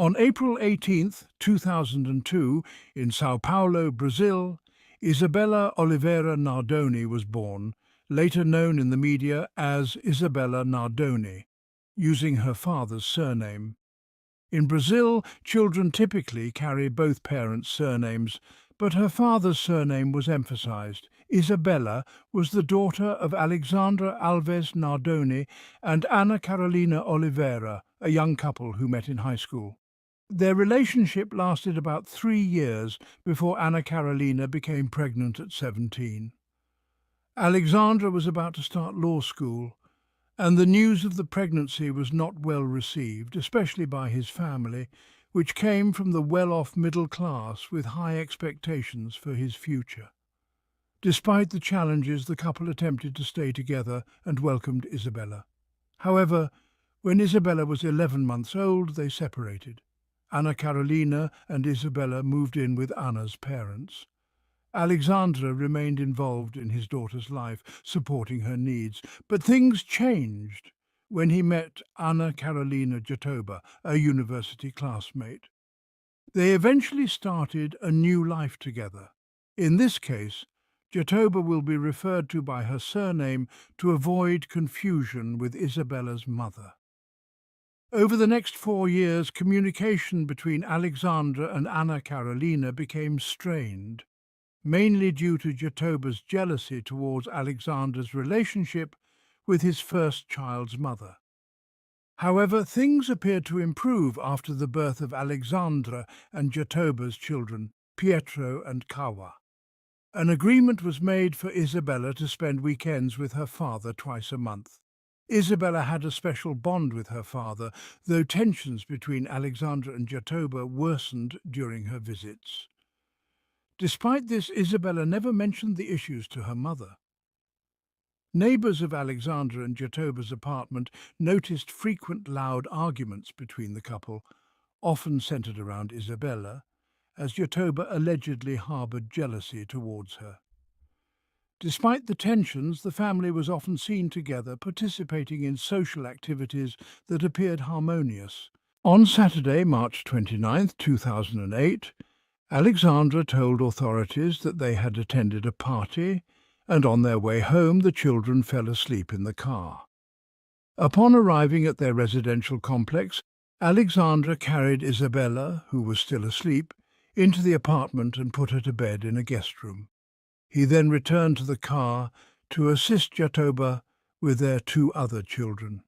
On April 18, 2002, in São Paulo, Brazil, Isabella Oliveira Nardoni was born, later known in the media as Isabella Nardoni, using her father's surname. In Brazil, children typically carry both parents' surnames, but her father's surname was emphasized. Isabella was the daughter of Alexandra Alves Nardoni and Ana Carolina Oliveira, a young couple who met in high school. Their relationship lasted about 3 years before Ana Carolina became pregnant at 17. Alexandra was about to start law school, and the news of the pregnancy was not well received, especially by his family, which came from the well-off middle class with high expectations for his future. Despite the challenges, the couple attempted to stay together and welcomed Isabella. However, when Isabella was 11 months old, they separated. Ana Carolina and Isabella moved in with Anna's parents. Alexandra remained involved in his daughter's life, supporting her needs, but things changed when he met Ana Carolina Jatoba, a university classmate. They eventually started a new life together. In this case, Jatoba will be referred to by her surname to avoid confusion with Isabella's mother. Over the next 4 years, communication between Alexandra and Ana Carolina became strained, mainly due to Jatoba's jealousy towards Alexandra's relationship with his first child's mother. However, things appeared to improve after the birth of Alexandra and Jatoba's children, Pietro and Kawa. An agreement was made for Isabella to spend weekends with her father twice a month. Isabella had a special bond with her father, though tensions between Alexandra and Jatoba worsened during her visits. Despite this, Isabella never mentioned the issues to her mother. Neighbours of Alexandra and Jatoba's apartment noticed frequent loud arguments between the couple, often centred around Isabella, as Jatoba allegedly harboured jealousy towards her. Despite the tensions, the family was often seen together, participating in social activities that appeared harmonious. On Saturday, March 29, 2008, Alexandra told authorities that they had attended a party, and on their way home the children fell asleep in the car. Upon arriving at their residential complex, Alexandra carried Isabella, who was still asleep, into the apartment and put her to bed in a guest room. He then returned to the car to assist Jatoba with their 2 other children.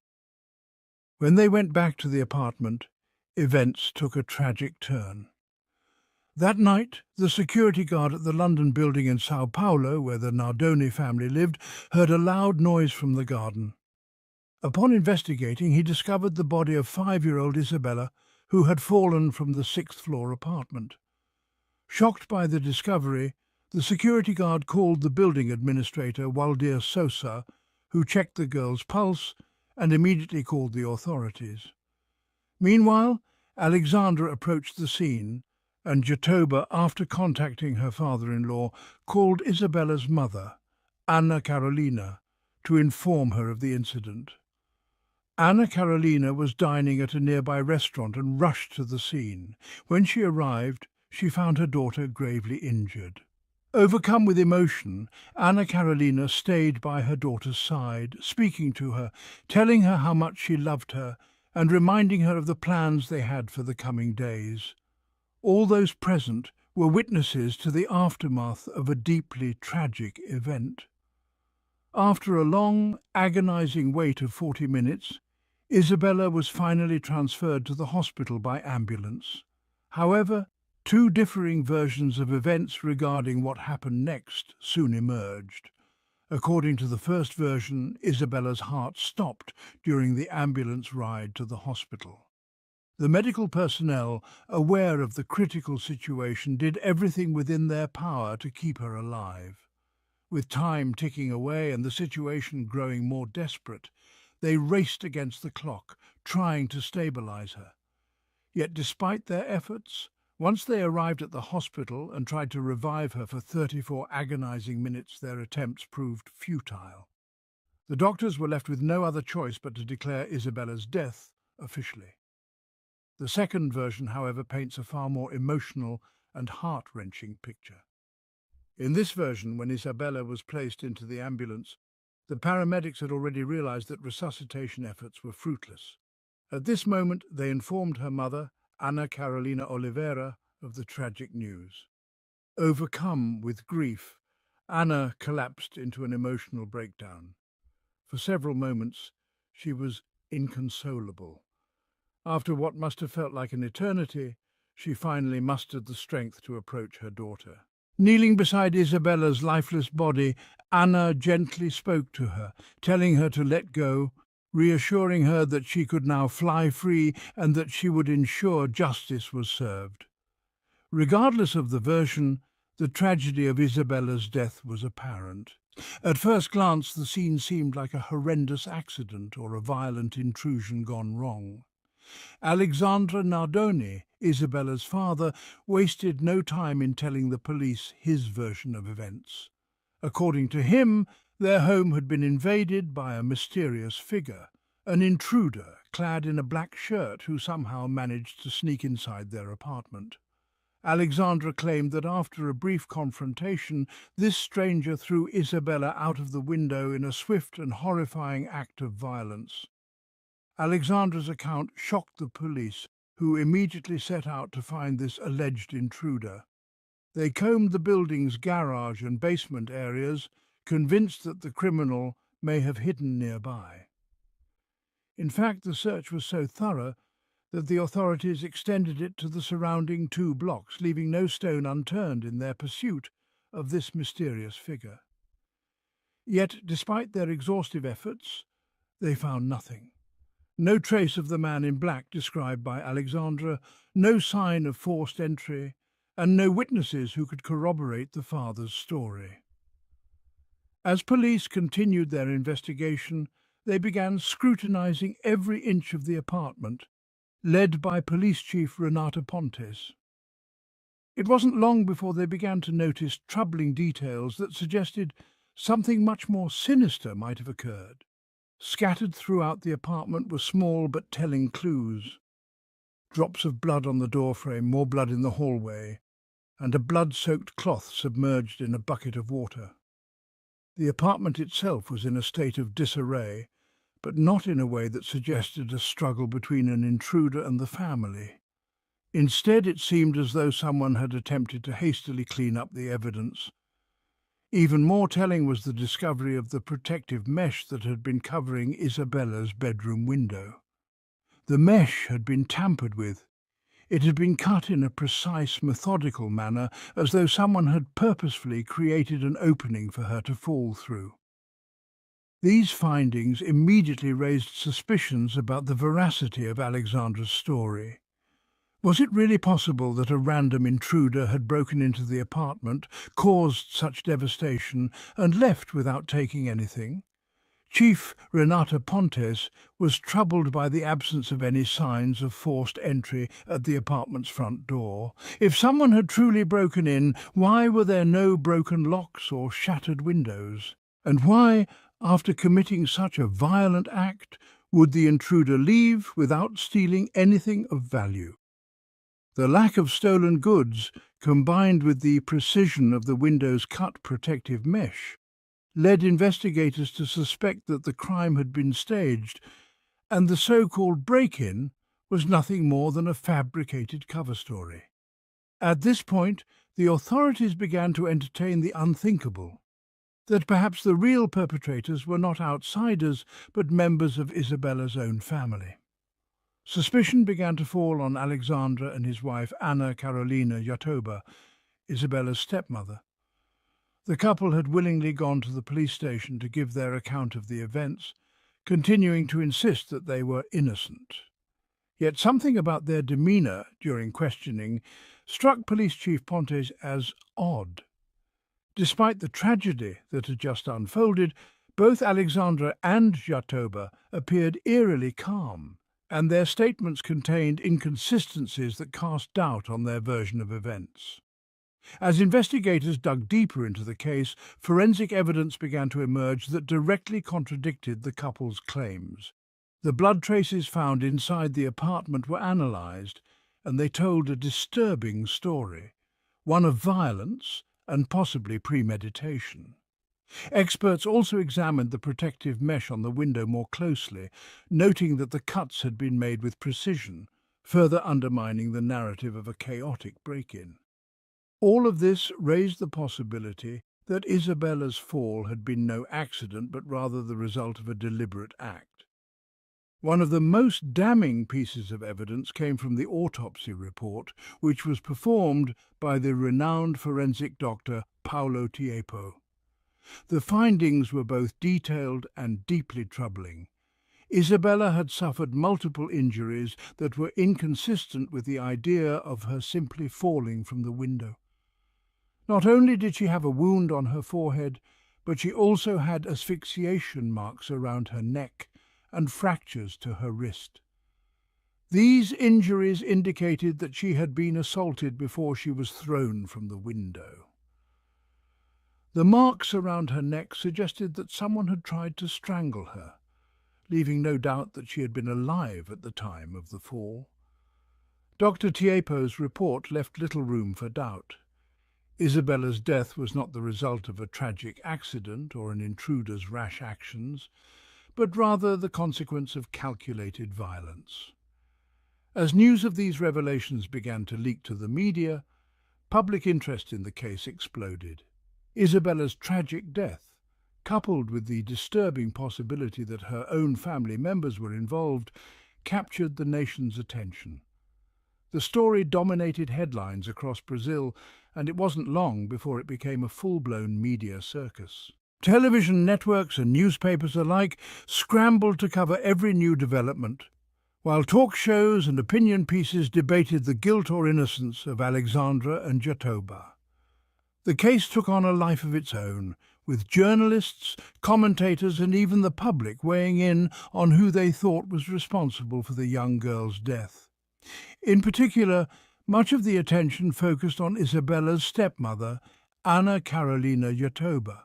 When they went back to the apartment, events took a tragic turn. That night, the security guard at the London building in São Paulo, where the Nardoni family lived, heard a loud noise from the garden. Upon investigating, he discovered the body of 5-year-old Isabella, who had fallen from the 6th-floor apartment. Shocked by the discovery, the security guard called the building administrator, Waldir Sosa, who checked the girl's pulse and immediately called the authorities. Meanwhile, Alexandra approached the scene, and Jatoba, after contacting her father-in-law, called Isabella's mother, Ana Carolina, to inform her of the incident. Ana Carolina was dining at a nearby restaurant and rushed to the scene. When she arrived, she found her daughter gravely injured. Overcome with emotion, Ana Carolina stayed by her daughter's side, speaking to her, telling her how much she loved her, and reminding her of the plans they had for the coming days. All those present were witnesses to the aftermath of a deeply tragic event. After a long, agonizing wait of 40 minutes, Isabella was finally transferred to the hospital by ambulance. However, 2 differing versions of events regarding what happened next soon emerged. According to the first version, Isabella's heart stopped during the ambulance ride to the hospital. The medical personnel, aware of the critical situation, did everything within their power to keep her alive. With time ticking away and the situation growing more desperate, they raced against the clock, trying to stabilize her. Yet despite their efforts, once they arrived at the hospital and tried to revive her for 34 agonizing minutes, their attempts proved futile. The doctors were left with no other choice but to declare Isabella's death officially. The second version, however, paints a far more emotional and heart-wrenching picture. In this version, when Isabella was placed into the ambulance, the paramedics had already realized that resuscitation efforts were fruitless. At this moment, they informed her mother, Ana Carolina Oliveira, of the tragic news. Overcome with grief, Ana collapsed into an emotional breakdown. For several moments, she was inconsolable. After what must have felt like an eternity, she finally mustered the strength to approach her daughter. Kneeling beside Isabella's lifeless body, Anna gently spoke to her, telling her to let go, reassuring her that she could now fly free and that she would ensure justice was served. Regardless of the version, the tragedy of Isabella's death was apparent. At first glance, the scene seemed like a horrendous accident or a violent intrusion gone wrong. Alexandre Nardoni, Isabella's father, wasted no time in telling the police his version of events. According to him, their home had been invaded by a mysterious figure, an intruder clad in a black shirt who somehow managed to sneak inside their apartment. Alexandra claimed that after a brief confrontation, this stranger threw Isabella out of the window in a swift and horrifying act of violence. Alexandra's account shocked the police, who immediately set out to find this alleged intruder. They combed the building's garage and basement areas, convinced that the criminal may have hidden nearby. In fact, the search was so thorough that the authorities extended it to the surrounding 2 blocks, leaving no stone unturned in their pursuit of this mysterious figure. Yet, despite their exhaustive efforts, they found nothing. No trace of the man in black described by Alexandra, no sign of forced entry, and no witnesses who could corroborate the father's story. As police continued their investigation, they began scrutinizing every inch of the apartment, led by Police Chief Renata Pontes. It wasn't long before they began to notice troubling details that suggested something much more sinister might have occurred. Scattered throughout the apartment were small but telling clues. Drops of blood on the doorframe, more blood in the hallway, and a blood-soaked cloth submerged in a bucket of water. The apartment itself was in a state of disarray, but not in a way that suggested a struggle between an intruder and the family. Instead, it seemed as though someone had attempted to hastily clean up the evidence. Even more telling was the discovery of the protective mesh that had been covering Isabella's bedroom window. The mesh had been tampered with. It had been cut in a precise, methodical manner, as though someone had purposefully created an opening for her to fall through. These findings immediately raised suspicions about the veracity of Alexandra's story. Was it really possible that a random intruder had broken into the apartment, caused such devastation, and left without taking anything? Chief Renata Pontes was troubled by the absence of any signs of forced entry at the apartment's front door. If someone had truly broken in, why were there no broken locks or shattered windows? And why, after committing such a violent act, would the intruder leave without stealing anything of value? The lack of stolen goods, combined with the precision of the window's cut protective mesh, led investigators to suspect that the crime had been staged, and the so-called break-in was nothing more than a fabricated cover story. At this point, the authorities began to entertain the unthinkable, that perhaps the real perpetrators were not outsiders, but members of Isabella's own family. Suspicion began to fall on Alexandra and his wife Anna Carolina Jatoba, Isabella's stepmother. The couple had willingly gone to the police station to give their account of the events, continuing to insist that they were innocent. Yet something about their demeanour during questioning struck Police Chief Pontes as odd. Despite the tragedy that had just unfolded, both Alexandra and Jatoba appeared eerily calm, and their statements contained inconsistencies that cast doubt on their version of events. As investigators dug deeper into the case, forensic evidence began to emerge that directly contradicted the couple's claims. The blood traces found inside the apartment were analysed, and they told a disturbing story, one of violence and possibly premeditation. Experts also examined the protective mesh on the window more closely, noting that the cuts had been made with precision, further undermining the narrative of a chaotic break-in. All of this raised the possibility that Isabella's fall had been no accident but rather the result of a deliberate act. One of the most damning pieces of evidence came from the autopsy report, which was performed by the renowned forensic doctor Paolo Tiepo. The findings were both detailed and deeply troubling. Isabella had suffered multiple injuries that were inconsistent with the idea of her simply falling from the window. Not only did she have a wound on her forehead, but she also had asphyxiation marks around her neck and fractures to her wrist. These injuries indicated that she had been assaulted before she was thrown from the window. The marks around her neck suggested that someone had tried to strangle her, leaving no doubt that she had been alive at the time of the fall. Dr. Tiepo's report left little room for doubt. Isabella's death was not the result of a tragic accident or an intruder's rash actions, but rather the consequence of calculated violence. As news of these revelations began to leak to the media, public interest in the case exploded. Isabella's tragic death, coupled with the disturbing possibility that her own family members were involved, captured the nation's attention. The story dominated headlines across Brazil, and it wasn't long before it became a full-blown media circus. Television networks and newspapers alike scrambled to cover every new development, while talk shows and opinion pieces debated the guilt or innocence of Alexandra and Jatoba. The case took on a life of its own, with journalists, commentators and even the public weighing in on who they thought was responsible for the young girl's death. In particular, much of the attention focused on Isabella's stepmother, Ana Carolina Jatoba.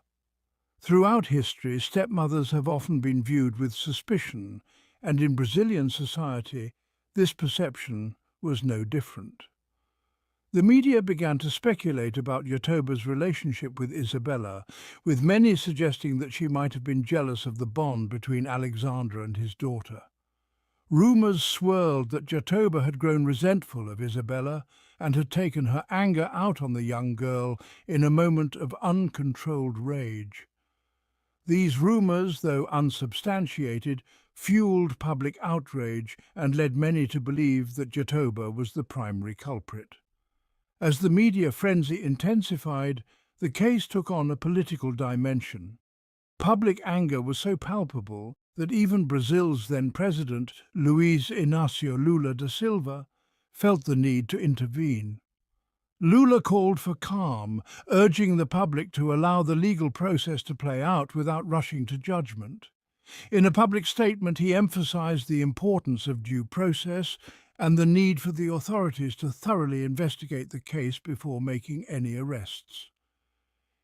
Throughout history, stepmothers have often been viewed with suspicion, and in Brazilian society, this perception was no different. The media began to speculate about Jatoba's relationship with Isabella, with many suggesting that she might have been jealous of the bond between Alexandra and his daughter. Rumours swirled that Jatoba had grown resentful of Isabella and had taken her anger out on the young girl in a moment of uncontrolled rage. These rumours, though unsubstantiated, fueled public outrage and led many to believe that Jatoba was the primary culprit. As the media frenzy intensified, the case took on a political dimension. Public anger was so palpable that even Brazil's then president, Luiz Inácio Lula da Silva, felt the need to intervene. Lula called for calm, urging the public to allow the legal process to play out without rushing to judgment. In a public statement, he emphasized the importance of due process and the need for the authorities to thoroughly investigate the case before making any arrests.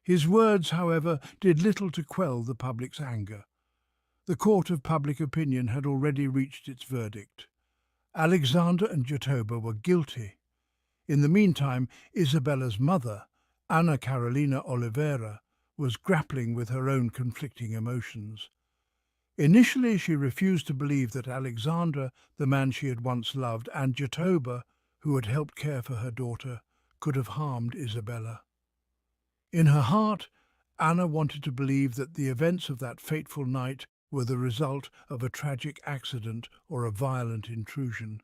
His words, however, did little to quell the public's anger. The court of public opinion had already reached its verdict. Alexandra and Jatoba were guilty. In the meantime, Isabella's mother, Ana Carolina Oliveira, was grappling with her own conflicting emotions. Initially, she refused to believe that Alexandra, the man she had once loved, and Jatoba, who had helped care for her daughter, could have harmed Isabella. In her heart, Anna wanted to believe that the events of that fateful night were the result of a tragic accident or a violent intrusion.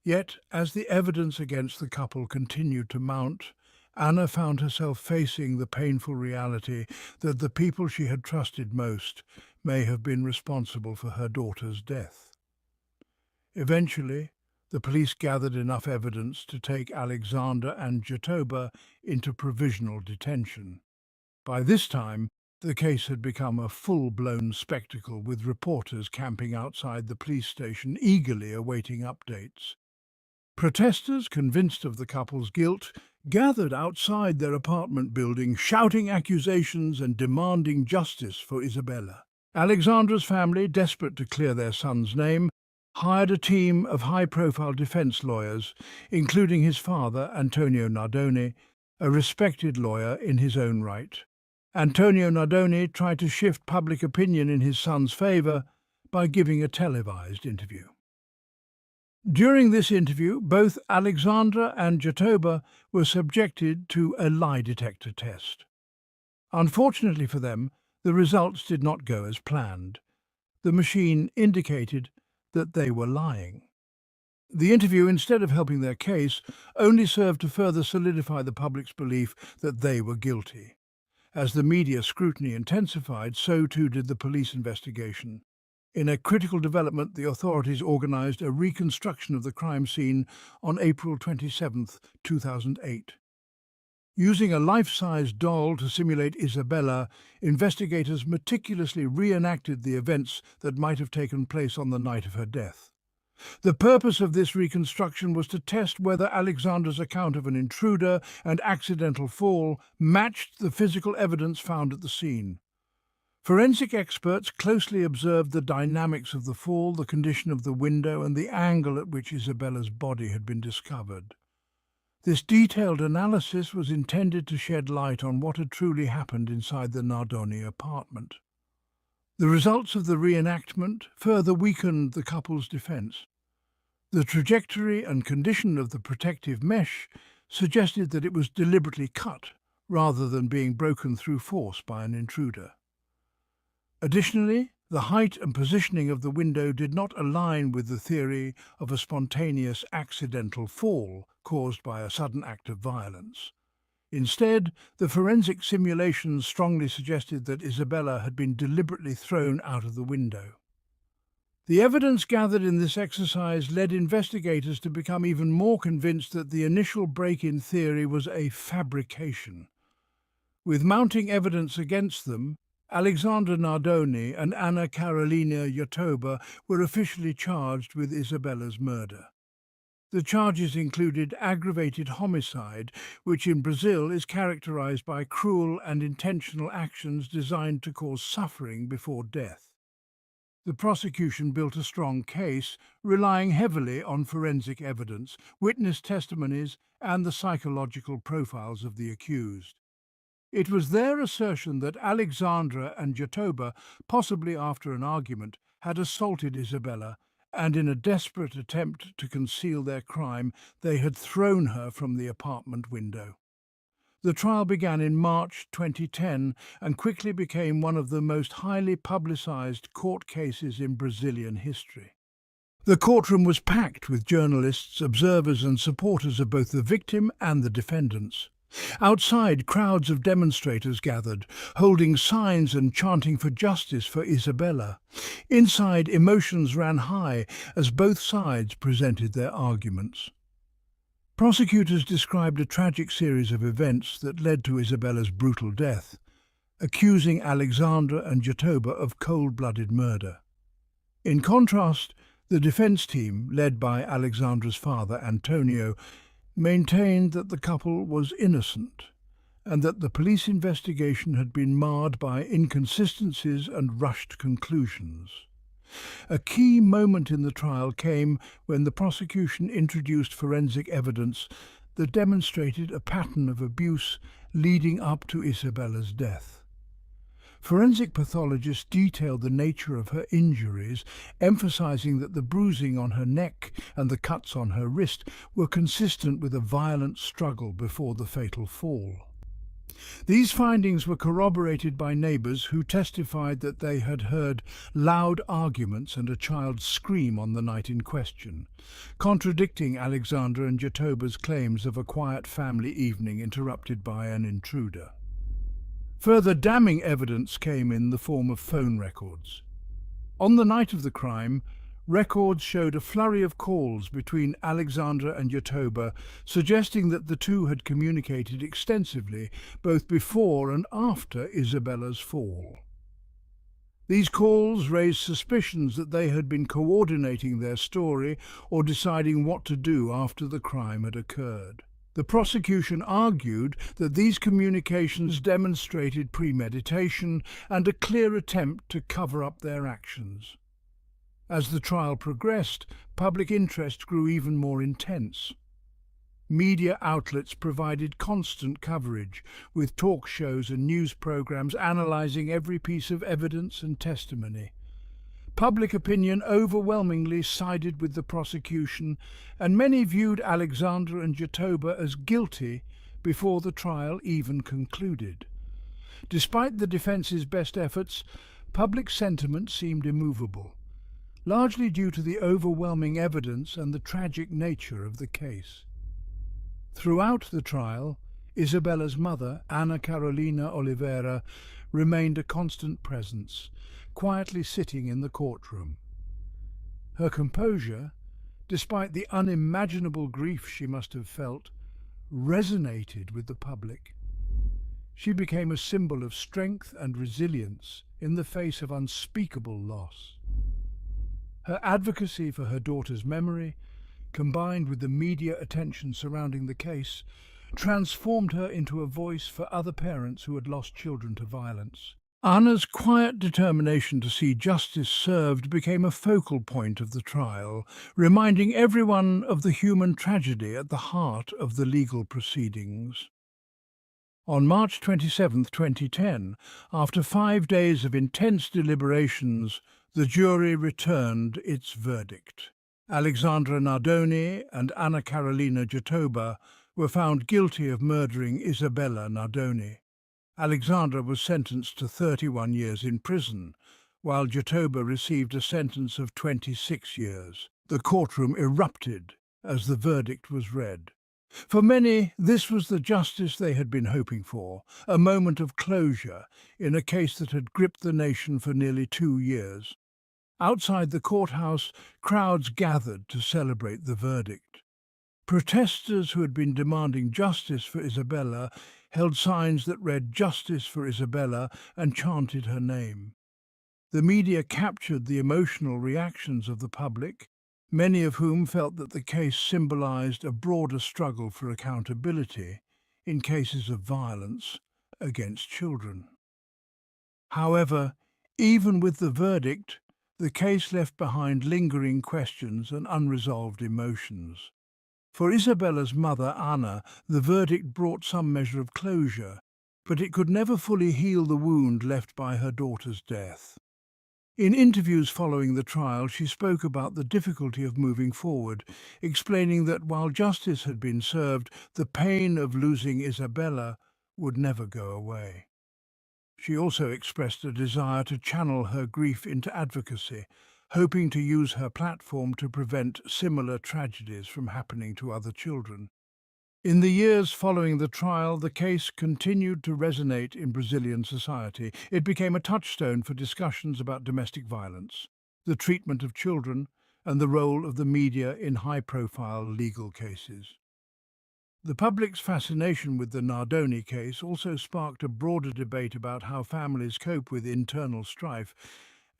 Yet, as the evidence against the couple continued to mount, Anna found herself facing the painful reality that the people she had trusted most may have been responsible for her daughter's death. Eventually, the police gathered enough evidence to take Alexandra and Jatoba into provisional detention. By this time, the case had become a full-blown spectacle, with reporters camping outside the police station eagerly awaiting updates. Protesters, convinced of the couple's guilt, gathered outside their apartment building, shouting accusations and demanding justice for Isabella. Alexandra's family, desperate to clear their son's name, hired a team of high-profile defense lawyers, including his father, Antonio Nardoni, a respected lawyer in his own right. Antonio Nardoni tried to shift public opinion in his son's favor by giving a televised interview. During this interview, both Alexandra and Jatoba were subjected to a lie detector test. Unfortunately for them, the results did not go as planned. The machine indicated that they were lying. The interview, instead of helping their case, only served to further solidify the public's belief that they were guilty. As the media scrutiny intensified, so too did the police investigation. In a critical development, the authorities organised a reconstruction of the crime scene on April 27, 2008. Using a life-size doll to simulate Isabella, investigators meticulously reenacted the events that might have taken place on the night of her death. The purpose of this reconstruction was to test whether Alexandra's account of an intruder and accidental fall matched the physical evidence found at the scene. Forensic experts closely observed the dynamics of the fall, the condition of the window, and the angle at which Isabella's body had been discovered. This detailed analysis was intended to shed light on what had truly happened inside the Nardoni apartment. The results of the reenactment further weakened the couple's defense. The trajectory and condition of the protective mesh suggested that it was deliberately cut rather than being broken through force by an intruder. Additionally, the height and positioning of the window did not align with the theory of a spontaneous accidental fall caused by a sudden act of violence. Instead, the forensic simulations strongly suggested that Isabella had been deliberately thrown out of the window. The evidence gathered in this exercise led investigators to become even more convinced that the initial break-in theory was a fabrication. With mounting evidence against them, Alexandra Nardoni and Anna Carolina Jatoba were officially charged with Isabella's murder. The charges included aggravated homicide, which in Brazil is characterized by cruel and intentional actions designed to cause suffering before death. The prosecution built a strong case, relying heavily on forensic evidence, witness testimonies, and the psychological profiles of the accused. It was their assertion that Alexandra and Jatoba, possibly after an argument, had assaulted Isabella, and in a desperate attempt to conceal their crime, they had thrown her from the apartment window. The trial began in March 2010 and quickly became one of the most highly publicized court cases in Brazilian history. The courtroom was packed with journalists, observers, and supporters of both the victim and the defendants. Outside, crowds of demonstrators gathered, holding signs and chanting for justice for Isabella. Inside, emotions ran high as both sides presented their arguments. Prosecutors described a tragic series of events that led to Isabella's brutal death, accusing Alexandra and Jatoba of cold-blooded murder. In contrast, the defense team, led by Alexandra's father, Antonio, maintained that the couple was innocent and that the police investigation had been marred by inconsistencies and rushed conclusions. A key moment in the trial came when the prosecution introduced forensic evidence that demonstrated a pattern of abuse leading up to Isabella's death. Forensic pathologists detailed the nature of her injuries, emphasizing that the bruising on her neck and the cuts on her wrist were consistent with a violent struggle before the fatal fall. These findings were corroborated by neighbors who testified that they had heard loud arguments and a child scream on the night in question, contradicting Alexandra and Jatoba's claims of a quiet family evening interrupted by an intruder. Further damning evidence came in the form of phone records. On the night of the crime, records showed a flurry of calls between Alexandra and Jatoba, suggesting that the two had communicated extensively both before and after Isabella's fall. These calls raised suspicions that they had been coordinating their story or deciding what to do after the crime had occurred. The prosecution argued that these communications demonstrated premeditation and a clear attempt to cover up their actions. As the trial progressed, public interest grew even more intense. Media outlets provided constant coverage, with talk shows and news programs analysing every piece of evidence and testimony. Public opinion overwhelmingly sided with the prosecution, and many viewed Alexandra and Jatoba as guilty before the trial even concluded. Despite the defence's best efforts, public sentiment seemed immovable, largely due to the overwhelming evidence and the tragic nature of the case. Throughout the trial, Isabella's mother, Anna Carolina Oliveira, remained a constant presence, quietly sitting in the courtroom. Her composure, despite the unimaginable grief she must have felt, resonated with the public. She became a symbol of strength and resilience in the face of unspeakable loss. Her advocacy for her daughter's memory, combined with the media attention surrounding the case, transformed her into a voice for other parents who had lost children to violence. Anna's quiet determination to see justice served became a focal point of the trial, reminding everyone of the human tragedy at the heart of the legal proceedings. On March 27, 2010, after 5 days of intense deliberations, the jury returned its verdict. Alexandra Nardoni and Anna Carolina Jatoba were found guilty of murdering Isabella Nardoni. Alexandra was sentenced to 31 years in prison, while Jatoba received a sentence of 26 years. The courtroom erupted as the verdict was read. For many, this was the justice they had been hoping for, a moment of closure in a case that had gripped the nation for nearly 2 years. Outside the courthouse, crowds gathered to celebrate the verdict. Protesters who had been demanding justice for Isabella held signs that read "Justice for Isabella" and chanted her name. The media captured the emotional reactions of the public, many of whom felt that the case symbolized a broader struggle for accountability in cases of violence against children. However, even with the verdict, the case left behind lingering questions and unresolved emotions. For Isabella's mother, Anna, the verdict brought some measure of closure, but it could never fully heal the wound left by her daughter's death. In interviews following the trial, she spoke about the difficulty of moving forward, explaining that while justice had been served, the pain of losing Isabella would never go away. She also expressed a desire to channel her grief into advocacy, hoping to use her platform to prevent similar tragedies from happening to other children. In the years following the trial, the case continued to resonate in Brazilian society. It became a touchstone for discussions about domestic violence, the treatment of children, and the role of the media in high-profile legal cases. The public's fascination with the Nardoni case also sparked a broader debate about how families cope with internal strife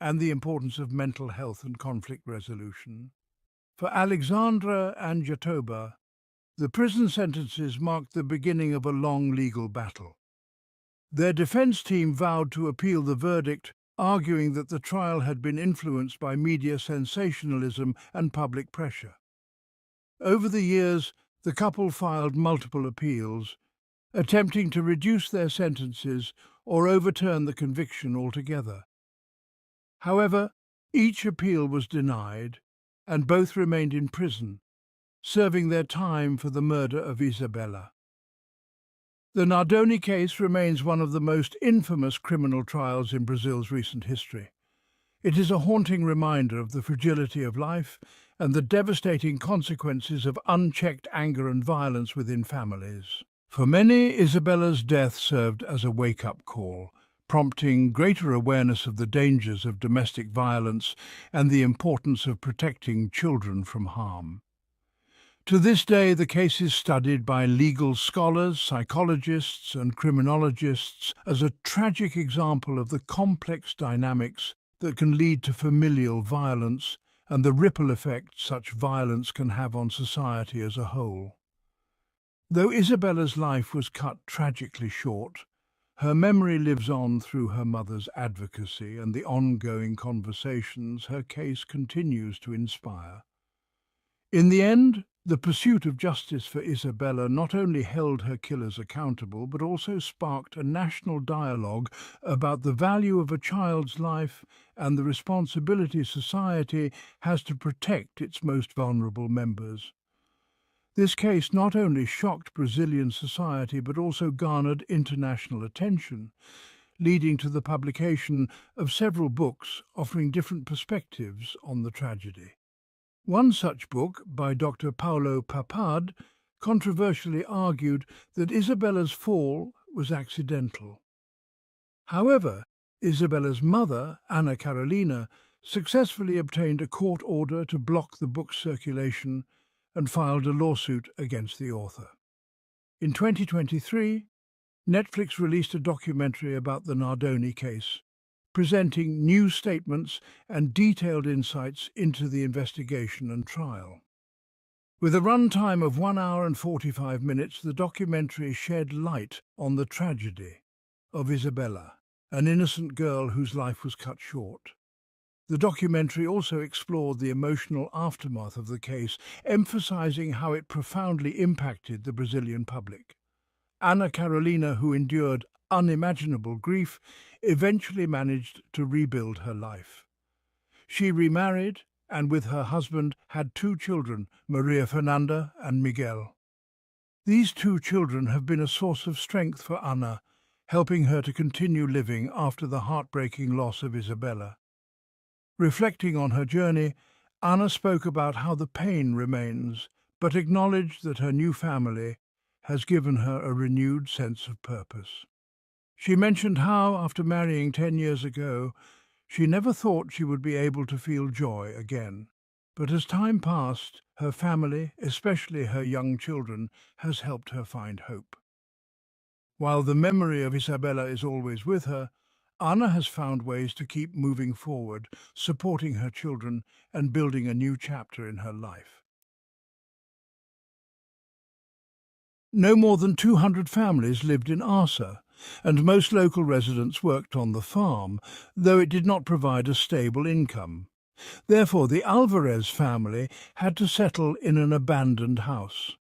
and the importance of mental health and conflict resolution. For Alexandra and Jatoba, the prison sentences marked the beginning of a long legal battle. Their defense team vowed to appeal the verdict, arguing that the trial had been influenced by media sensationalism and public pressure. Over the years, the couple filed multiple appeals, attempting to reduce their sentences or overturn the conviction altogether. However, each appeal was denied, and both remained in prison, serving their time for the murder of Isabella. The Nardoni case remains one of the most infamous criminal trials in Brazil's recent history. It is a haunting reminder of the fragility of life and the devastating consequences of unchecked anger and violence within families. For many, Isabella's death served as a wake-up call, prompting greater awareness of the dangers of domestic violence and the importance of protecting children from harm. To this day, the case is studied by legal scholars, psychologists, and criminologists as a tragic example of the complex dynamics that can lead to familial violence and the ripple effect such violence can have on society as a whole. Though Isabella's life was cut tragically short, her memory lives on through her mother's advocacy and the ongoing conversations her case continues to inspire. In the end, the pursuit of justice for Isabella not only held her killers accountable, but also sparked a national dialogue about the value of a child's life and the responsibility society has to protect its most vulnerable members. This case not only shocked Brazilian society but also garnered international attention, leading to the publication of several books offering different perspectives on the tragedy. One such book, by Dr. Paulo Papad, controversially argued that Isabella's fall was accidental. However, Isabella's mother, Anna Carolina, successfully obtained a court order to block the book's circulation and filed a lawsuit against the author. In 2023, Netflix released a documentary about the Nardoni case, presenting new statements and detailed insights into the investigation and trial. With a runtime of 1 hour and 45 minutes, the documentary shed light on the tragedy of Isabella, an innocent girl whose life was cut short. The documentary also explored the emotional aftermath of the case, emphasizing how it profoundly impacted the Brazilian public. Anna Carolina, who endured unimaginable grief, eventually managed to rebuild her life. She remarried and with her husband had 2 children, Maria Fernanda and Miguel. These 2 children have been a source of strength for Anna, helping her to continue living after the heartbreaking loss of Isabella. Reflecting on her journey, Anna spoke about how the pain remains, but acknowledged that her new family has given her a renewed sense of purpose. She mentioned how, after marrying 10 years ago, she never thought she would be able to feel joy again. But as time passed, her family, especially her young children, has helped her find hope. While the memory of Isabella is always with her, Anna has found ways to keep moving forward, supporting her children and building a new chapter in her life. No more than 200 families lived in Arsa, and most local residents worked on the farm, though it did not provide a stable income. Therefore, the Alvarez family had to settle in an abandoned house.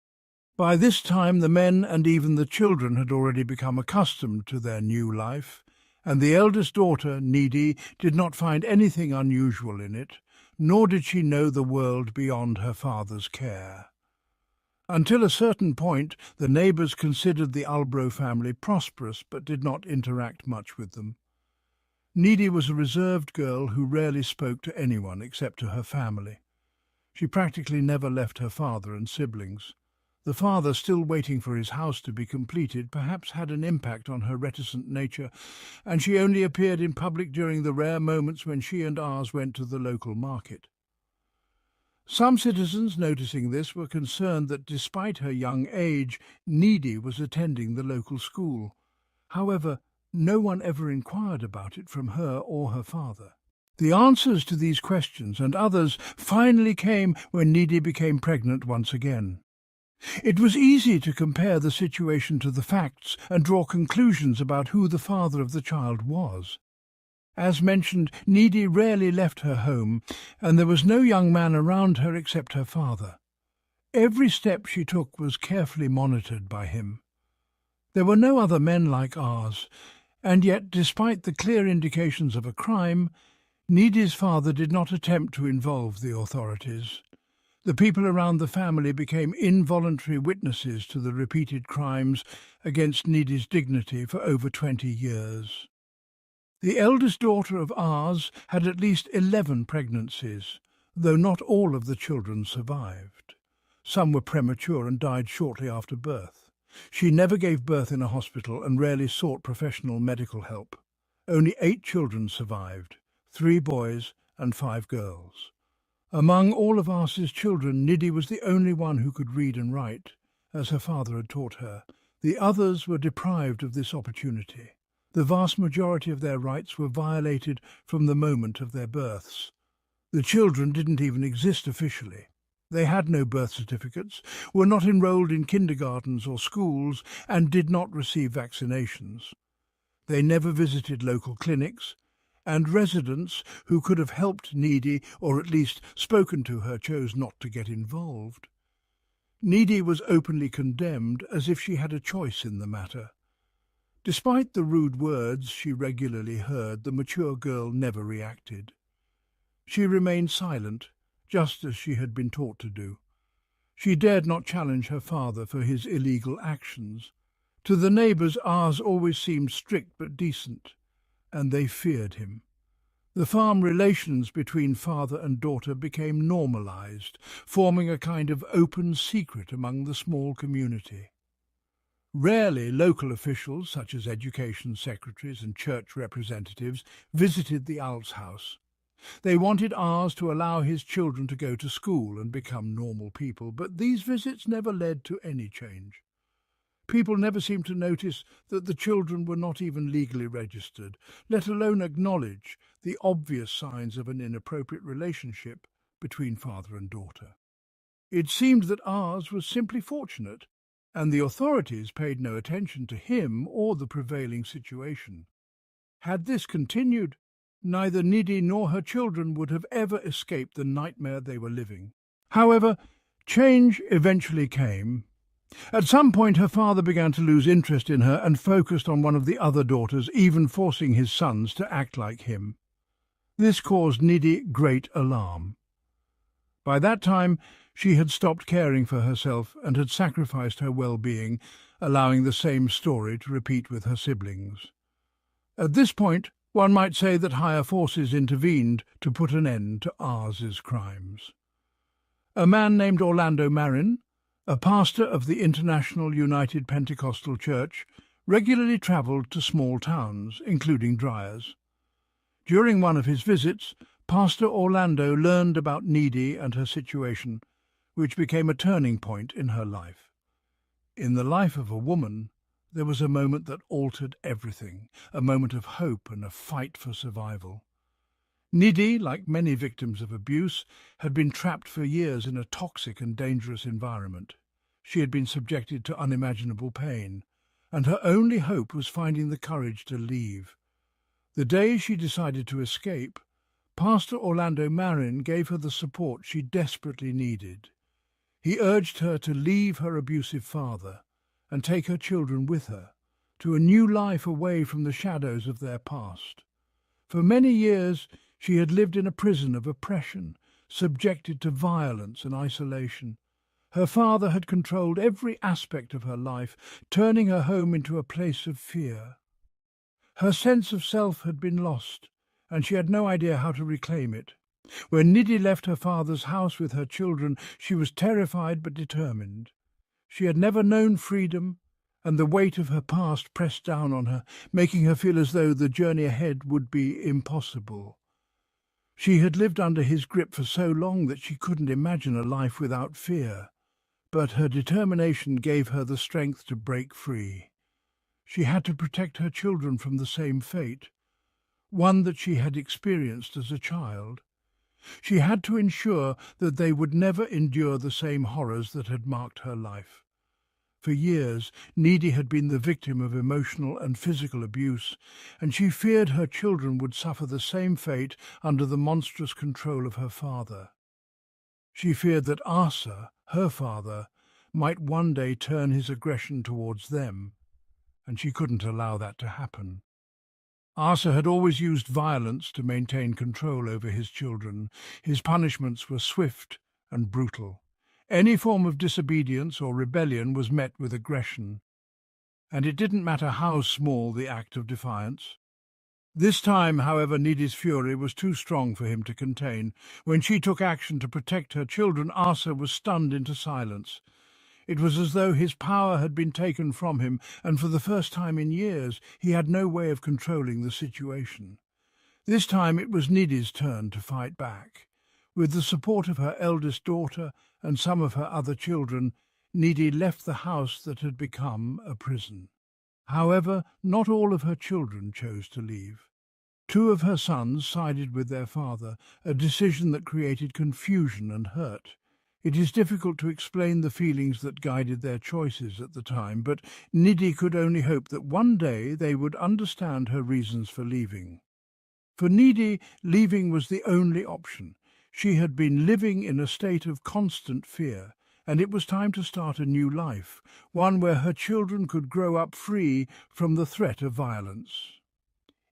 By this time, the men and even the children had already become accustomed to their new life, and the eldest daughter, Needy, did not find anything unusual in it, nor did she know the world beyond her father's care. Until a certain point, the neighbours considered the Albro family prosperous but did not interact much with them. Needy was a reserved girl who rarely spoke to anyone except to her family. She practically never left her father and siblings. The father, still waiting for his house to be completed, perhaps had an impact on her reticent nature, and she only appeared in public during the rare moments when she and ours went to the local market. Some citizens, noticing this, were concerned that despite her young age, Needy was attending the local school. However, no one ever inquired about it from her or her father. The answers to these questions and others finally came when Needy became pregnant once again. It was easy to compare the situation to the facts and draw conclusions about who the father of the child was. As mentioned, Needy rarely left her home, and there was no young man around her except her father. Every step she took was carefully monitored by him. There were no other men like ours, and yet, despite the clear indications of a crime, Needy's father did not attempt to involve the authorities. The people around the family became involuntary witnesses to the repeated crimes against Needy's dignity for over 20 years. The eldest daughter of ours had at least 11 pregnancies, though not all of the children survived. Some were premature and died shortly after birth. She never gave birth in a hospital and rarely sought professional medical help. Only 8 children survived, 3 boys and 5 girls. Among all of Ars's children, Needy was the only one who could read and write, as her father had taught her. The others were deprived of this opportunity. The vast majority of their rights were violated from the moment of their births. The children didn't even exist officially. They had no birth certificates, were not enrolled in kindergartens or schools, and did not receive vaccinations. They never visited local clinics, and residents who could have helped Needy or at least spoken to her chose not to get involved. Needy was openly condemned as if she had a choice in the matter. Despite the rude words she regularly heard, the mature girl never reacted. She remained silent, just as she had been taught to do. She dared not challenge her father for his illegal actions. To the neighbours, ours always seemed strict but decent, and they feared him. The farm relations between father and daughter became normalized, forming a kind of open secret among the small community. Rarely local officials, such as education secretaries and church representatives, visited the Alts house. They wanted ours to allow his children to go to school and become normal people, but these visits never led to any change. People never seemed to notice that the children were not even legally registered, let alone acknowledge the obvious signs of an inappropriate relationship between father and daughter. It seemed that ours was simply fortunate, and the authorities paid no attention to him or the prevailing situation. Had this continued, neither Needy nor her children would have ever escaped the nightmare they were living. However, change eventually came. At some point her father began to lose interest in her and focused on one of the other daughters, even forcing his sons to act like him. This caused Needy great alarm. By that time, she had stopped caring for herself and had sacrificed her well-being, allowing the same story to repeat with her siblings. At this point, one might say that higher forces intervened to put an end to Ars's crimes. A man named Orlando Marin, a pastor of the International United Pentecostal Church, regularly travelled to small towns, including Dryers. During one of his visits, Pastor Orlando learned about Needy and her situation, which became a turning point in her life. In the life of a woman, there was a moment that altered everything, a moment of hope and a fight for survival. Needy, like many victims of abuse, had been trapped for years in a toxic and dangerous environment. She had been subjected to unimaginable pain, and her only hope was finding the courage to leave. The day she decided to escape, Pastor Orlando Marin gave her the support she desperately needed. He urged her to leave her abusive father and take her children with her to a new life away from the shadows of their past. For many years she had lived in a prison of oppression, subjected to violence and isolation. Her father had controlled every aspect of her life, turning her home into a place of fear. Her sense of self had been lost, and she had no idea how to reclaim it. When Needy left her father's house with her children, she was terrified but determined. She had never known freedom, and the weight of her past pressed down on her, making her feel as though the journey ahead would be impossible. She had lived under his grip for so long that she couldn't imagine a life without fear, but her determination gave her the strength to break free. She had to protect her children from the same fate, one that she had experienced as a child. She had to ensure that they would never endure the same horrors that had marked her life. For years, Needy had been the victim of emotional and physical abuse, and she feared her children would suffer the same fate under the monstrous control of her father. She feared that Asa, her father, might one day turn his aggression towards them, and she couldn't allow that to happen. Asa had always used violence to maintain control over his children. His punishments were swift and brutal. Any form of disobedience or rebellion was met with aggression, and it didn't matter how small the act of defiance. This time, however, Needy's fury was too strong for him to contain. When she took action to protect her children, Asa was stunned into silence. It was as though his power had been taken from him, and for the first time in years he had no way of controlling the situation. This time it was Needy's turn to fight back. With the support of her eldest daughter and some of her other children, Needy left the house that had become a prison. However, not all of her children chose to leave. 2 of her sons sided with their father, a decision that created confusion and hurt. It is difficult to explain the feelings that guided their choices at the time, but Nidhi could only hope that one day they would understand her reasons for leaving. For Nidhi, leaving was the only option. She had been living in a state of constant fear, and it was time to start a new life, one where her children could grow up free from the threat of violence.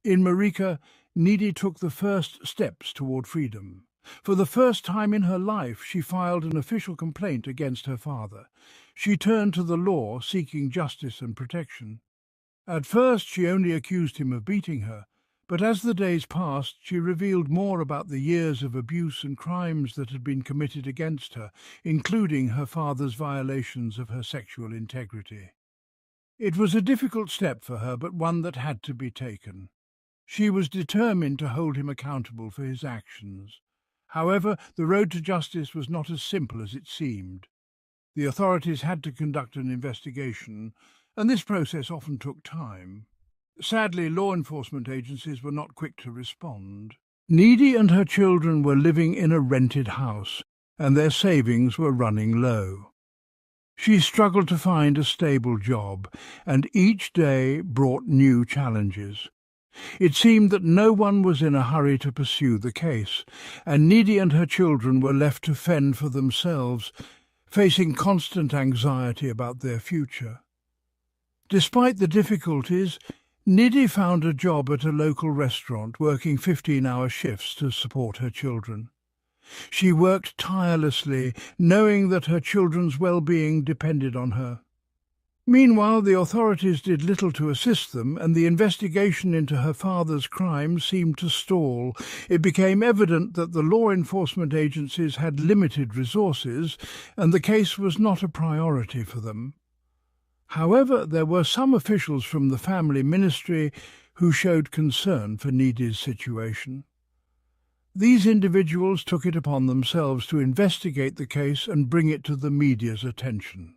In Marika, Nidhi took the first steps toward freedom. For the first time in her life, she filed an official complaint against her father. She turned to the law, seeking justice and protection. At first, she only accused him of beating her, but as the days passed, she revealed more about the years of abuse and crimes that had been committed against her, including her father's violations of her sexual integrity. It was a difficult step for her, but one that had to be taken. She was determined to hold him accountable for his actions. However, the road to justice was not as simple as it seemed. The authorities had to conduct an investigation, and this process often took time. Sadly, law enforcement agencies were not quick to respond. Nidhi and her children were living in a rented house, and their savings were running low. She struggled to find a stable job, and each day brought new challenges. It seemed that no one was in a hurry to pursue the case, and Nidhi and her children were left to fend for themselves, facing constant anxiety about their future. Despite the difficulties, Nidhi found a job at a local restaurant, working 15-hour shifts to support her children. She worked tirelessly, knowing that her children's well-being depended on her. Meanwhile, the authorities did little to assist them, and the investigation into her father's crimes seemed to stall. It became evident that the law enforcement agencies had limited resources, and the case was not a priority for them. However, there were some officials from the family ministry who showed concern for Nidhi's situation. These individuals took it upon themselves to investigate the case and bring it to the media's attention.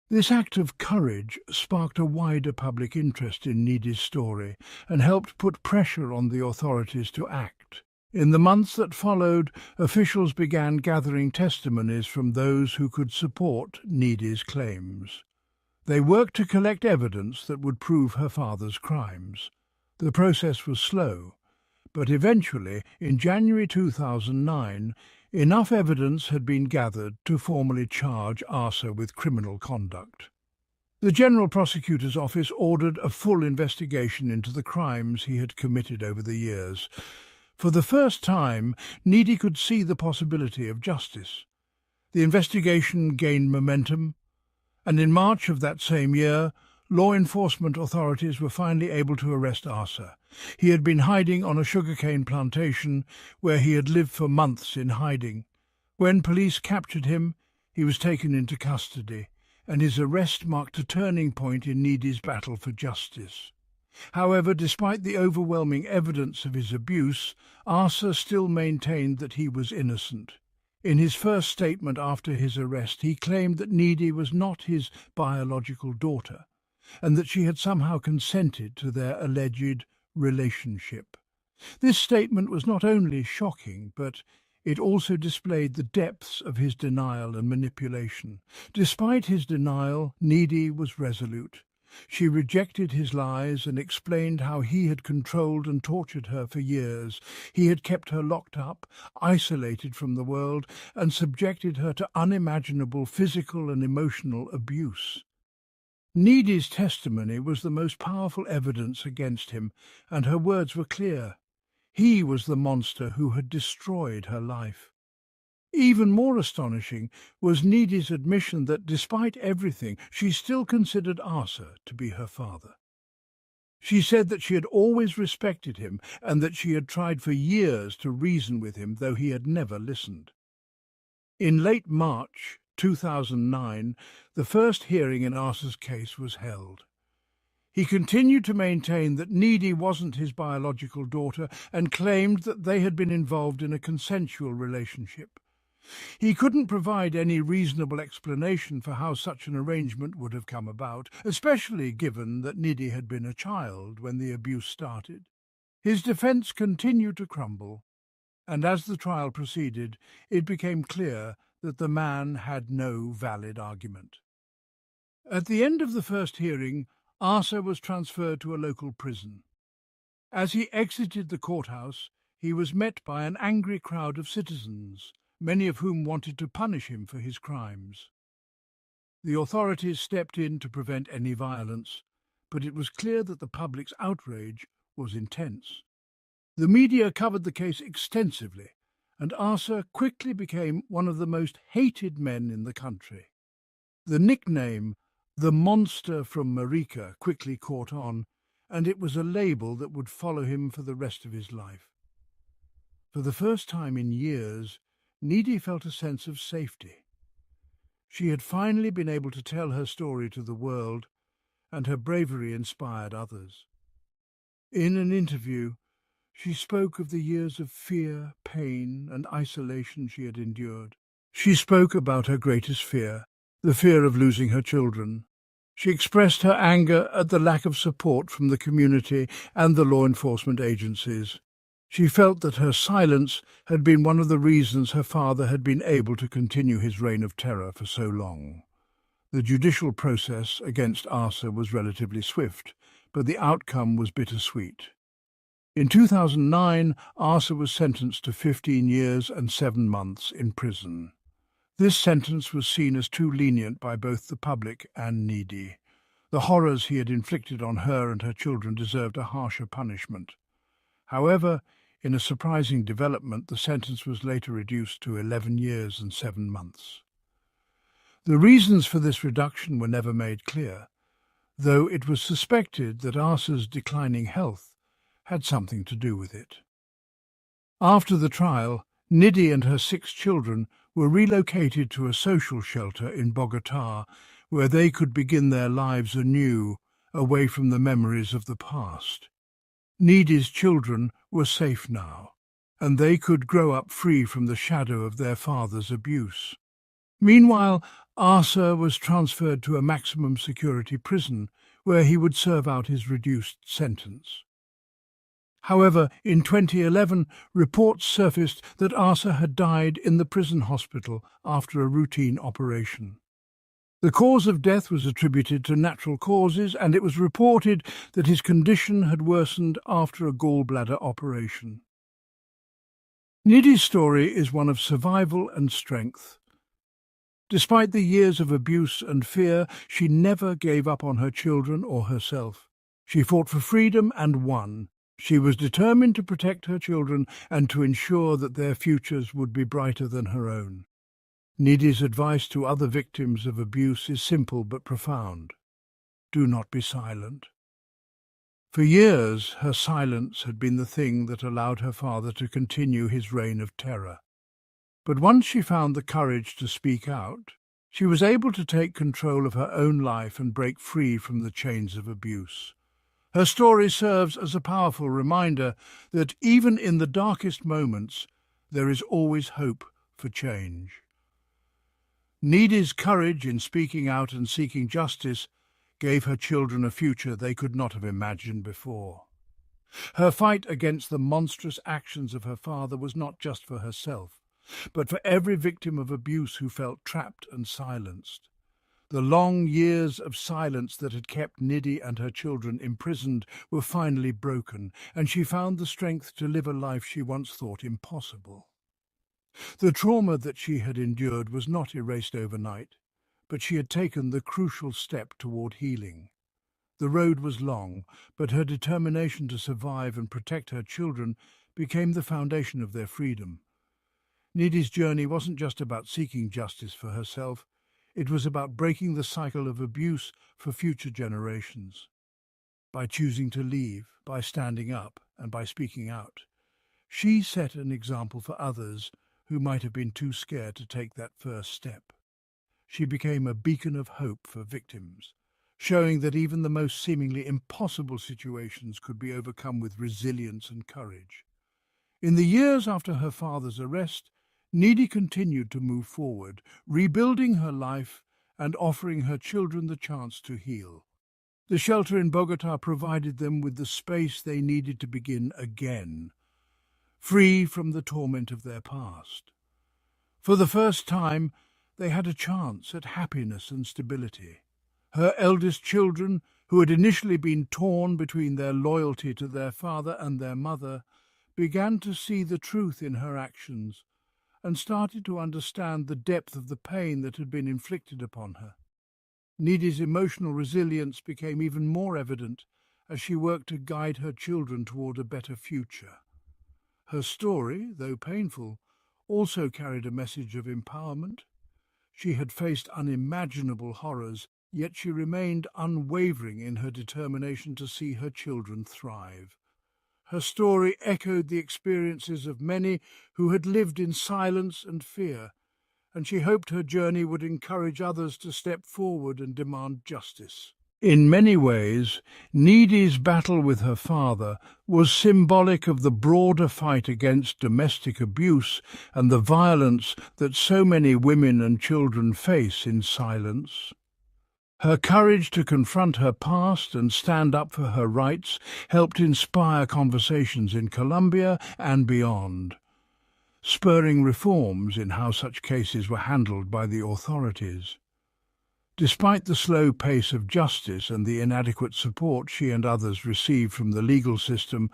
This act of courage sparked a wider public interest in Nidhi's story and helped put pressure on the authorities to act. In the months that followed, officials began gathering testimonies from those who could support Nidhi's claims. They worked to collect evidence that would prove her father's crimes. The process was slow, but eventually, in January 2009, enough evidence had been gathered to formally charge Asa with criminal conduct. The General Prosecutor's Office ordered a full investigation into the crimes he had committed over the years. For the first time, Nidhi could see the possibility of justice. The investigation gained momentum, and in March of that same year, law enforcement authorities were finally able to arrest Asa. He had been hiding on a sugarcane plantation where he had lived for months in hiding. When police captured him, he was taken into custody, and his arrest marked a turning point in Nidhi's battle for justice. However, despite the overwhelming evidence of his abuse, Asa still maintained that he was innocent. In his first statement after his arrest, he claimed that Nidhi was not his biological daughter, and that she had somehow consented to their alleged relationship. This statement was not only shocking, but it also displayed the depths of his denial and manipulation. Despite his denial, Nidhi was resolute. She rejected his lies and explained how he had controlled and tortured her for years. He had kept her locked up, isolated from the world, and subjected her to unimaginable physical and emotional abuse. Nidhi's testimony was the most powerful evidence against him, and her words were clear. He was the monster who had destroyed her life. Even more astonishing was Nidhi's admission that, despite everything, she still considered Asa to be her father. She said that she had always respected him and that she had tried for years to reason with him, though he had never listened. In late March 2009, the first hearing in Asa's case was held. He continued to maintain that Nidhi wasn't his biological daughter and claimed that they had been involved in a consensual relationship. He couldn't provide any reasonable explanation for how such an arrangement would have come about, especially given that Nidhi had been a child when the abuse started. His defense continued to crumble, and as the trial proceeded, it became clear that the man had no valid argument. At the end of the first hearing, Asa was transferred to a local prison. As he exited the courthouse, he was met by an angry crowd of citizens, many of whom wanted to punish him for his crimes. The authorities stepped in to prevent any violence, but it was clear that the public's outrage was intense. The media covered the case extensively, and Asa quickly became one of the most hated men in the country. The nickname, the Monster from Marika, quickly caught on, and it was a label that would follow him for the rest of his life. For the first time in years, Needy felt a sense of safety. She had finally been able to tell her story to the world, and her bravery inspired others. In an interview, she spoke of the years of fear, pain, and isolation she had endured. She spoke about her greatest fear, the fear of losing her children. She expressed her anger at the lack of support from the community and the law enforcement agencies. She felt that her silence had been one of the reasons her father had been able to continue his reign of terror for so long. The judicial process against Asa was relatively swift, but the outcome was bittersweet. In 2009, Asa was sentenced to 15 years and 7 months in prison. This sentence was seen as too lenient by both the public and Needy. The horrors he had inflicted on her and her children deserved a harsher punishment. However, in a surprising development, the sentence was later reduced to 11 years and 7 months. The reasons for this reduction were never made clear, though it was suspected that Asa's declining health had something to do with it. After the trial, Nidhi and her 6 children were relocated to a social shelter in Bogotá, where they could begin their lives anew, away from the memories of the past. Nidhi's children were safe now, and they could grow up free from the shadow of their father's abuse. Meanwhile, Asa was transferred to a maximum security prison, where he would serve out his reduced sentence. However, in 2011, reports surfaced that Asa had died in the prison hospital after a routine operation. The cause of death was attributed to natural causes, and it was reported that his condition had worsened after a gallbladder operation. Nidhi's story is one of survival and strength. Despite the years of abuse and fear, she never gave up on her children or herself. She fought for freedom and won. She was determined to protect her children and to ensure that their futures would be brighter than her own. Nidhi's advice to other victims of abuse is simple but profound. Do not be silent. For years, her silence had been the thing that allowed her father to continue his reign of terror. But once she found the courage to speak out, she was able to take control of her own life and break free from the chains of abuse. Her story serves as a powerful reminder that even in the darkest moments, there is always hope for change. Nidhi's courage in speaking out and seeking justice gave her children a future they could not have imagined before. Her fight against the monstrous actions of her father was not just for herself, but for every victim of abuse who felt trapped and silenced. The long years of silence that had kept Nidhi and her children imprisoned were finally broken, and she found the strength to live a life she once thought impossible. The trauma that she had endured was not erased overnight, but she had taken the crucial step toward healing. The road was long, but her determination to survive and protect her children became the foundation of their freedom. Nidhi's journey wasn't just about seeking justice for herself, it was about breaking the cycle of abuse for future generations. By choosing to leave, by standing up, and by speaking out, she set an example for others who might have been too scared to take that first step. She became a beacon of hope for victims, showing that even the most seemingly impossible situations could be overcome with resilience and courage. In the years after her father's arrest, Nidhi continued to move forward, rebuilding her life and offering her children the chance to heal. The shelter in Bogotá provided them with the space they needed to begin again, free from the torment of their past. For the first time, they had a chance at happiness and stability. Her eldest children, who had initially been torn between their loyalty to their father and their mother, began to see the truth in her actions and started to understand the depth of the pain that had been inflicted upon her. Needy's emotional resilience became even more evident as she worked to guide her children toward a better future. Her story, though painful, also carried a message of empowerment. She had faced unimaginable horrors, yet she remained unwavering in her determination to see her children thrive. Her story echoed the experiences of many who had lived in silence and fear, and she hoped her journey would encourage others to step forward and demand justice. In many ways, Needy's battle with her father was symbolic of the broader fight against domestic abuse and the violence that so many women and children face in silence. Her courage to confront her past and stand up for her rights helped inspire conversations in Colombia and beyond, spurring reforms in how such cases were handled by the authorities. Despite the slow pace of justice and the inadequate support she and others received from the legal system,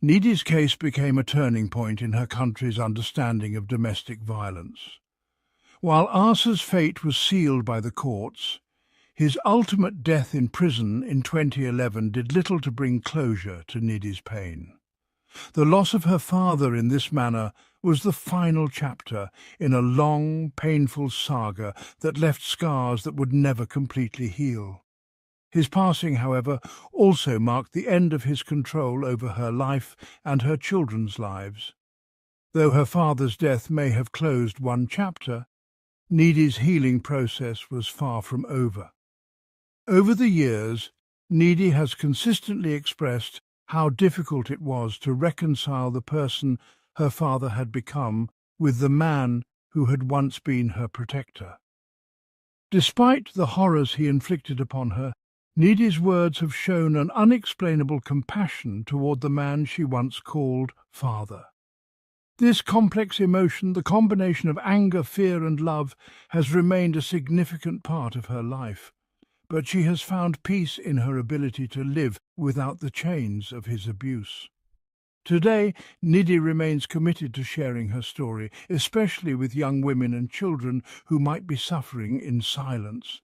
Needy's case became a turning point in her country's understanding of domestic violence. While Asa's fate was sealed by the courts, his ultimate death in prison in 2011 did little to bring closure to Needy's pain. The loss of her father in this manner was the final chapter in a long, painful saga that left scars that would never completely heal. His passing, however, also marked the end of his control over her life and her children's lives. Though her father's death may have closed one chapter, Needy's healing process was far from over. Over the years, Needy has consistently expressed how difficult it was to reconcile the person her father had become with the man who had once been her protector. Despite the horrors he inflicted upon her, Needy's words have shown an unexplainable compassion toward the man she once called father. This complex emotion, the combination of anger, fear and love, has remained a significant part of her life. But she has found peace in her ability to live without the chains of his abuse. Today, Needy remains committed to sharing her story, especially with young women and children who might be suffering in silence.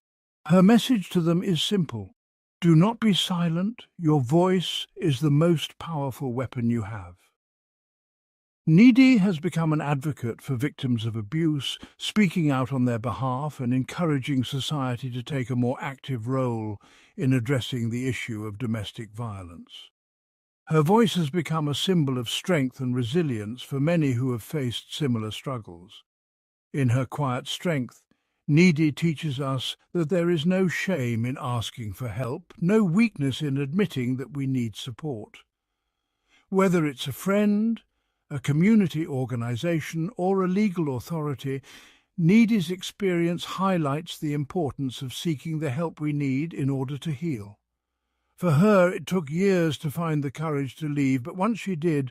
Her message to them is simple. Do not be silent. Your voice is the most powerful weapon you have. Needy has become an advocate for victims of abuse, speaking out on their behalf and encouraging society to take a more active role in addressing the issue of domestic violence. Her voice has become a symbol of strength and resilience for many who have faced similar struggles. In her quiet strength, Needy teaches us that there is no shame in asking for help, no weakness in admitting that we need support. Whether it's a friend, a community organisation or a legal authority, Needy's experience highlights the importance of seeking the help we need in order to heal. For her, it took years to find the courage to leave, but once she did,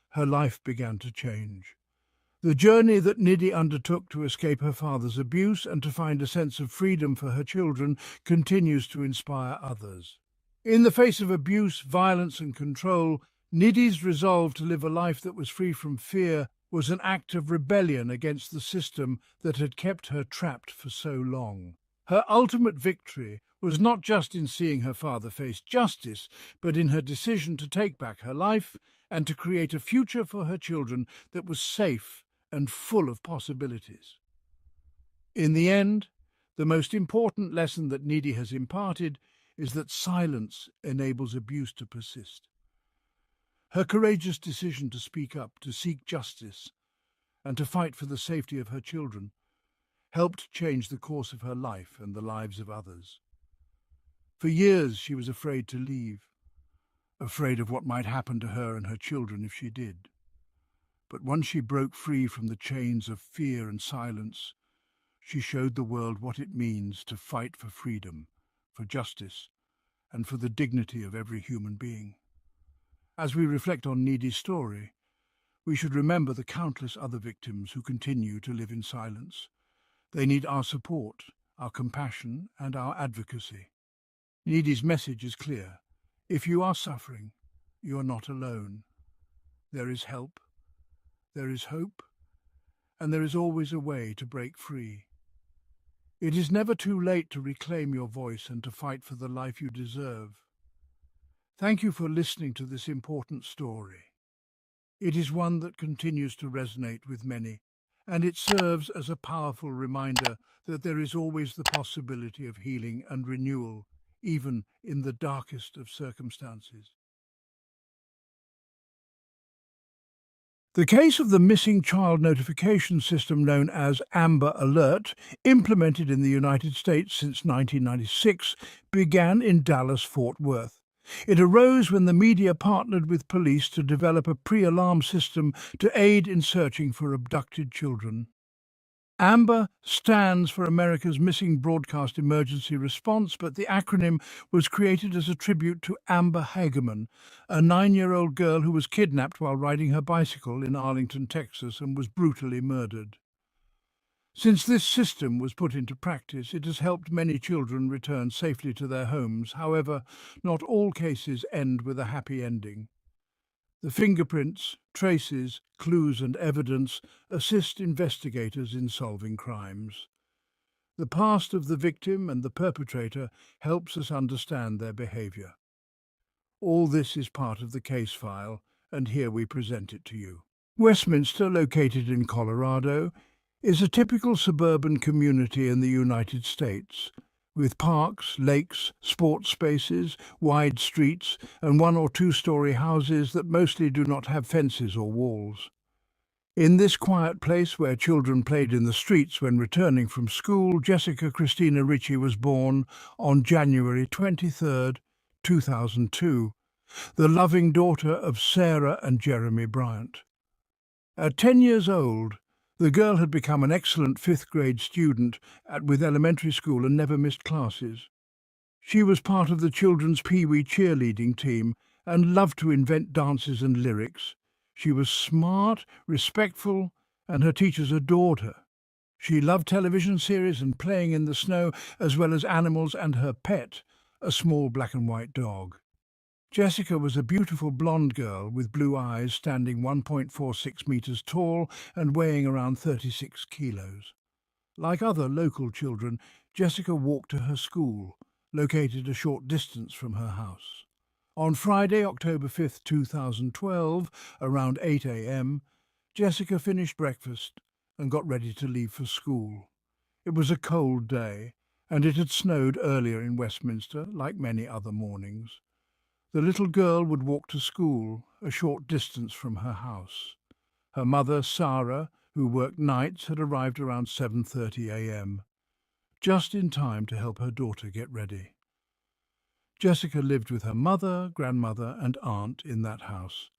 her life began to change. The journey that Needy undertook to escape her father's abuse and to find a sense of freedom for her children continues to inspire others. In the face of abuse, violence and control, Needy's resolve to live a life that was free from fear was an act of rebellion against the system that had kept her trapped for so long. Her ultimate victory was not just in seeing her father face justice, but in her decision to take back her life and to create a future for her children that was safe and full of possibilities. In the end, the most important lesson that Needy has imparted is that silence enables abuse to persist. Her courageous decision to speak up, to seek justice, and to fight for the safety of her children helped change the course of her life and the lives of others. For years she was afraid to leave, afraid of what might happen to her and her children if she did. But once she broke free from the chains of fear and silence, she showed the world what it means to fight for freedom, for justice, and for the dignity of every human being. As we reflect on Needy's story, We should remember the countless other victims who continue to live in silence. They need our support, our compassion, and our advocacy. Needy's message is clear. If you are suffering, you are not alone. There is help, there is hope, and there is always a way to break free. It is never too late to reclaim your voice and to fight for the life you deserve. Thank you for listening to this important story. It is one that continues to resonate with many, and it serves as a powerful reminder that there is always the possibility of healing and renewal, even in the darkest of circumstances. The case of the missing child notification system known as Amber Alert, implemented in the United States since 1996, began in Dallas-Fort Worth. It arose when the media partnered with police to develop a pre-alarm system to aid in searching for abducted children. AMBER stands for America's Missing Broadcast Emergency Response, but the acronym was created as a tribute to Amber Hagerman, a 9-year-old girl who was kidnapped while riding her bicycle in Arlington, Texas, and was brutally murdered. Since this system was put into practice, it has helped many children return safely to their homes. However, not all cases end with a happy ending. The fingerprints, traces, clues and evidence assist investigators in solving crimes. The past of the victim and the perpetrator helps us understand their behaviour. All this is part of the case file, and here we present it to you. Westminster, located in Colorado, is a typical suburban community in the United States, with parks, lakes, sports spaces, wide streets, and 1- or 2-story houses that mostly do not have fences or walls. In this quiet place where children played in the streets when returning from school, Jessica Christina Ritchie was born on January 23, 2002, the loving daughter of Sarah and Jeremy Bryant. At 10 years old, the girl had become an excellent 5th-grade student with elementary school and never missed classes. She was part of the children's Pee Wee cheerleading team and loved to invent dances and lyrics. She was smart, respectful, and her teachers adored her. She loved television series and playing in the snow, as well as animals and her pet, a small black and white dog. Jessica was a beautiful blonde girl with blue eyes, standing 1.46 meters tall and weighing around 36 kilos. Like other local children, Jessica walked to her school, located a short distance from her house. On Friday, October 5, 2012, around 8 a.m., Jessica finished breakfast and got ready to leave for school. It was a cold day, and it had snowed earlier in Westminster, like many other mornings. The little girl would walk to school, a short distance from her house. Her mother, Sarah, who worked nights, had arrived around 7:30 a.m., just in time to help her daughter get ready. Jessica lived with her mother, grandmother, and aunt in that house.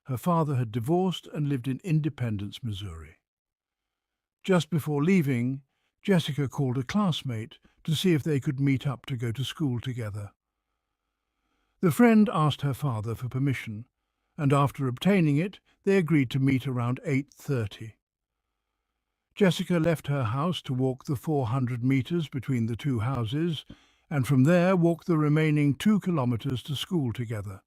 Her father had divorced and lived in Independence, Missouri. Just before leaving, Jessica called a classmate to see if they could meet up to go to school together. The friend asked her father for permission, and after obtaining it, they agreed to meet around 8:30. Jessica left her house to walk the 400 meters between the two houses, and from there walked the remaining 2 kilometers to school together.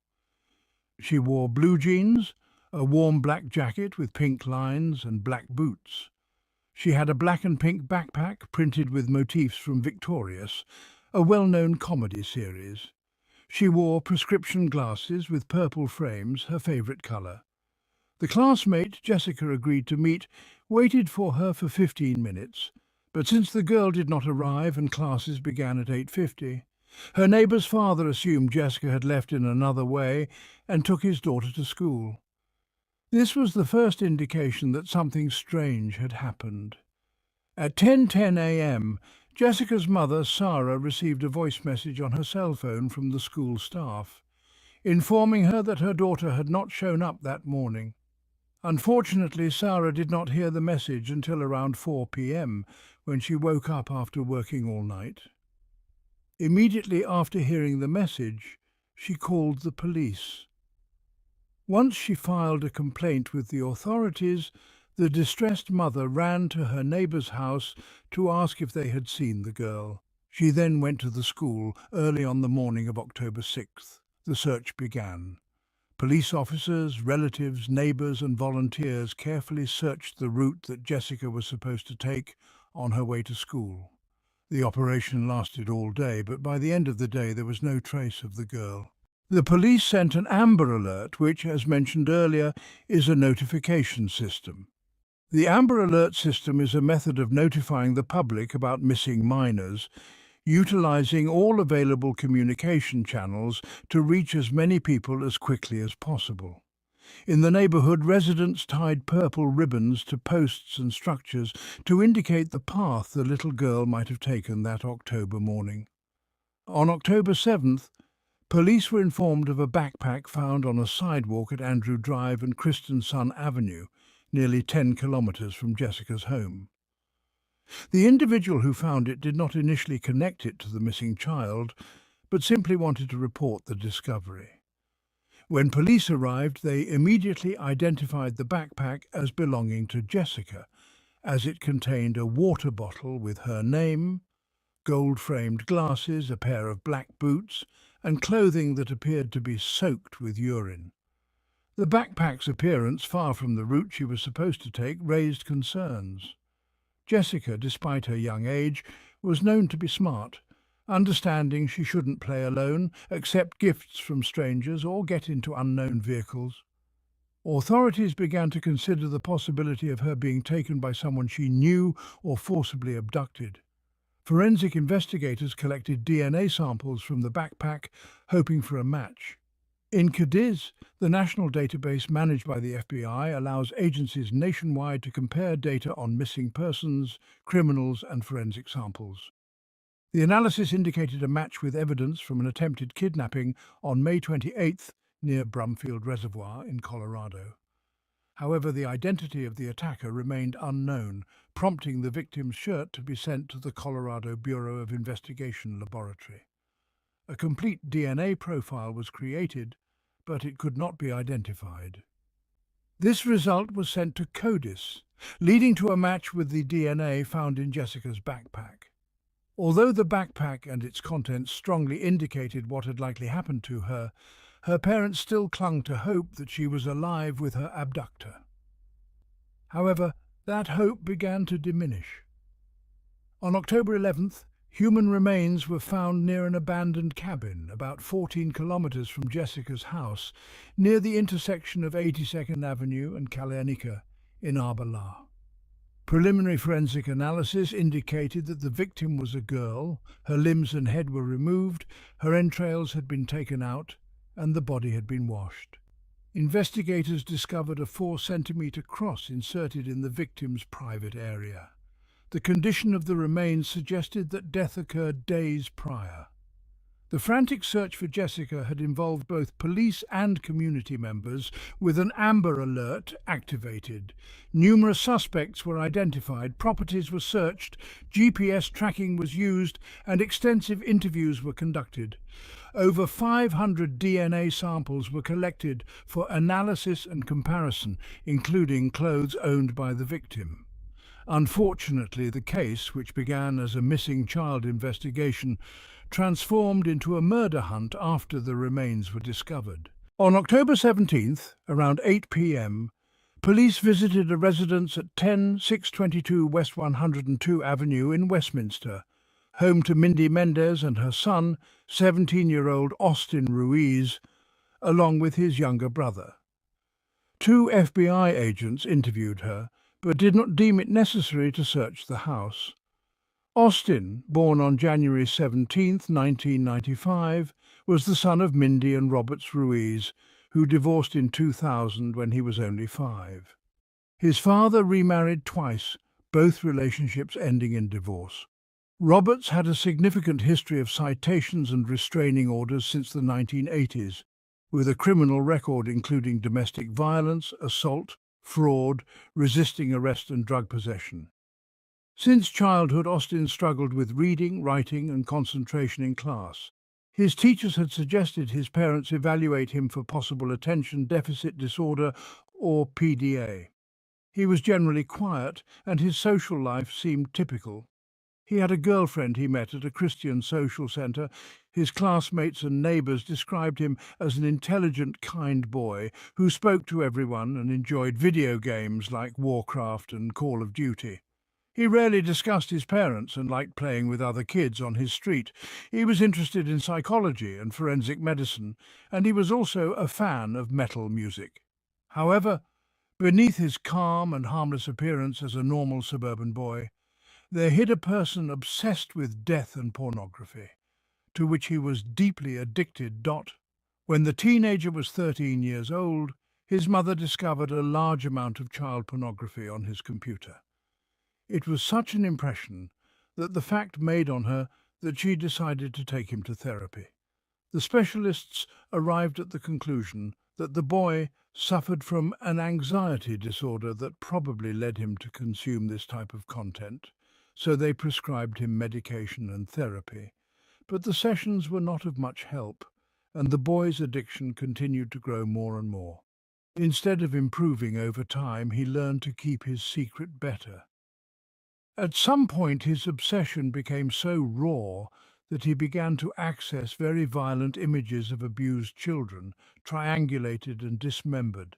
She wore blue jeans, a warm black jacket with pink lines, and black boots. She had a black and pink backpack printed with motifs from Victorious, a well-known comedy series. She wore prescription glasses with purple frames, her favourite colour. The classmate Jessica agreed to meet waited for her for 15 minutes, but since the girl did not arrive and classes began at 8:50, her neighbour's father assumed Jessica had left in another way and took his daughter to school. This was the first indication that something strange had happened. At 10:10 a.m., Jessica's mother, Sarah, received a voice message on her cell phone from the school staff, informing her that her daughter had not shown up that morning. Unfortunately, Sarah did not hear the message until around 4 p.m, when she woke up after working all night. Immediately after hearing the message, she called the police. Once she filed a complaint with the authorities, the distressed mother ran to her neighbour's house to ask if they had seen the girl. She then went to the school early on the morning of October 6th. The search began. Police officers, relatives, neighbours and volunteers carefully searched the route that Jessica was supposed to take on her way to school. The operation lasted all day, but by the end of the day there was no trace of the girl. The police sent an Amber Alert, which, as mentioned earlier, is a notification system. The Amber Alert system is a method of notifying the public about missing minors, utilising all available communication channels to reach as many people as quickly as possible. In the neighbourhood, residents tied purple ribbons to posts and structures to indicate the path the little girl might have taken that October morning. On October 7th, police were informed of a backpack found on a sidewalk at Andrew Drive and Christensen Avenue, nearly 10 kilometres from Jessica's home. The individual who found it did not initially connect it to the missing child, but simply wanted to report the discovery. When police arrived, they immediately identified the backpack as belonging to Jessica, as it contained a water bottle with her name, gold-framed glasses, a pair of black boots, and clothing that appeared to be soaked with urine. The backpack's appearance, far from the route she was supposed to take, raised concerns. Jessica, despite her young age, was known to be smart, understanding she shouldn't play alone, accept gifts from strangers, or get into unknown vehicles. Authorities began to consider the possibility of her being taken by someone she knew or forcibly abducted. Forensic investigators collected DNA samples from the backpack, hoping for a match. In Cadiz, the national database managed by the FBI allows agencies nationwide to compare data on missing persons, criminals and forensic samples. The analysis indicated a match with evidence from an attempted kidnapping on May 28th near Brumfield Reservoir in Colorado. However, the identity of the attacker remained unknown, prompting the victim's shirt to be sent to the Colorado Bureau of Investigation laboratory. A complete DNA profile was created, but it could not be identified. This result was sent to CODIS, leading to a match with the DNA found in Jessica's backpack. Although the backpack and its contents strongly indicated what had likely happened to her, her parents still clung to hope that she was alive with her abductor. However, that hope began to diminish. On October 11th, human remains were found near an abandoned cabin about 14 kilometres from Jessica's house, near the intersection of 82nd Avenue and Kalanika in Arbala. Preliminary forensic analysis indicated that the victim was a girl, her limbs and head were removed, her entrails had been taken out, and the body had been washed. Investigators discovered a 4-centimetre cross inserted in the victim's private area. The condition of the remains suggested that death occurred days prior. The frantic search for Jessica had involved both police and community members, with an Amber Alert activated. Numerous suspects were identified, properties were searched, GPS tracking was used, and extensive interviews were conducted. Over 500 DNA samples were collected for analysis and comparison, including clothes owned by the victim. Unfortunately, the case, which began as a missing child investigation, transformed into a murder hunt after the remains were discovered. On October 17th, around 8 p.m, police visited a residence at 10622 West 102 Avenue in Westminster, home to Mindy Mendez and her son, 17-year-old Austin Ruiz, along with his younger brother. 2 FBI agents interviewed her, but did not deem it necessary to search the house. Austin, born on January 17, 1995, was the son of Mindy and Roberts Ruiz, who divorced in 2000 when he was only 5. His father remarried twice, both relationships ending in divorce. Roberts had a significant history of citations and restraining orders since the 1980s, with a criminal record including domestic violence, assault, fraud, resisting arrest and drug possession. Since childhood, Austin struggled with reading, writing and concentration in class. His teachers had suggested his parents evaluate him for possible attention deficit disorder or PDA. He was generally quiet, and his social life seemed typical. He had a girlfriend he met at a Christian social centre. His classmates and neighbours described him as an intelligent, kind boy who spoke to everyone and enjoyed video games like Warcraft and Call of Duty. He rarely discussed his parents and liked playing with other kids on his street. He was interested in psychology and forensic medicine, and he was also a fan of metal music. However, beneath his calm and harmless appearance as a normal suburban boy, there hid a person obsessed with death and pornography, to which he was deeply addicted. When the teenager was 13 years old, his mother discovered a large amount of child pornography on his computer. It was such an impression that the fact made on her that she decided to take him to therapy. The specialists arrived at the conclusion that the boy suffered from an anxiety disorder that probably led him to consume this type of content, so they prescribed him medication and therapy. But the sessions were not of much help, and the boy's addiction continued to grow more and more. Instead of improving over time, he learned to keep his secret better. At some point, his obsession became so raw that he began to access very violent images of abused children, triangulated and dismembered.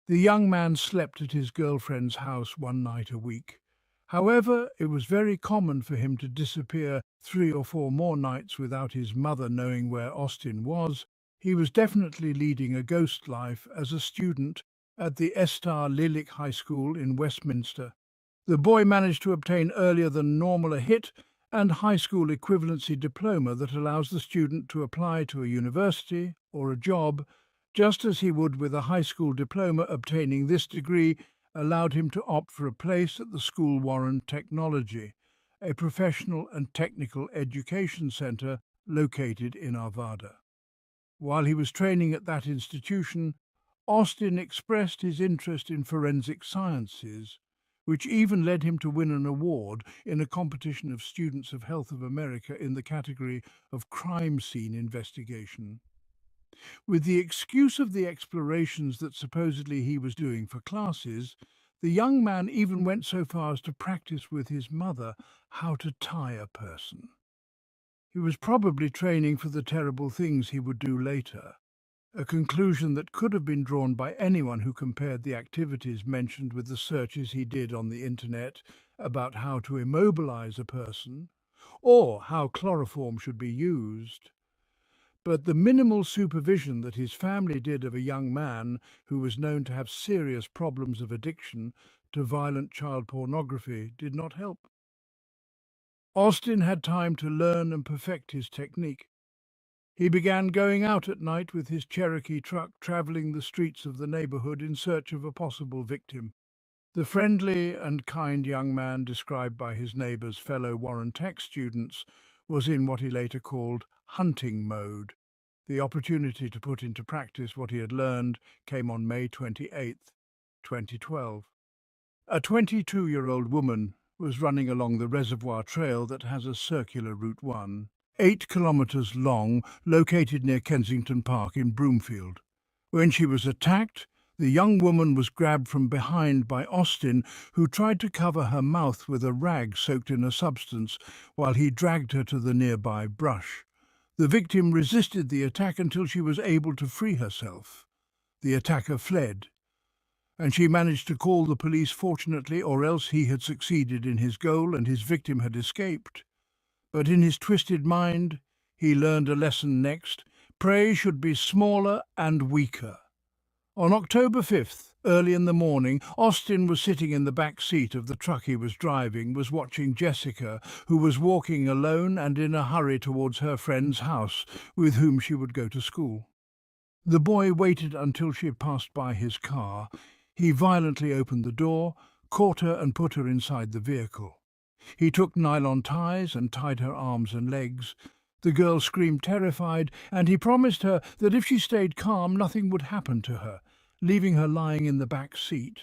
The young man slept at his girlfriend's house one night a week. However, it was very common for him to disappear 3 or 4 more nights without his mother knowing where Austin was. He was definitely leading a ghost life as a student at the Estar Lilik High School in Westminster. The boy managed to obtain earlier than normal a HIT and high school equivalency diploma that allows the student to apply to a university or a job, just as he would with a high school diploma. Obtaining this degree allowed him to opt for a place at the School Warren Technology, a professional and technical education centre located in Arvada. While he was training at that institution, Austin expressed his interest in forensic sciences, which even led him to win an award in a competition of Students of Health of America in the category of crime scene investigation. With the excuse of the explorations that supposedly he was doing for classes, the young man even went so far as to practice with his mother how to tie a person. He was probably training for the terrible things he would do later, a conclusion that could have been drawn by anyone who compared the activities mentioned with the searches he did on the internet about how to immobilize a person or how chloroform should be used. But the minimal supervision that his family did of a young man who was known to have serious problems of addiction to violent child pornography did not help. Austin had time to learn and perfect his technique. He began going out at night with his Cherokee truck, traveling the streets of the neighborhood in search of a possible victim. The friendly and kind young man described by his neighbors, fellow Warren Tech students, was in what he later called hunting mode. The opportunity to put into practice what he had learned came on May 28, 2012. A 22-year-old woman was running along the reservoir trail that has a circular Route 1, 8 kilometers long, located near Kensington Park in Broomfield. When she was attacked, the young woman was grabbed from behind by Austin, who tried to cover her mouth with a rag soaked in a substance while he dragged her to the nearby brush. The victim resisted the attack until she was able to free herself. The attacker fled, and she managed to call the police, fortunately, or else he had succeeded in his goal and his victim had escaped. But in his twisted mind, he learned a lesson next. Prey should be smaller and weaker. On October 5th, early in the morning, Austin was sitting in the back seat of the truck he was driving, was watching Jessica, who was walking alone and in a hurry towards her friend's house, with whom she would go to school. The boy waited until she had passed by his car. He violently opened the door, caught her and put her inside the vehicle. He took nylon ties and tied her arms and legs. The girl screamed terrified, and he promised her that if she stayed calm, nothing would happen to her, leaving her lying in the back seat.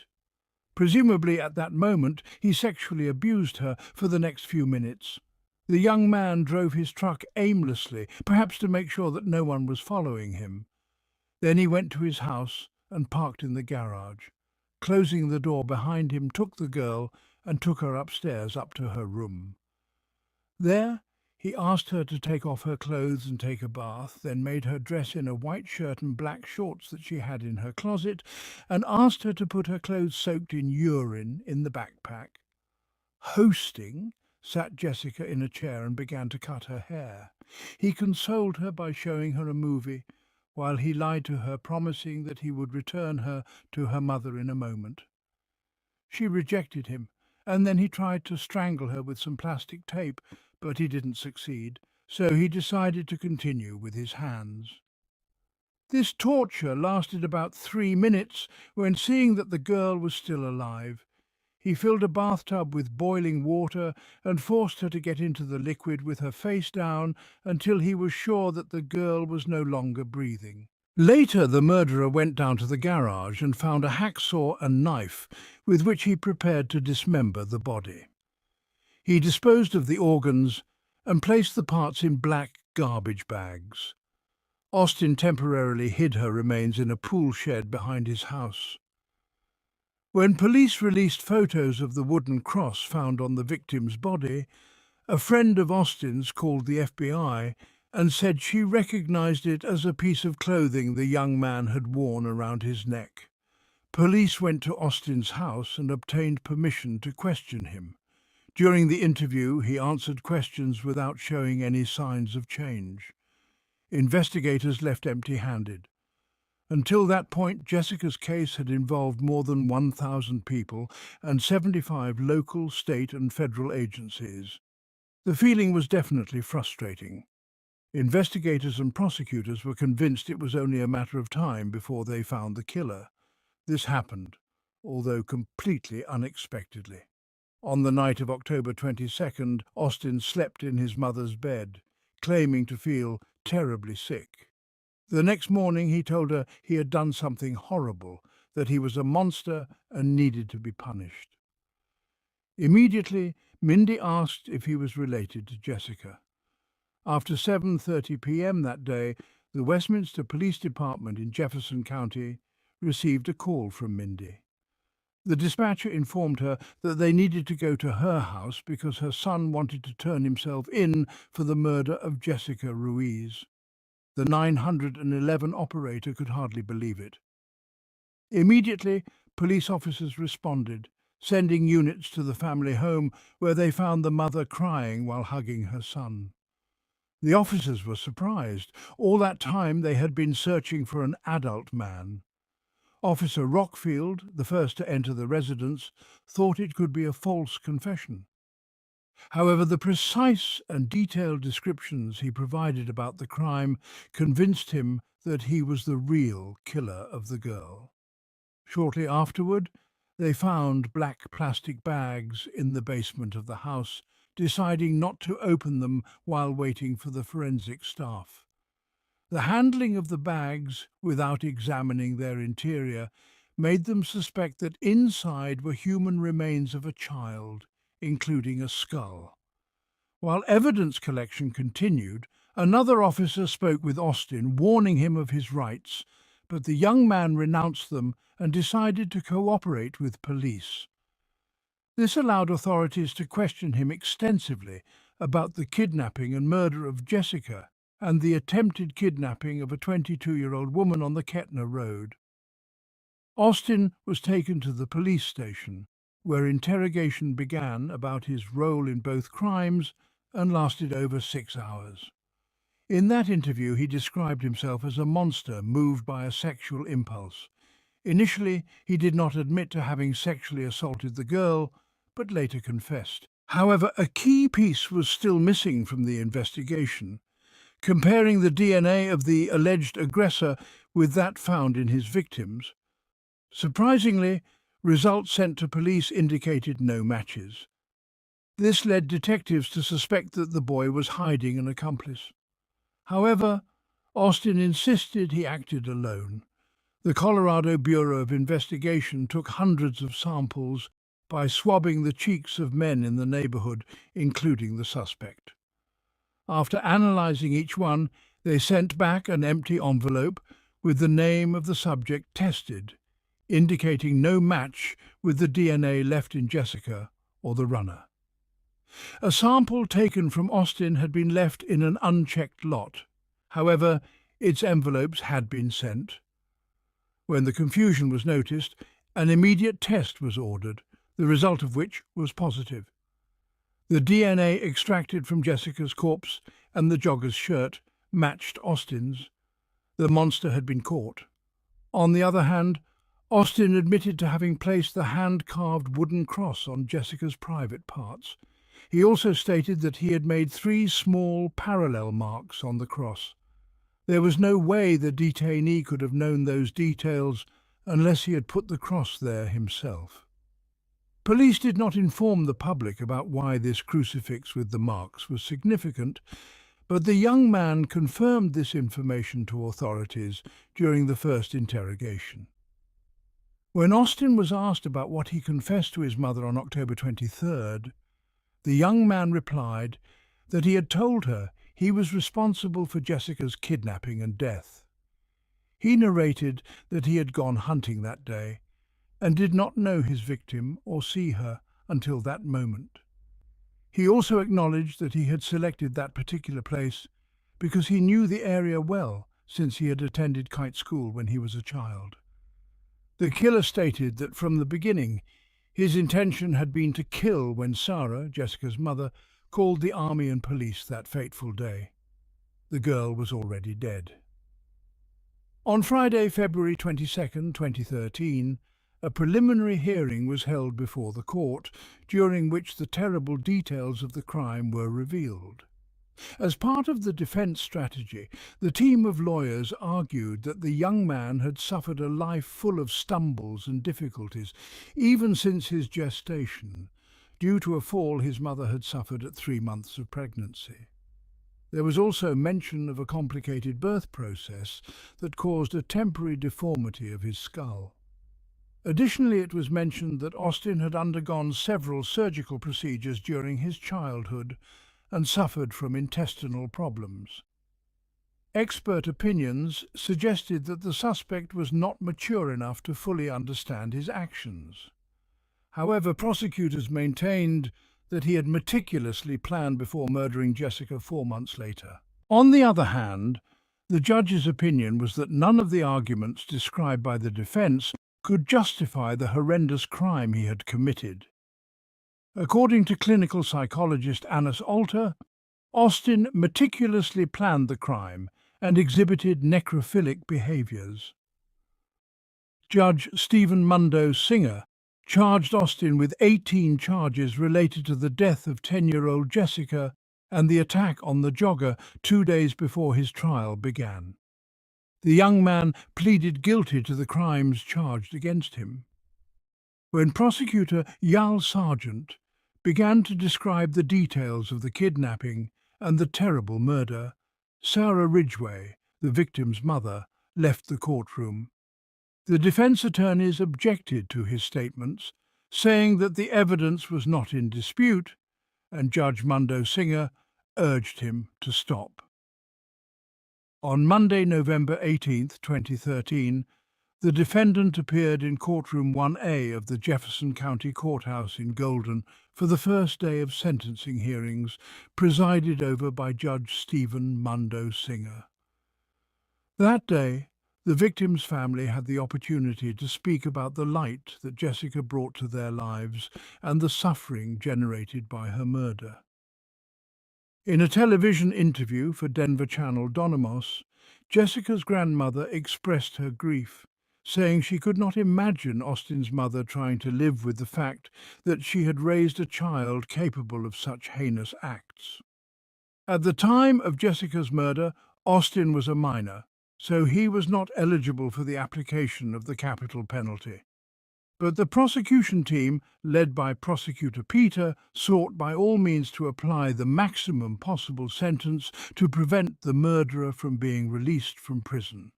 Presumably at that moment, he sexually abused her for the next few minutes. The young man drove his truck aimlessly, perhaps to make sure that no one was following him. Then he went to his house and parked in the garage. Closing the door behind him, took the girl and took her upstairs up to her room. There, he asked her to take off her clothes and take a bath, then made her dress in a white shirt and black shorts that she had in her closet, and asked her to put her clothes soaked in urine in the backpack. Hosting, sat Jessica in a chair and began to cut her hair. He consoled her by showing her a movie, while he lied to her, promising that he would return her to her mother in a moment. She rejected him, and then he tried to strangle her with some plastic tape, but he didn't succeed, so he decided to continue with his hands. This torture lasted about 3 minutes when, seeing that the girl was still alive, he filled a bathtub with boiling water and forced her to get into the liquid with her face down until he was sure that the girl was no longer breathing. Later, the murderer went down to the garage and found a hacksaw and knife with which he prepared to dismember the body. He disposed of the organs and placed the parts in black garbage bags. Austin temporarily hid her remains in a pool shed behind his house. When police released photos of the wooden cross found on the victim's body, a friend of Austin's called the FBI and said she recognized it as a piece of clothing the young man had worn around his neck. Police went to Austin's house and obtained permission to question him. During the interview, he answered questions without showing any signs of change. Investigators left empty-handed. Until that point, Jessica's case had involved more than 1,000 people and 75 local, state and federal agencies. The feeling was definitely frustrating. Investigators and prosecutors were convinced it was only a matter of time before they found the killer. This happened, although completely unexpectedly. On the night of October 22nd, Austin slept in his mother's bed, claiming to feel terribly sick. The next morning he told her he had done something horrible, that he was a monster and needed to be punished. Immediately, Mindy asked if he was related to Jessica. After 7:30 p.m. that day, the Westminster Police Department in Jefferson County received a call from Mindy. The dispatcher informed her that they needed to go to her house because her son wanted to turn himself in for the murder of Jessica Ruiz. The 911 operator could hardly believe it. Immediately, police officers responded, sending units to the family home where they found the mother crying while hugging her son. The officers were surprised. All that time they had been searching for an adult man. Officer Rockfield, the first to enter the residence, thought it could be a false confession. However, the precise and detailed descriptions he provided about the crime convinced him that he was the real killer of the girl. Shortly afterward, they found black plastic bags in the basement of the house, deciding not to open them while waiting for the forensic staff. The handling of the bags, without examining their interior, made them suspect that inside were human remains of a child, including a skull. While evidence collection continued, another officer spoke with Austin, warning him of his rights, but the young man renounced them and decided to cooperate with police. This allowed authorities to question him extensively about the kidnapping and murder of Jessica and the attempted kidnapping of a 22-year-old woman on the Kettner Road. Austin was taken to the police station, where interrogation began about his role in both crimes and lasted over 6 hours. In that interview, he described himself as a monster moved by a sexual impulse. Initially, he did not admit to having sexually assaulted the girl, but later confessed. However, a key piece was still missing from the investigation. Comparing the DNA of the alleged aggressor with that found in his victims, surprisingly, results sent to police indicated no matches. This led detectives to suspect that the boy was hiding an accomplice. However, Austin insisted he acted alone. The Colorado Bureau of Investigation took hundreds of samples by swabbing the cheeks of men in the neighborhood, including the suspect. After analysing each one, they sent back an empty envelope with the name of the subject tested, indicating no match with the DNA left in Jessica or the runner. A sample taken from Austin had been left in an unchecked lot. However, its envelopes had been sent. When the confusion was noticed, an immediate test was ordered, the result of which was positive. The DNA extracted from Jessica's corpse and the jogger's shirt matched Austin's. The monster had been caught. On the other hand, Austin admitted to having placed the hand-carved wooden cross on Jessica's private parts. He also stated that he had made 3 small parallel marks on the cross. There was no way the detainee could have known those details unless he had put the cross there himself. Police did not inform the public about why this crucifix with the marks was significant, but the young man confirmed this information to authorities during the first interrogation. When Austin was asked about what he confessed to his mother on October 23rd, the young man replied that he had told her he was responsible for Jessica's kidnapping and death. He narrated that he had gone hunting that day and did not know his victim or see her until that moment. He also acknowledged that he had selected that particular place because he knew the area well since he had attended kite school when he was a child. The killer stated that from the beginning his intention had been to kill when Sarah, Jessica's mother, called the army and police that fateful day. The girl was already dead. On Friday, February 22, 2013, a preliminary hearing was held before the court, during which the terrible details of the crime were revealed. As part of the defense strategy, the team of lawyers argued that the young man had suffered a life full of stumbles and difficulties, even since his gestation, due to a fall his mother had suffered at 3 months of pregnancy. There was also mention of a complicated birth process that caused a temporary deformity of his skull. Additionally, it was mentioned that Austin had undergone several surgical procedures during his childhood and suffered from intestinal problems. Expert opinions suggested that the suspect was not mature enough to fully understand his actions. However, prosecutors maintained that he had meticulously planned before murdering Jessica 4 months later. On the other hand, the judge's opinion was that none of the arguments described by the defense could justify the horrendous crime he had committed. According to clinical psychologist Anas Alter, Austin meticulously planned the crime and exhibited necrophilic behaviours. Judge Stephen Mundo Singer charged Austin with 18 charges related to the death of 10-year-old Jessica and the attack on the jogger 2 days before his trial began. The young man pleaded guilty to the crimes charged against him. When prosecutor Yal Sargent began to describe the details of the kidnapping and the terrible murder, Sarah Ridgway, the victim's mother, left the courtroom. The defense attorneys objected to his statements, saying that the evidence was not in dispute, and Judge Mundo Singer urged him to stop. On Monday, November 18, 2013, the defendant appeared in courtroom 1A of the Jefferson County Courthouse in Golden for the first day of sentencing hearings, presided over by Judge Stephen Mundo Singer. That day, the victim's family had the opportunity to speak about the light that Jessica brought to their lives and the suffering generated by her murder. In a television interview for Denver Channel Donamos, Jessica's grandmother expressed her grief, saying she could not imagine Austin's mother trying to live with the fact that she had raised a child capable of such heinous acts. At the time of Jessica's murder, Austin was a minor, so he was not eligible for the application of the capital penalty. But the prosecution team, led by Prosecutor Peter, sought by all means to apply the maximum possible sentence to prevent the murderer from being released from prison.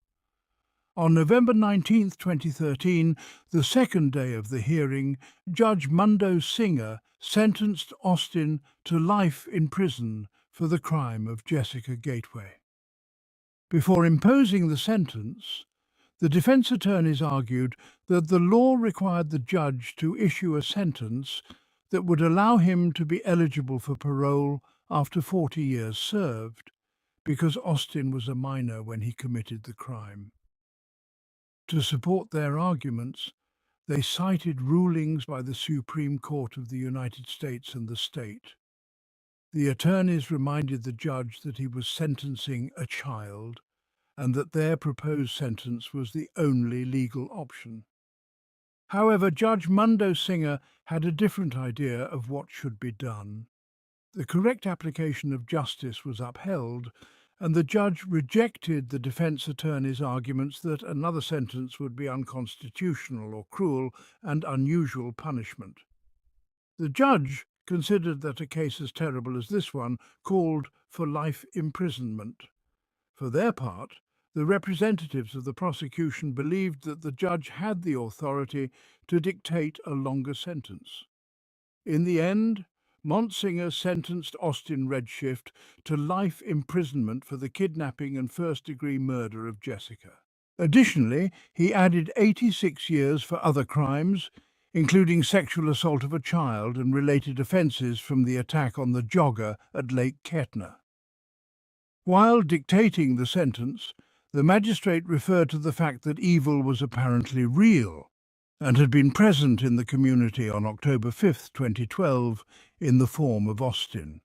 On November 19, 2013, the second day of the hearing, Judge Mundo Singer sentenced Austin to life in prison for the crime of Jessica Gateway. Before imposing the sentence, the defense attorneys argued that the law required the judge to issue a sentence that would allow him to be eligible for parole after 40 years served, because Austin was a minor when he committed the crime. To support their arguments, they cited rulings by the Supreme Court of the United States and the state. The attorneys reminded the judge that he was sentencing a child and that their proposed sentence was the only legal option. However, Judge Mundo Singer had a different idea of what should be done. The correct application of justice was upheld, and the judge rejected the defense attorney's arguments that another sentence would be unconstitutional or cruel and unusual punishment. The judge considered that a case as terrible as this one called for life imprisonment. For their part, the representatives of the prosecution believed that the judge had the authority to dictate a longer sentence. In the end, Monsinger sentenced Austin Redshift to life imprisonment for the kidnapping and first-degree murder of Jessica. Additionally, he added 86 years for other crimes, including sexual assault of a child and related offences from the attack on the jogger at Lake Kettner. While dictating the sentence, the magistrate referred to the fact that evil was apparently real and had been present in the community on October 5, 2012, in the form of Austin.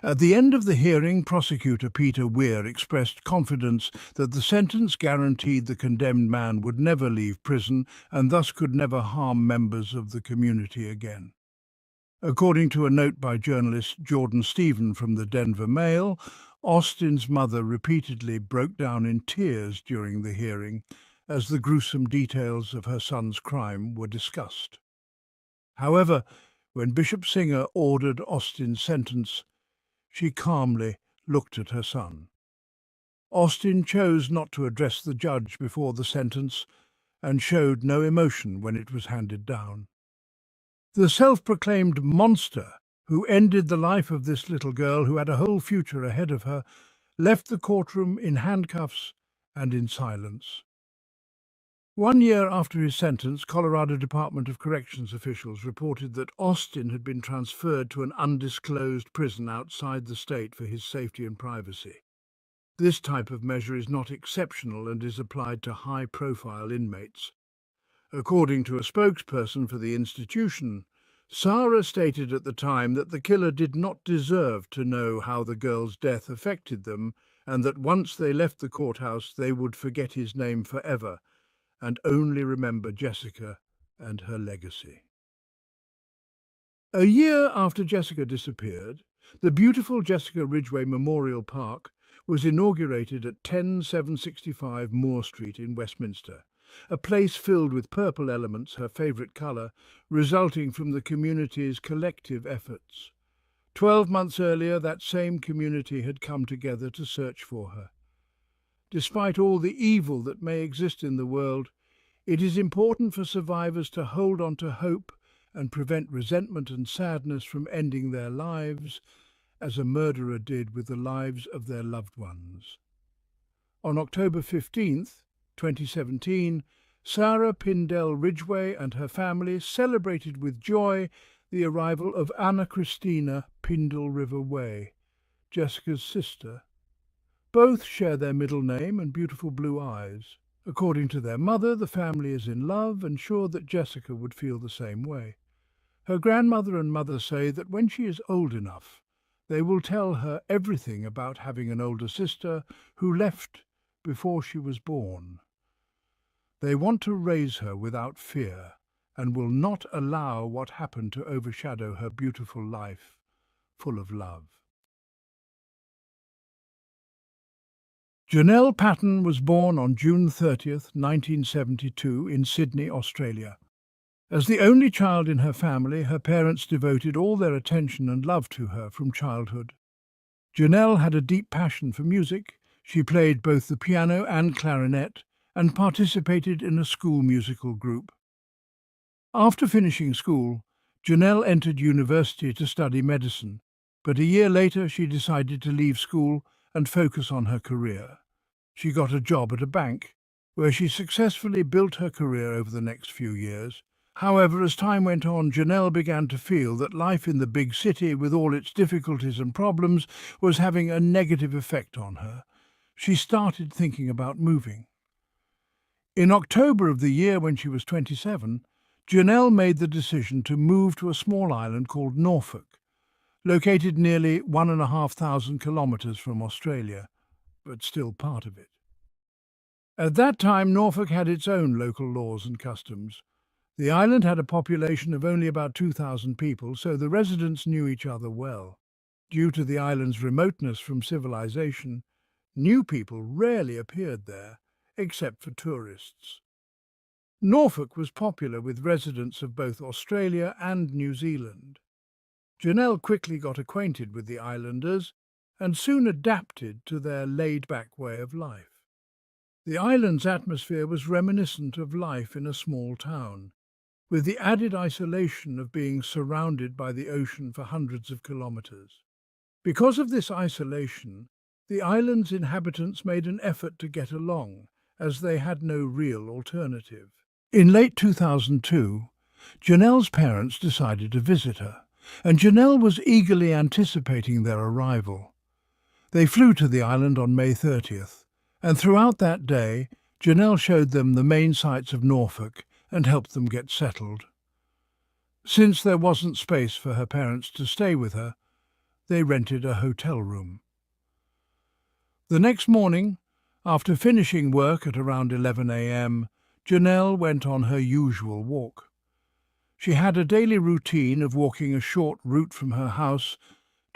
At the end of the hearing, prosecutor Peter Weir expressed confidence that the sentence guaranteed the condemned man would never leave prison and thus could never harm members of the community again. According to a note by journalist Jordan Stephen from the Denver Mail, Austin's mother repeatedly broke down in tears during the hearing as the gruesome details of her son's crime were discussed. However, when Bishop Singer ordered Austin's sentence, she calmly looked at her son. Austin chose not to address the judge before the sentence and showed no emotion when it was handed down. The self-proclaimed monster who ended the life of this little girl who had a whole future ahead of her left the courtroom in handcuffs and in silence. 1 year after his sentence, Colorado Department of Corrections officials reported that Austin had been transferred to an undisclosed prison outside the state for his safety and privacy. This type of measure is not exceptional and is applied to high-profile inmates. According to a spokesperson for the institution, Sarah stated at the time that the killer did not deserve to know how the girl's death affected them and that once they left the courthouse they would forget his name forever and only remember Jessica and her legacy. A year after Jessica disappeared, the beautiful Jessica Ridgway Memorial Park was inaugurated at 10765 Moore Street in Westminster, a place filled with purple elements, her favourite colour, resulting from the community's collective efforts. 12 months earlier, that same community had come together to search for her. Despite all the evil that may exist in the world, it is important for survivors to hold on to hope and prevent resentment and sadness from ending their lives, as a murderer did with the lives of their loved ones. On October 15th, 2017, Sarah Pindell Ridgway and her family celebrated with joy the arrival of Anna Christina Pindell River Way, Jessica's sister. Both share their middle name and beautiful blue eyes. According to their mother, the family is in love and sure that Jessica would feel the same way. Her grandmother and mother say that when she is old enough, they will tell her everything about having an older sister who left before she was born. They want to raise her without fear and will not allow what happened to overshadow her beautiful life, full of love. Janelle Patton was born on June 30th, 1972, in Sydney, Australia. As the only child in her family, her parents devoted all their attention and love to her from childhood. Janelle had a deep passion for music. She played both the piano and clarinet and participated in a school musical group. After finishing school, Janelle entered university to study medicine. But a year later, she decided to leave school and focus on her career. She got a job at a bank, where she successfully built her career over the next few years. However, as time went on, Janelle began to feel that life in the big city, with all its difficulties and problems, was having a negative effect on her. She started thinking about moving. In October of the year when she was 27, Janelle made the decision to move to a small island called Norfolk, located nearly 1,500 kilometres from Australia, but still part of it. At that time, Norfolk had its own local laws and customs. The island had a population of only about 2,000 people, so the residents knew each other well. Due to the island's remoteness from civilization, new people rarely appeared there, except for tourists. Norfolk was popular with residents of both Australia and New Zealand. Janelle quickly got acquainted with the islanders and soon adapted to their laid-back way of life. The island's atmosphere was reminiscent of life in a small town, with the added isolation of being surrounded by the ocean for hundreds of kilometres. Because of this isolation, the island's inhabitants made an effort to get along, as they had no real alternative. In late 2002, Janelle's parents decided to visit her, and Janelle was eagerly anticipating their arrival. They flew to the island on May 30th, and throughout that day, Janelle showed them the main sights of Norfolk and helped them get settled. Since there wasn't space for her parents to stay with her, they rented a hotel room. The next morning, after finishing work at around 11 a.m., Janelle went on her usual walk. She had a daily routine of walking a short route from her house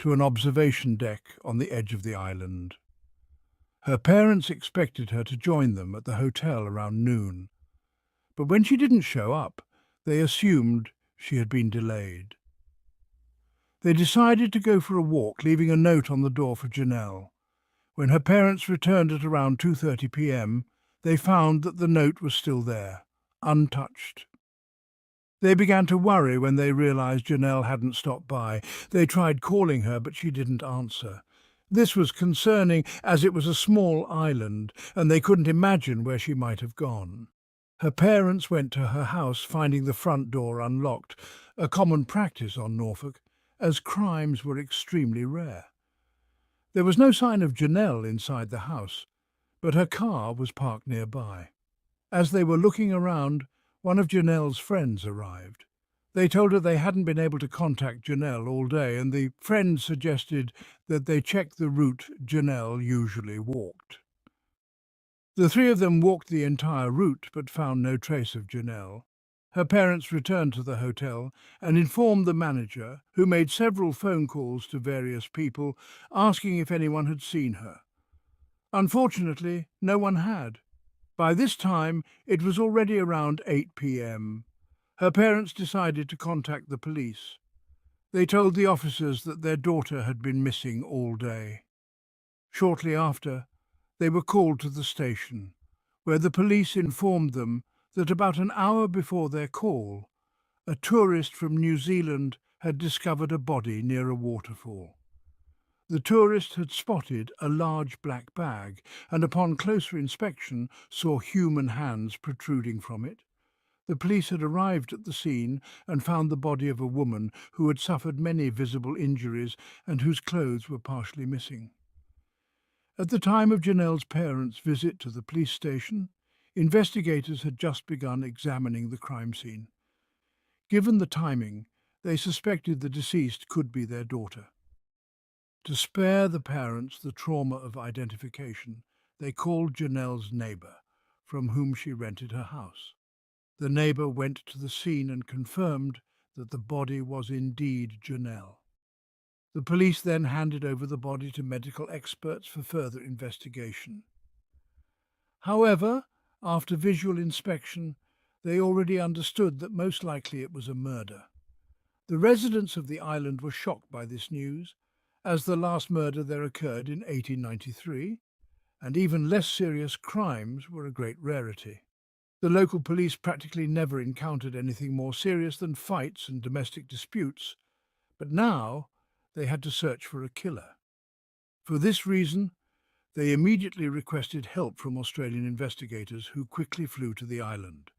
to an observation deck on the edge of the island. Her parents expected her to join them at the hotel around noon, but when she didn't show up, they assumed she had been delayed. They decided to go for a walk, leaving a note on the door for Janelle. When her parents returned at around 2:30 p.m., they found that the note was still there, untouched. They began to worry when they realized Janelle hadn't stopped by. They tried calling her, but she didn't answer. This was concerning, as it was a small island, and they couldn't imagine where she might have gone. Her parents went to her house, finding the front door unlocked, a common practice on Norfolk, as crimes were extremely rare. There was no sign of Janelle inside the house, but her car was parked nearby. As they were looking around, one of Janelle's friends arrived. They told her they hadn't been able to contact Janelle all day, and the friend suggested that they check the route Janelle usually walked. The three of them walked the entire route but found no trace of Janelle. Her parents returned to the hotel and informed the manager, who made several phone calls to various people, asking if anyone had seen her. Unfortunately, no one had. By this time, it was already around 8 p.m. Her parents decided to contact the police. They told the officers that their daughter had been missing all day. Shortly after, they were called to the station, where the police informed them that about an hour before their call, a tourist from New Zealand had discovered a body near a waterfall. The tourist had spotted a large black bag and upon closer inspection saw human hands protruding from it. The police had arrived at the scene and found the body of a woman who had suffered many visible injuries and whose clothes were partially missing. At the time of Janelle's parents' visit to the police station, investigators had just begun examining the crime scene. Given the timing, they suspected the deceased could be their daughter. To spare the parents the trauma of identification, they called Janelle's neighbour, from whom she rented her house. The neighbour went to the scene and confirmed that the body was indeed Janelle. The police then handed over the body to medical experts for further investigation. However, after visual inspection, they already understood that most likely it was a murder. The residents of the island were shocked by this news, as the last murder there occurred in 1893, and even less serious crimes were a great rarity. The local police practically never encountered anything more serious than fights and domestic disputes, but now they had to search for a killer. For this reason, they immediately requested help from Australian investigators who quickly flew to the island.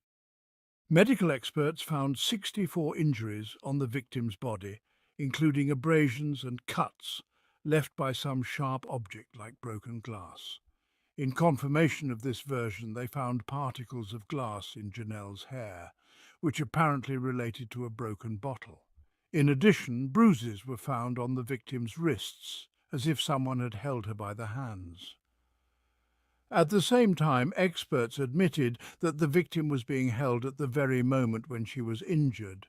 Medical experts found 64 injuries on the victim's body, including abrasions and cuts left by some sharp object like broken glass. In confirmation of this version, they found particles of glass in Janelle's hair, which apparently related to a broken bottle. In addition, bruises were found on the victim's wrists, as if someone had held her by the hands. At the same time, experts admitted that the victim was being held at the very moment when she was injured,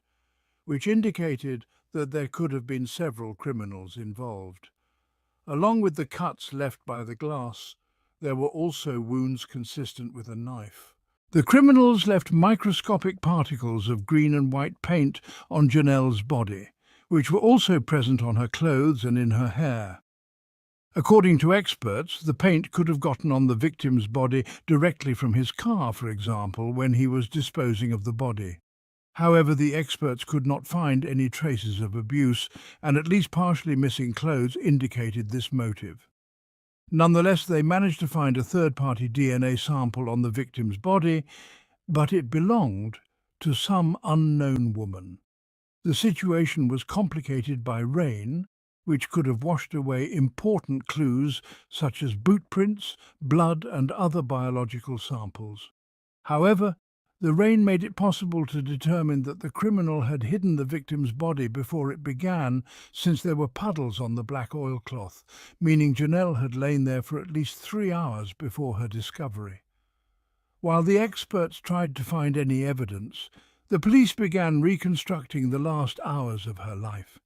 which indicated that there could have been several criminals involved. Along with the cuts left by the glass, there were also wounds consistent with a knife. The criminals left microscopic particles of green and white paint on Janelle's body, which were also present on her clothes and in her hair. According to experts, the paint could have gotten on the victim's body directly from his car, for example, when he was disposing of the body. However, the experts could not find any traces of abuse, and at least partially missing clothes indicated this motive. Nonetheless, they managed to find a third-party DNA sample on the victim's body, but it belonged to some unknown woman. The situation was complicated by rain, which could have washed away important clues such as boot prints, blood, and other biological samples. However, the rain made it possible to determine that the criminal had hidden the victim's body before it began, since there were puddles on the black oilcloth, meaning Janelle had lain there for at least 3 hours before her discovery. While the experts tried to find any evidence, the police began reconstructing the last hours of her life.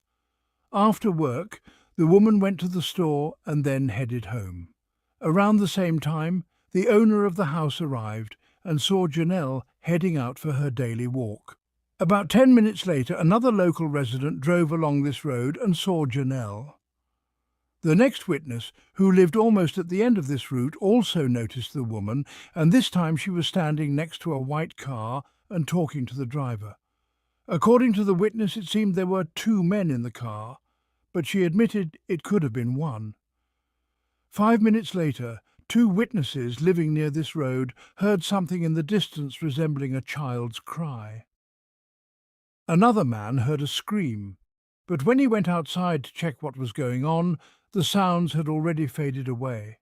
After work, the woman went to the store and then headed home. Around the same time, the owner of the house arrived and saw Janelle heading out for her daily walk. About 10 minutes later, another local resident drove along this road and saw Janelle. The next witness, who lived almost at the end of this route, also noticed the woman, and this time she was standing next to a white car and talking to the driver. According to the witness, it seemed there were 2 men in the car, but she admitted it could have been one. 5 minutes later, 2 witnesses living near this road heard something in the distance resembling a child's cry. Another man heard a scream, but when he went outside to check what was going on, the sounds had already faded away.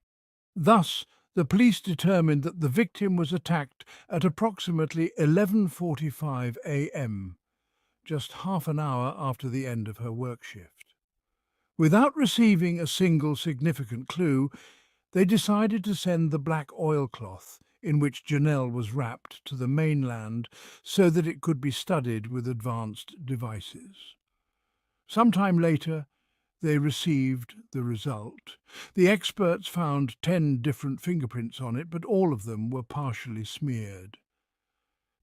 Thus, the police determined that the victim was attacked at approximately 11:45 a.m., just half an hour after the end of her work shift. Without receiving a single significant clue, they decided to send the black oilcloth in which Janelle was wrapped to the mainland so that it could be studied with advanced devices. Sometime later, they received the result. The experts found 10 different fingerprints on it, but all of them were partially smeared.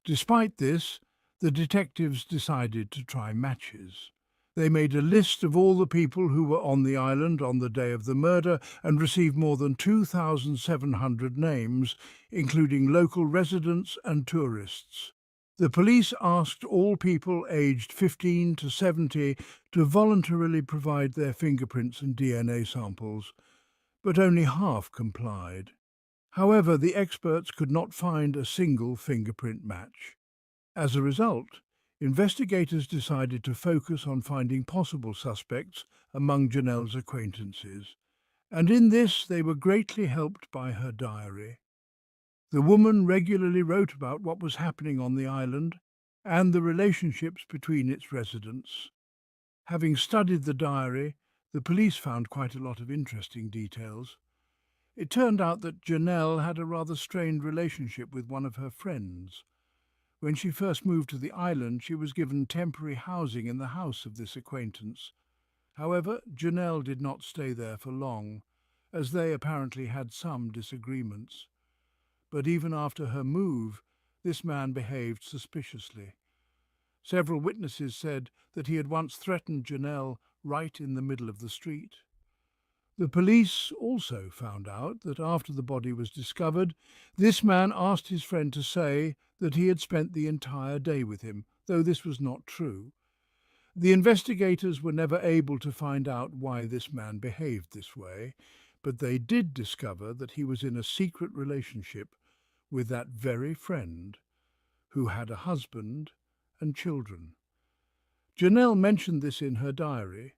Despite this, the detectives decided to try matches. They made a list of all the people who were on the island on the day of the murder and received more than 2,700 names, including local residents and tourists. The police asked all people aged 15 to 70 to voluntarily provide their fingerprints and DNA samples, but only half complied. However, the experts could not find a single fingerprint match. As a result, investigators decided to focus on finding possible suspects among Janelle's acquaintances, and in this they were greatly helped by her diary. The woman regularly wrote about what was happening on the island and the relationships between its residents. Having studied the diary, the police found quite a lot of interesting details. It turned out that Janelle had a rather strained relationship with one of her friends. When she first moved to the island, she was given temporary housing in the house of this acquaintance. However, Janelle did not stay there for long, as they apparently had some disagreements. But even after her move, this man behaved suspiciously. Several witnesses said that he had once threatened Janelle right in the middle of the street. The police also found out that after the body was discovered, this man asked his friend to say that he had spent the entire day with him, though this was not true. The investigators were never able to find out why this man behaved this way, but they did discover that he was in a secret relationship with that very friend who had a husband and children. Janelle mentioned this in her diary,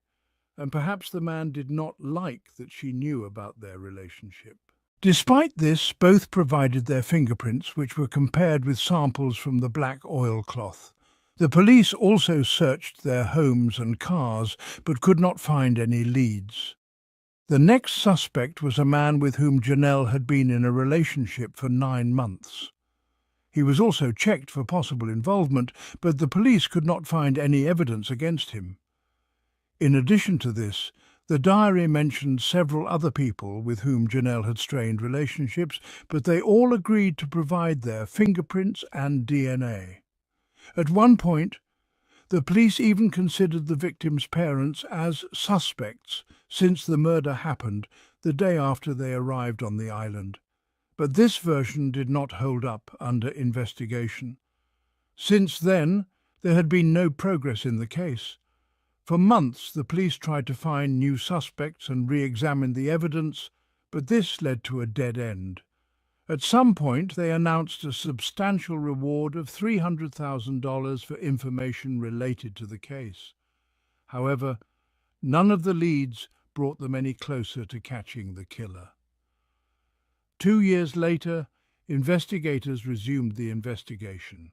and perhaps the man did not like that she knew about their relationship. Despite this, both provided their fingerprints, which were compared with samples from the black oilcloth. The police also searched their homes and cars, but could not find any leads. The next suspect was a man with whom Janelle had been in a relationship for 9 months. He was also checked for possible involvement, but the police could not find any evidence against him. In addition to this, the diary mentioned several other people with whom Janelle had strained relationships, but they all agreed to provide their fingerprints and DNA. At one point, the police even considered the victim's parents as suspects, since the murder happened the day after they arrived on the island. But this version did not hold up under investigation. Since then, there had been no progress in the case. For months, the police tried to find new suspects and re-examine the evidence, but this led to a dead end. At some point, they announced a substantial reward of $300,000 for information related to the case. However, none of the leads brought them any closer to catching the killer. 2 years later, investigators resumed the investigation.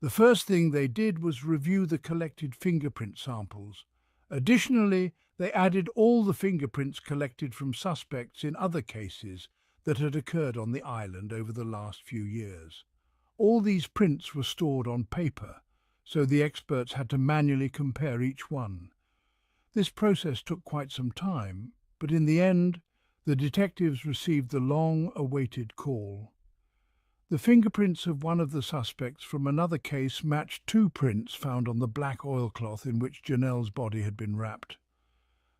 The first thing they did was review the collected fingerprint samples. Additionally, they added all the fingerprints collected from suspects in other cases that had occurred on the island over the last few years. All these prints were stored on paper, so the experts had to manually compare each one. This process took quite some time, but in the end, the detectives received the long-awaited call. The fingerprints of one of the suspects from another case matched 2 prints found on the black oilcloth in which Janelle's body had been wrapped.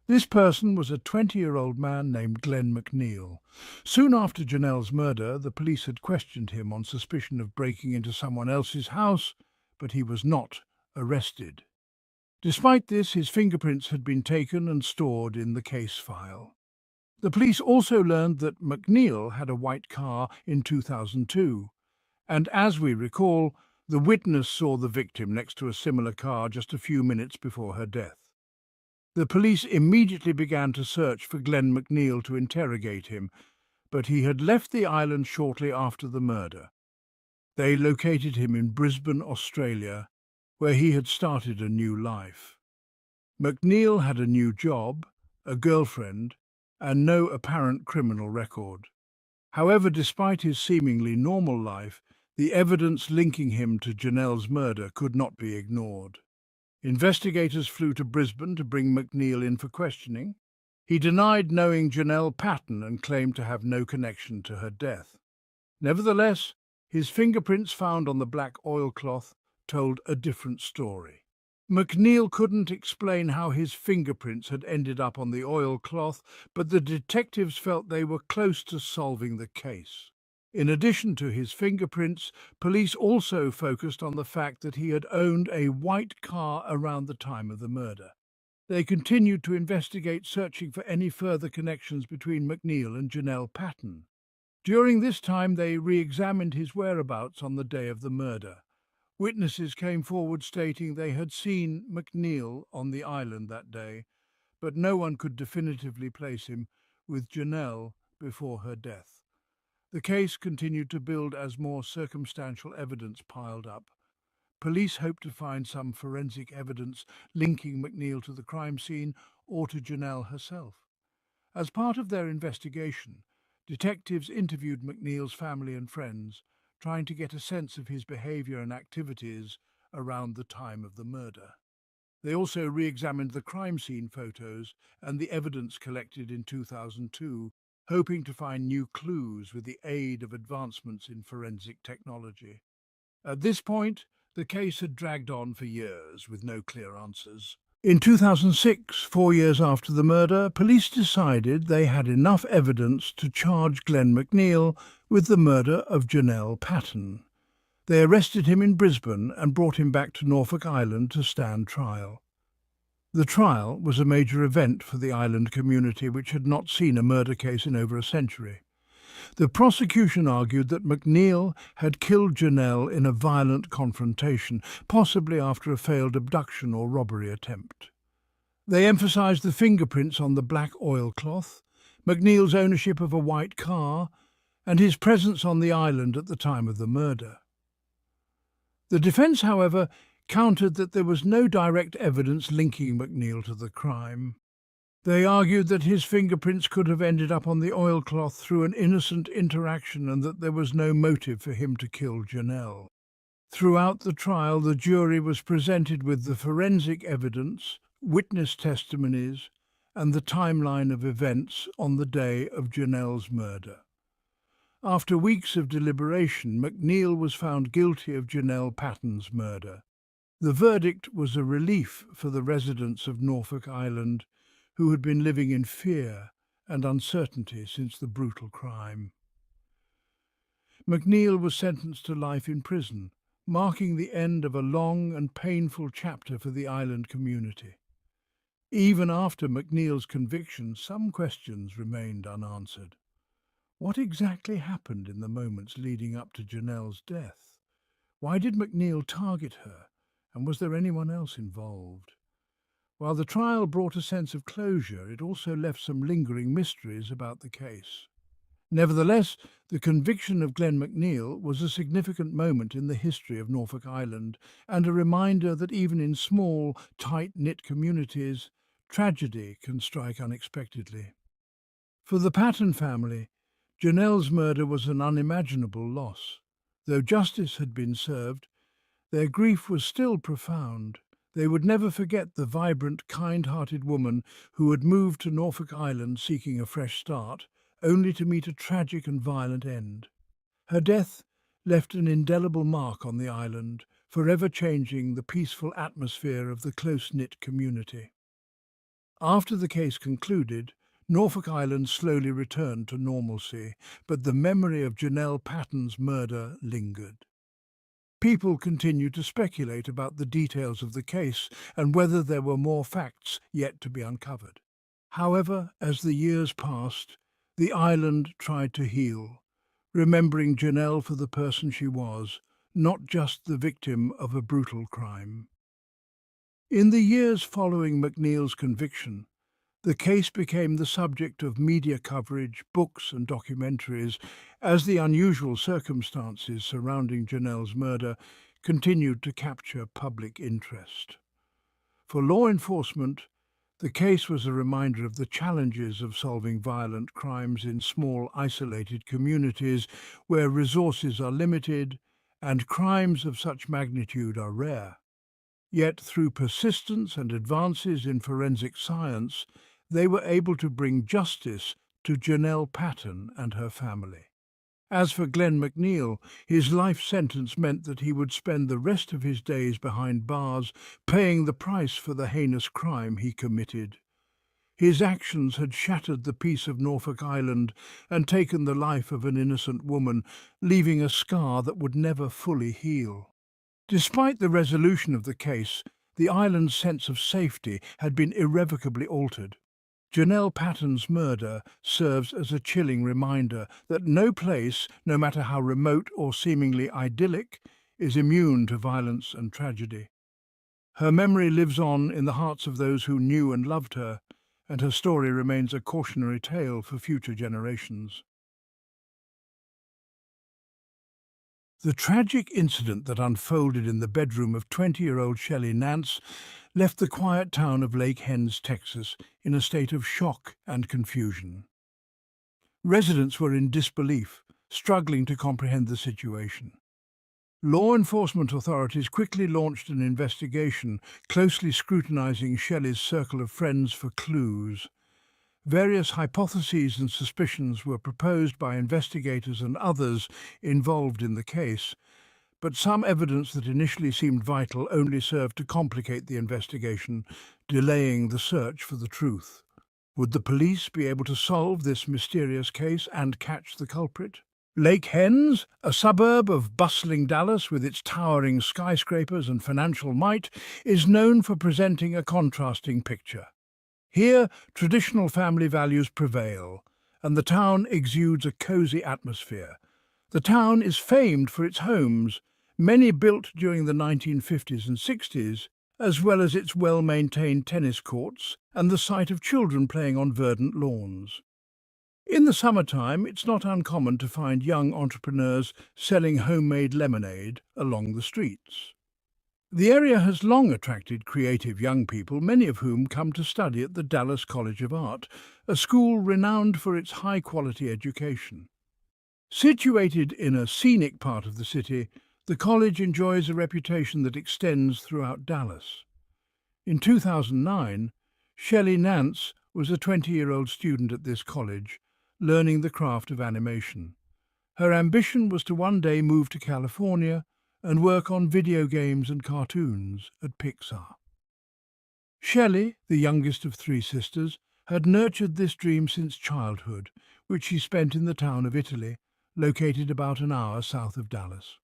This person was a 20-year-old man named Glenn McNeil. Soon after Janelle's murder, the police had questioned him on suspicion of breaking into someone else's house, but he was not arrested. Despite this, his fingerprints had been taken and stored in the case file. The police also learned that McNeil had a white car in 2002, and as we recall, the witness saw the victim next to a similar car just a few minutes before her death. The police immediately began to search for Glenn McNeil to interrogate him, but he had left the island shortly after the murder. They located him in Brisbane, Australia, where he had started a new life. McNeil had a new job, a girlfriend, and no apparent criminal record. However, despite his seemingly normal life, the evidence linking him to Janelle's murder could not be ignored. Investigators flew to Brisbane to bring McNeil in for questioning. He denied knowing Janelle Patton and claimed to have no connection to her death. Nevertheless, his fingerprints found on the black oilcloth told a different story. McNeil couldn't explain how his fingerprints had ended up on the oilcloth, but the detectives felt they were close to solving the case. In addition to his fingerprints, police also focused on the fact that he had owned a white car around the time of the murder. They continued to investigate, searching for any further connections between McNeil and Janelle Patton. During this time, they re-examined his whereabouts on the day of the murder. Witnesses came forward stating they had seen McNeil on the island that day, but no one could definitively place him with Janelle before her death. The case continued to build as more circumstantial evidence piled up. Police hoped to find some forensic evidence linking McNeil to the crime scene or to Janelle herself. As part of their investigation, detectives interviewed McNeil's family and friends, trying to get a sense of his behavior and activities around the time of the murder. They also re-examined the crime scene photos and the evidence collected in 2002, hoping to find new clues with the aid of advancements in forensic technology. At this point, the case had dragged on for years with no clear answers. In 2006, 4 years after the murder, police decided they had enough evidence to charge Glenn McNeil with the murder of Janelle Patton. They arrested him in Brisbane and brought him back to Norfolk Island to stand trial. The trial was a major event for the island community, which had not seen a murder case in over a century. The prosecution argued that McNeil had killed Janelle in a violent confrontation, possibly after a failed abduction or robbery attempt. They emphasised the fingerprints on the black oilcloth, McNeil's ownership of a white car, and his presence on the island at the time of the murder. The defence, however, countered that there was no direct evidence linking McNeil to the crime. They argued that his fingerprints could have ended up on the oilcloth through an innocent interaction and that there was no motive for him to kill Janelle. Throughout the trial, the jury was presented with the forensic evidence, witness testimonies, and the timeline of events on the day of Janelle's murder. After weeks of deliberation, McNeil was found guilty of Janelle Patton's murder. The verdict was a relief for the residents of Norfolk Island, who had been living in fear and uncertainty since the brutal crime. McNeil was sentenced to life in prison, marking the end of a long and painful chapter for the island community. Even after McNeil's conviction, some questions remained unanswered. What exactly happened in the moments leading up to Janelle's death? Why did McNeil target her, and was there anyone else involved? While the trial brought a sense of closure, it also left some lingering mysteries about the case. Nevertheless, the conviction of Glenn McNeil was a significant moment in the history of Norfolk Island and a reminder that even in small, tight-knit communities, tragedy can strike unexpectedly. For the Patton family, Janelle's murder was an unimaginable loss. Though justice had been served, their grief was still profound. They would never forget the vibrant, kind-hearted woman who had moved to Norfolk Island seeking a fresh start, only to meet a tragic and violent end. Her death left an indelible mark on the island, forever changing the peaceful atmosphere of the close-knit community. After the case concluded, Norfolk Island slowly returned to normalcy, but the memory of Janelle Patton's murder lingered. People continued to speculate about the details of the case and whether there were more facts yet to be uncovered. However, as the years passed, the island tried to heal, remembering Janelle for the person she was, not just the victim of a brutal crime. In the years following McNeil's conviction, the case became the subject of media coverage, books and documentaries, as the unusual circumstances surrounding Janelle's murder continued to capture public interest. For law enforcement, the case was a reminder of the challenges of solving violent crimes in small, isolated communities where resources are limited and crimes of such magnitude are rare. Yet, through persistence and advances in forensic science, they were able to bring justice to Janelle Patton and her family. As for Glenn McNeil, his life sentence meant that he would spend the rest of his days behind bars, paying the price for the heinous crime he committed. His actions had shattered the peace of Norfolk Island and taken the life of an innocent woman, leaving a scar that would never fully heal. Despite the resolution of the case, the island's sense of safety had been irrevocably altered. Janelle Patton's murder serves as a chilling reminder that no place, no matter how remote or seemingly idyllic, is immune to violence and tragedy. Her memory lives on in the hearts of those who knew and loved her, and her story remains a cautionary tale for future generations. The tragic incident that unfolded in the bedroom of 20-year-old Shelley Nance left the quiet town of Lake Hens, Texas, in a state of shock and confusion. Residents were in disbelief, struggling to comprehend the situation. Law enforcement authorities quickly launched an investigation, closely scrutinizing Shelley's circle of friends for clues. Various hypotheses and suspicions were proposed by investigators and others involved in the case, but some evidence that initially seemed vital only served to complicate the investigation, delaying the search for the truth. Would the police be able to solve this mysterious case and catch the culprit? Lake Hens, a suburb of bustling Dallas with its towering skyscrapers and financial might, is known for presenting a contrasting picture. Here, traditional family values prevail, and the town exudes a cozy atmosphere. The town is famed for its homes, many built during the 1950s and 60s, as well as its well-maintained tennis courts and the sight of children playing on verdant lawns. In the summertime, it's not uncommon to find young entrepreneurs selling homemade lemonade along the streets. The area has long attracted creative young people, many of whom come to study at the Dallas College of Art, a school renowned for its high-quality education. Situated in a scenic part of the city, the college enjoys a reputation that extends throughout Dallas. In 2009, Shelley Nance was a 20-year-old student at this college, learning the craft of animation. Her ambition was to one day move to California and work on video games and cartoons at Pixar. Shelley, the youngest of three sisters, had nurtured this dream since childhood, which she spent in the town of Italy, located about an hour south of Dallas.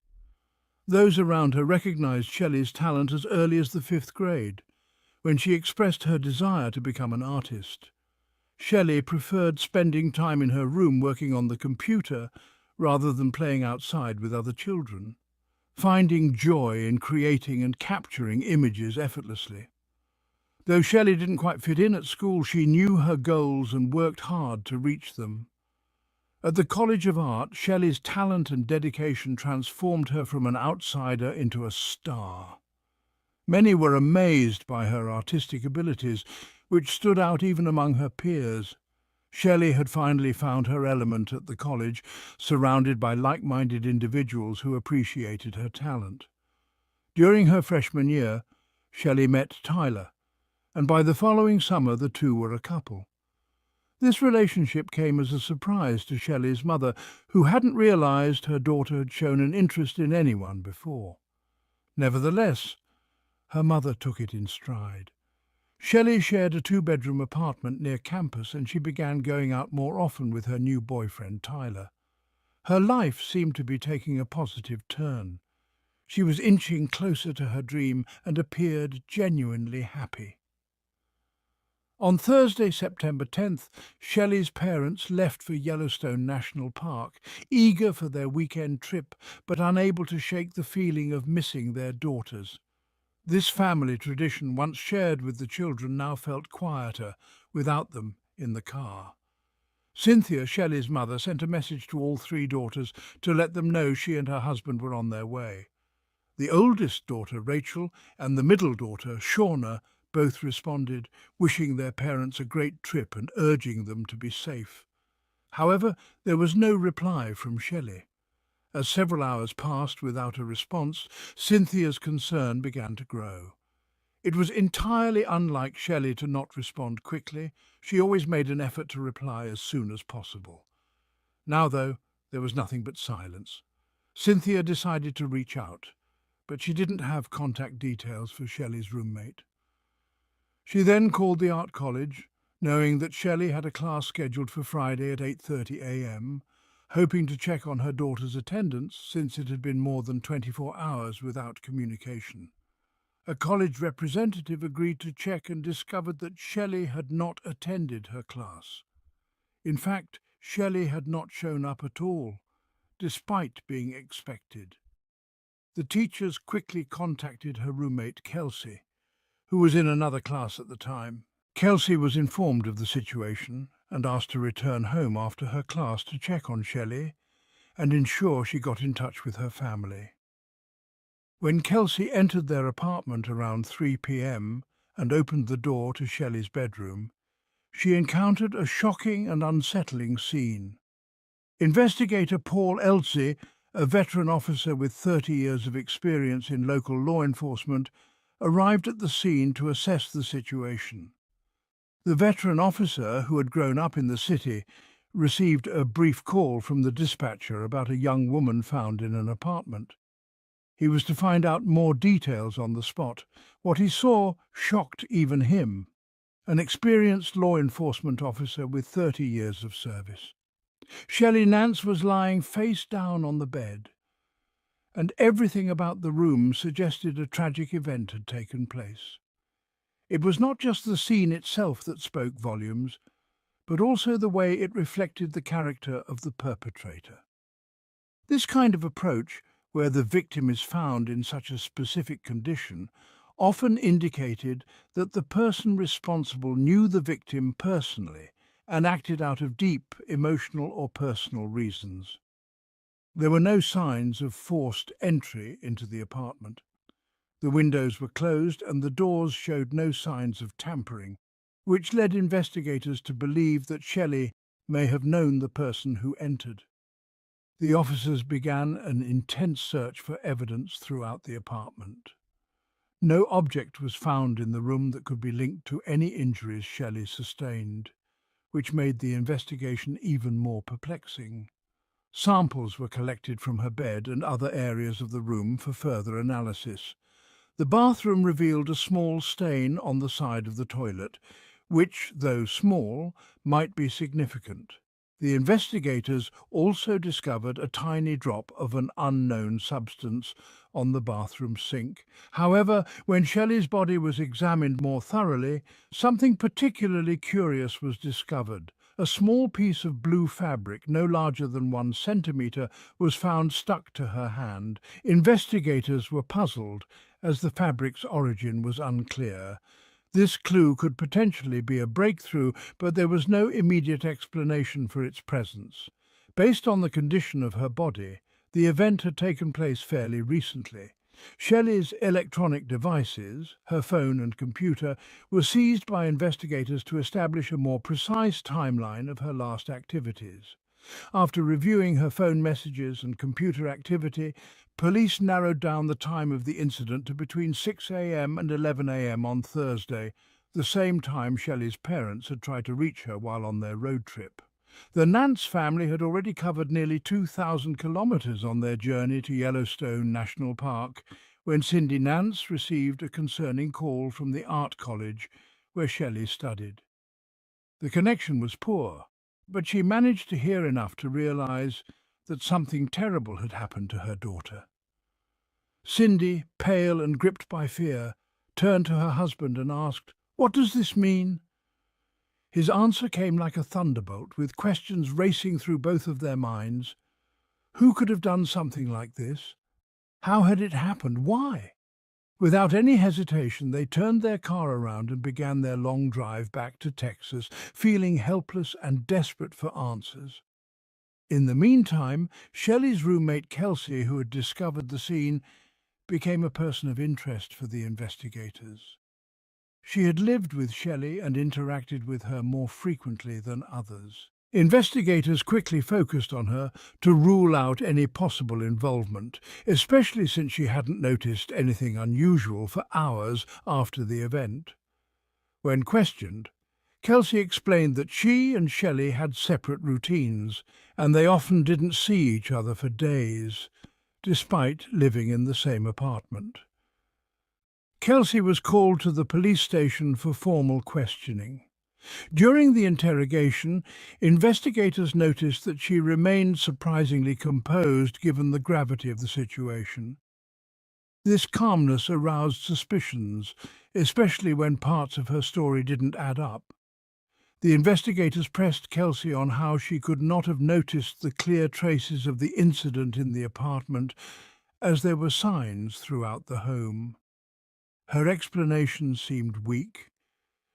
Those around her recognized Shelley's talent as early as the 5th grade, when she expressed her desire to become an artist. Shelley preferred spending time in her room working on the computer rather than playing outside with other children, finding joy in creating and capturing images effortlessly. Though Shelley didn't quite fit in at school, she knew her goals and worked hard to reach them. At the College of Art, Shelley's talent and dedication transformed her from an outsider into a star. Many were amazed by her artistic abilities, which stood out even among her peers. Shelley had finally found her element at the college, surrounded by like-minded individuals who appreciated her talent. During her freshman year, Shelley met Tyler, and by the following summer the two were a couple. This relationship came as a surprise to Shelley's mother, who hadn't realized her daughter had shown an interest in anyone before. Nevertheless, her mother took it in stride. Shelley shared a 2-bedroom apartment near campus, and she began going out more often with her new boyfriend, Tyler. Her life seemed to be taking a positive turn. She was inching closer to her dream and appeared genuinely happy. On Thursday, September 10th, Shelley's parents left for Yellowstone National Park, eager for their weekend trip, but unable to shake the feeling of missing their daughters. This family tradition, once shared with the children, now felt quieter without them in the car. Cynthia, Shelley's mother, sent a message to all 3 daughters to let them know she and her husband were on their way. The oldest daughter, Rachel, and the middle daughter, Shauna, both responded, wishing their parents a great trip and urging them to be safe. However, there was no reply from Shelley. As several hours passed without a response, Cynthia's concern began to grow. It was entirely unlike Shelley to not respond quickly. She always made an effort to reply as soon as possible. Now, though, there was nothing but silence. Cynthia decided to reach out, but she didn't have contact details for Shelley's roommate. She then called the art college, knowing that Shelley had a class scheduled for Friday at 8:30 a.m., hoping to check on her daughter's attendance since it had been more than 24 hours without communication. A college representative agreed to check and discovered that Shelley had not attended her class. In fact, Shelley had not shown up at all, despite being expected. The teachers quickly contacted her roommate, Kelsey, who was in another class at the time. Kelsey was informed of the situation and asked to return home after her class to check on Shelley and ensure she got in touch with her family. When Kelsey entered their apartment around 3 p.m. and opened the door to Shelley's bedroom, she encountered a shocking and unsettling scene. Investigator Paul Elsie, a veteran officer with 30 years of experience in local law enforcement, arrived at the scene to assess the situation. The veteran officer, who had grown up in the city, received a brief call from the dispatcher about a young woman found in an apartment. He was to find out more details on the spot. What he saw shocked even him, an experienced law enforcement officer with 30 years of service. Shelley Nance was lying face down on the bed, and everything about the room suggested a tragic event had taken place. It was not just the scene itself that spoke volumes, but also the way it reflected the character of the perpetrator. This kind of approach, where the victim is found in such a specific condition, often indicated that the person responsible knew the victim personally and acted out of deep emotional or personal reasons. There were no signs of forced entry into the apartment. The windows were closed and the doors showed no signs of tampering, which led investigators to believe that Shelley may have known the person who entered. The officers began an intense search for evidence throughout the apartment. No object was found in the room that could be linked to any injuries Shelley sustained, which made the investigation even more perplexing. Samples were collected from her bed and other areas of the room for further analysis. The bathroom revealed a small stain on the side of the toilet, which, though small, might be significant. The investigators also discovered a tiny drop of an unknown substance on the bathroom sink. However, when Shelley's body was examined more thoroughly, something particularly curious was discovered. A small piece of blue fabric, no larger than 1 centimetre, was found stuck to her hand. Investigators were puzzled, as the fabric's origin was unclear. This clue could potentially be a breakthrough, but there was no immediate explanation for its presence. Based on the condition of her body, the event had taken place fairly recently. Shelley's electronic devices, her phone and computer, were seized by investigators to establish a more precise timeline of her last activities. After reviewing her phone messages and computer activity, police narrowed down the time of the incident to between 6 a.m. and 11 a.m. on Thursday, the same time Shelley's parents had tried to reach her while on their road trip. The Nance family had already covered nearly 2,000 kilometres on their journey to Yellowstone National Park when Cindy Nance received a concerning call from the art college where Shelley studied. The connection was poor, but she managed to hear enough to realise that something terrible had happened to her daughter. Cindy, pale and gripped by fear, turned to her husband and asked, "What does this mean?" His answer came like a thunderbolt, with questions racing through both of their minds. Who could have done something like this? How had it happened? Why? Without any hesitation, they turned their car around and began their long drive back to Texas, feeling helpless and desperate for answers. In the meantime, Shelley's roommate Kelsey, who had discovered the scene, became a person of interest for the investigators. She had lived with Shelley and interacted with her more frequently than others. Investigators quickly focused on her to rule out any possible involvement, especially since she hadn't noticed anything unusual for hours after the event. When questioned, Kelsey explained that she and Shelley had separate routines, and they often didn't see each other for days, despite living in the same apartment. Kelsey was called to the police station for formal questioning. During the interrogation, investigators noticed that she remained surprisingly composed given the gravity of the situation. This calmness aroused suspicions, especially when parts of her story didn't add up. The investigators pressed Kelsey on how she could not have noticed the clear traces of the incident in the apartment, as there were signs throughout the home. Her explanation seemed weak.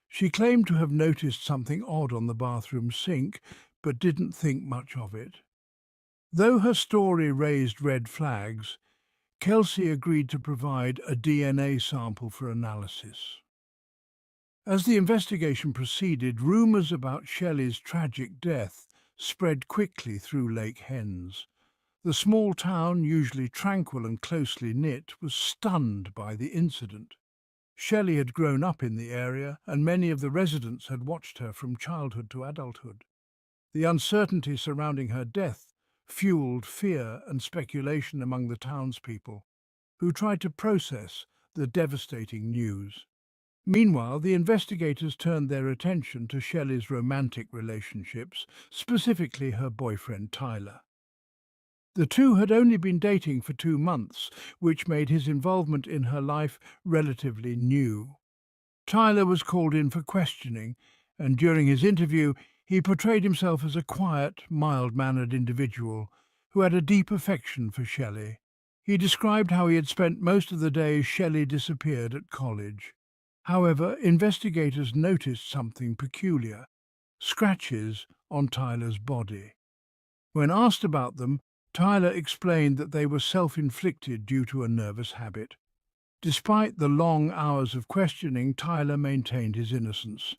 She claimed to have noticed something odd on the bathroom sink, but didn't think much of it. Though her story raised red flags, Kelsey agreed to provide a DNA sample for analysis. As the investigation proceeded, rumours about Shelley's tragic death spread quickly through Lake Hens. The small town, usually tranquil and closely knit, was stunned by the incident. Shelley had grown up in the area, and many of the residents had watched her from childhood to adulthood. The uncertainty surrounding her death fueled fear and speculation among the townspeople, who tried to process the devastating news. Meanwhile, the investigators turned their attention to Shelley's romantic relationships, specifically her boyfriend Tyler. The two had only been dating for 2 months, which made his involvement in her life relatively new. Tyler was called in for questioning, and during his interview, he portrayed himself as a quiet, mild-mannered individual who had a deep affection for Shelley. He described how he had spent most of the days Shelley disappeared at college. However, investigators noticed something peculiar: scratches on Tyler's body. When asked about them, Tyler explained that they were self-inflicted due to a nervous habit. Despite the long hours of questioning, Tyler maintained his innocence.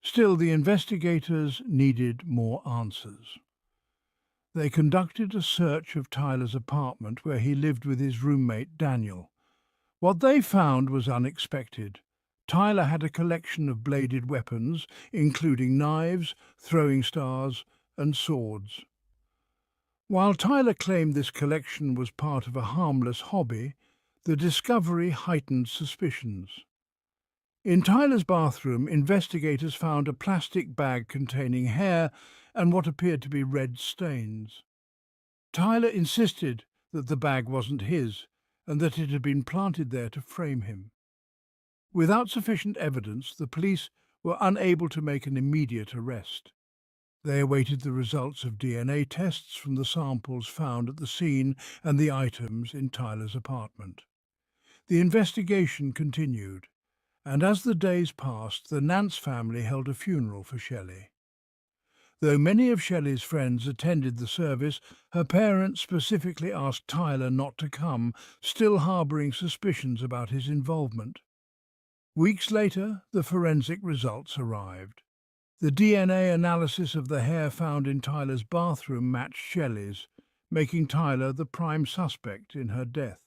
Still, the investigators needed more answers. They conducted a search of Tyler's apartment where he lived with his roommate Daniel. What they found was unexpected. Tyler had a collection of bladed weapons, including knives, throwing stars, and swords. While Tyler claimed this collection was part of a harmless hobby, the discovery heightened suspicions. In Tyler's bathroom, investigators found a plastic bag containing hair and what appeared to be red stains. Tyler insisted that the bag wasn't his and that it had been planted there to frame him. Without sufficient evidence, the police were unable to make an immediate arrest. They awaited the results of DNA tests from the samples found at the scene and the items in Tyler's apartment. The investigation continued, and as the days passed, the Nance family held a funeral for Shelley. Though many of Shelley's friends attended the service, her parents specifically asked Tyler not to come, still harbouring suspicions about his involvement. Weeks later, the forensic results arrived. The DNA analysis of the hair found in Tyler's bathroom matched Shelley's, making Tyler the prime suspect in her death.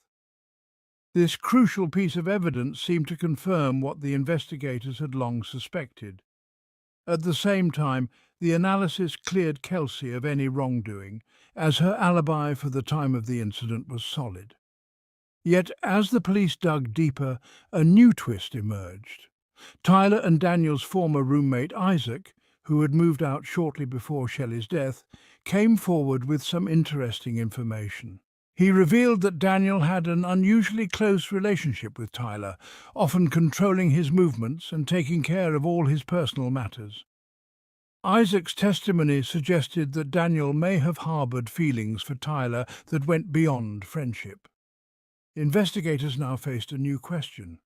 This crucial piece of evidence seemed to confirm what the investigators had long suspected. At the same time, the analysis cleared Kelsey of any wrongdoing, as her alibi for the time of the incident was solid. Yet, as the police dug deeper, a new twist emerged. Tyler and Daniel's former roommate Isaac, who had moved out shortly before Shelley's death, came forward with some interesting information. He revealed that Daniel had an unusually close relationship with Tyler, often controlling his movements and taking care of all his personal matters. Isaac's testimony suggested that Daniel may have harboured feelings for Tyler that went beyond friendship. Investigators now faced a new question.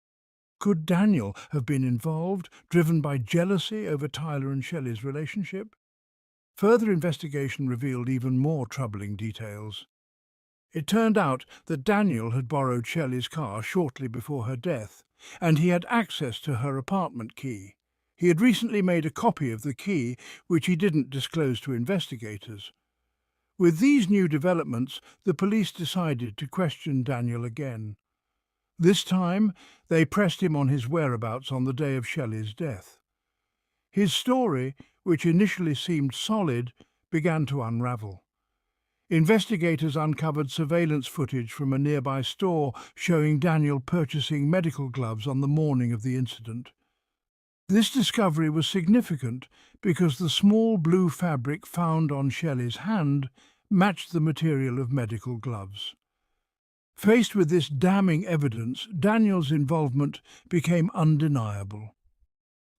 Could Daniel have been involved, driven by jealousy over Tyler and Shelley's relationship? Further investigation revealed even more troubling details. It turned out that Daniel had borrowed Shelley's car shortly before her death, and he had access to her apartment key. He had recently made a copy of the key, which he didn't disclose to investigators. With these new developments, the police decided to question Daniel again. This time, they pressed him on his whereabouts on the day of Shelley's death. His story, which initially seemed solid, began to unravel. Investigators uncovered surveillance footage from a nearby store showing Daniel purchasing medical gloves on the morning of the incident. This discovery was significant because the small blue fabric found on Shelley's hand matched the material of medical gloves. Faced with this damning evidence, Daniel's involvement became undeniable.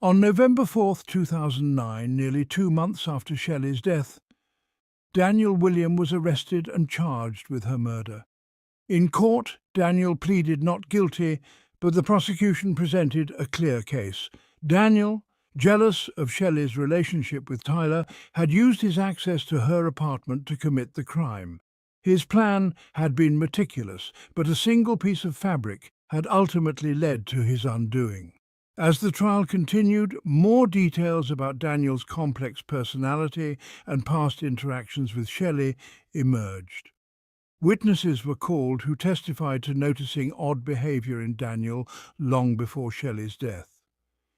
On November 4, 2009, nearly 2 months after Shelley's death, Daniel William was arrested and charged with her murder. In court, Daniel pleaded not guilty, but the prosecution presented a clear case. Daniel, jealous of Shelley's relationship with Tyler, had used his access to her apartment to commit the crime. His plan had been meticulous, but a single piece of fabric had ultimately led to his undoing. As the trial continued, more details about Daniel's complex personality and past interactions with Shelley emerged. Witnesses were called who testified to noticing odd behaviour in Daniel long before Shelley's death.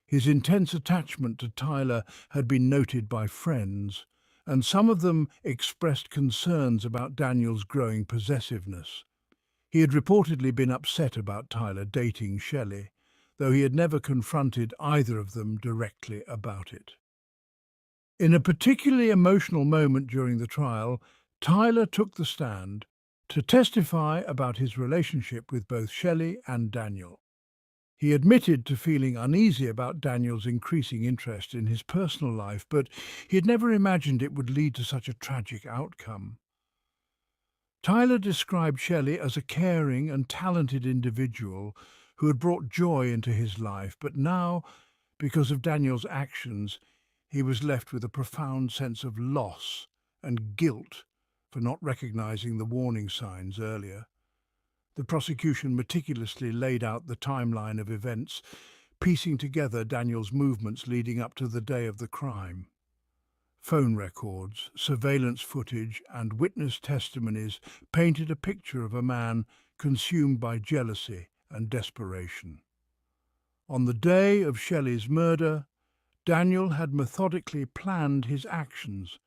His intense attachment to Tyler had been noted by friends, and some of them expressed concerns about Daniel's growing possessiveness. He had reportedly been upset about Tyler dating Shelley. though he had never confronted either of them directly about it. In a particularly emotional moment during the trial, Tyler took the stand to testify about his relationship with both Shelley and Daniel. He admitted to feeling uneasy about Daniel's increasing interest in his personal life, but he had never imagined it would lead to such a tragic outcome. Tyler described Shelley as a caring and talented individual who had brought joy into his life, but now, because of Daniel's actions, he was left with a profound sense of loss and guilt for not recognizing the warning signs earlier. The prosecution meticulously laid out the timeline of events, piecing together Daniel's movements leading up to the day of the crime. Phone records, surveillance footage, and witness testimonies painted a picture of a man consumed by jealousy and desperation. On the day of Shelley's murder, Daniel had methodically planned his actions,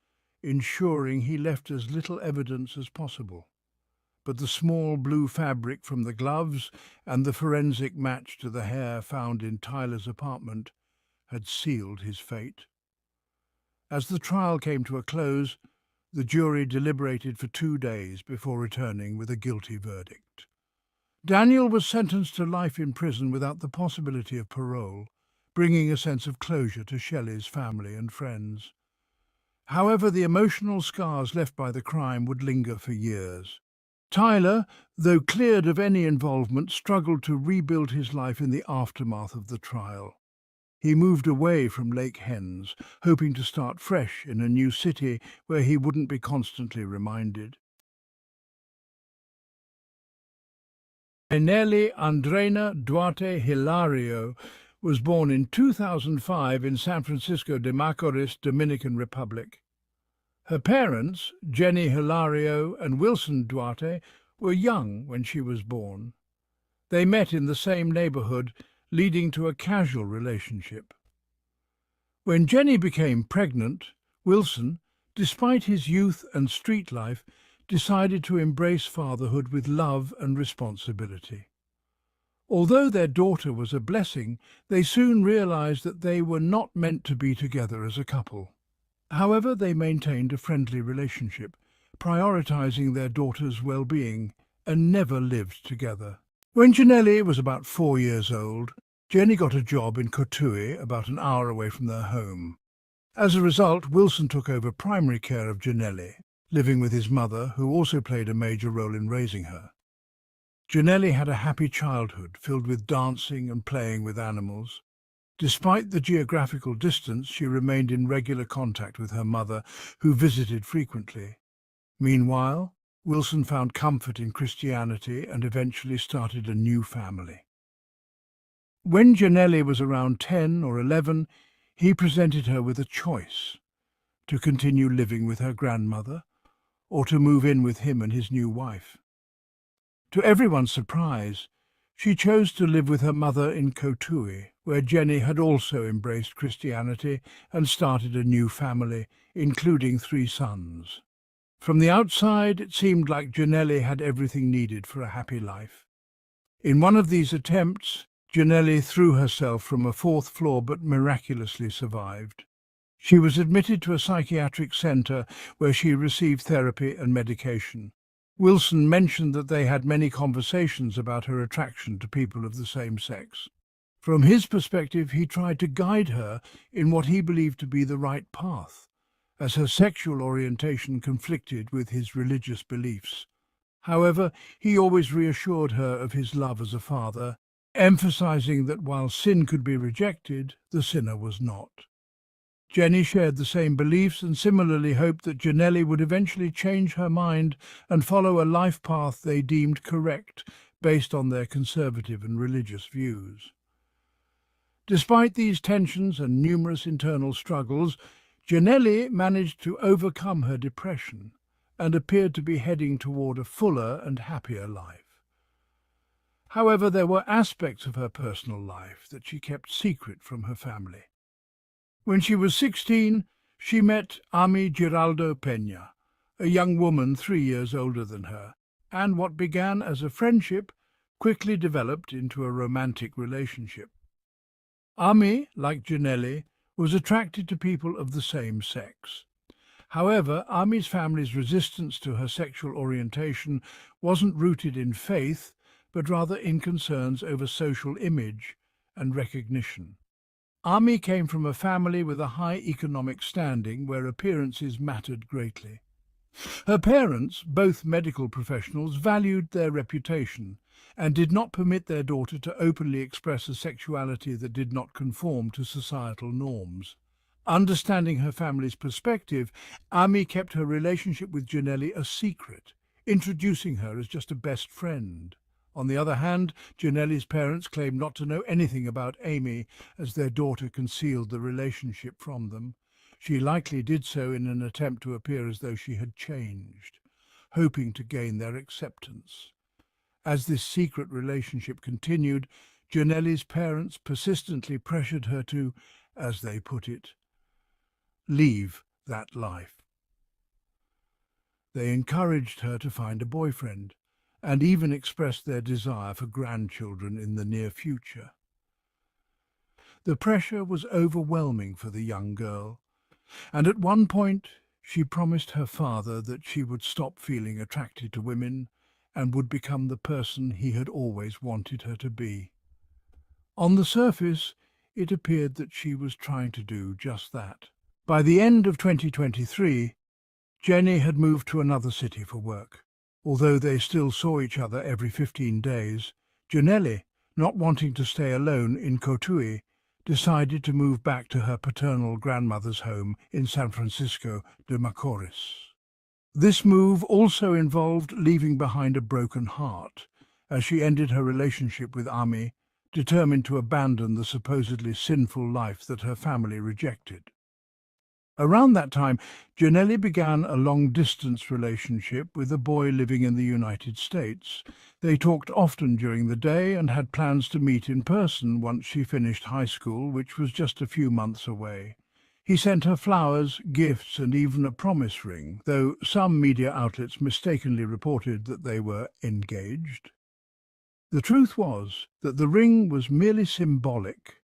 ensuring he left as little evidence as possible. But the small blue fabric from the gloves and the forensic match to the hair found in Tyler's apartment had sealed his fate. As the trial came to a close, the jury deliberated for 2 days before returning with a guilty verdict. Daniel was sentenced to life in prison without the possibility of parole, bringing a sense of closure to Shelley's family and friends. However, the emotional scars left by the crime would linger for years. Tyler, though cleared of any involvement, struggled to rebuild his life in the aftermath of the trial. He moved away from Lake Hens, hoping to start fresh in a new city where he wouldn't be constantly reminded. Nelly Andrena Duarte Hilario was born in 2005 in San Francisco de Macorís, Dominican Republic. Her parents, Jenny Hilario and Wilson Duarte, were young when she was born. They met in the same neighborhood, leading to a casual relationship. When Jenny became pregnant, Wilson, despite his youth and street life, decided to embrace fatherhood with love and responsibility. Although their daughter was a blessing, they soon realized that they were not meant to be together as a couple. However, they maintained a friendly relationship, prioritizing their daughter's well-being, and never lived together. When Janelli was about 4 years old, Jenny got a job in Cotuí, about an hour away from their home. As a result, Wilson took over primary care of Janelli, living with his mother, who also played a major role in raising her. Janelli had a happy childhood, filled with dancing and playing with animals. Despite the geographical distance, she remained in regular contact with her mother, who visited frequently. Meanwhile, Wilson found comfort in Christianity and eventually started a new family. When Janelli was around 10 or 11, he presented her with a choice: to continue living with her grandmother or to move in with him and his new wife. To everyone's surprise, she chose to live with her mother in Cotuí, where Jenny had also embraced Christianity and started a new family, including 3 sons. From the outside, it seemed like Janelli had everything needed for a happy life. In one of these attempts, Janelli threw herself from a 4th floor but miraculously survived. She was admitted to a psychiatric center where she received therapy and medication. Wilson mentioned that they had many conversations about her attraction to people of the same sex. From his perspective, he tried to guide her in what he believed to be the right path, as her sexual orientation conflicted with his religious beliefs. However, he always reassured her of his love as a father, emphasizing that while sin could be rejected, the sinner was not. Jenny shared the same beliefs and similarly hoped that Janelli would eventually change her mind and follow a life path they deemed correct based on their conservative and religious views. Despite these tensions and numerous internal struggles, Janelli managed to overcome her depression and appeared to be heading toward a fuller and happier life. However, there were aspects of her personal life that she kept secret from her family. When she was 16, she met Ami Giraldo Peña, a young woman 3 years older than her, and what began as a friendship quickly developed into a romantic relationship. Ami, like Janelli, was attracted to people of the same sex. However, Ami's family's resistance to her sexual orientation wasn't rooted in faith, but rather in concerns over social image and recognition. Ami came from a family with a high economic standing where appearances mattered greatly. Her parents, both medical professionals, valued their reputation and did not permit their daughter to openly express a sexuality that did not conform to societal norms. Understanding her family's perspective, Ami kept her relationship with Janelli a secret, introducing her as just a best friend. On the other hand, Janelli's parents claimed not to know anything about Amy as their daughter concealed the relationship from them. She likely did so in an attempt to appear as though she had changed, hoping to gain their acceptance. As this secret relationship continued, Janelli's parents persistently pressured her to, as they put it, leave that life. They encouraged her to find a boyfriend and even expressed their desire for grandchildren in the near future. The pressure was overwhelming for the young girl, and at one point she promised her father that she would stop feeling attracted to women and would become the person he had always wanted her to be. On the surface, it appeared that she was trying to do just that. By the end of 2023, Jenny had moved to another city for work. Although they still saw each other every 15 days, Janelli, not wanting to stay alone in Cotuí, decided to move back to her paternal grandmother's home in San Francisco de Macorís. This move also involved leaving behind a broken heart, as she ended her relationship with Ami, determined to abandon the supposedly sinful life that her family rejected. Around that time, Janelli began a long-distance relationship with a boy living in the United States. They talked often during the day and had plans to meet in person once she finished high school, which was just a few months away. He sent her flowers, gifts, and even a promise ring, though some media outlets mistakenly reported that they were engaged. The truth was that the ring was merely symbolic.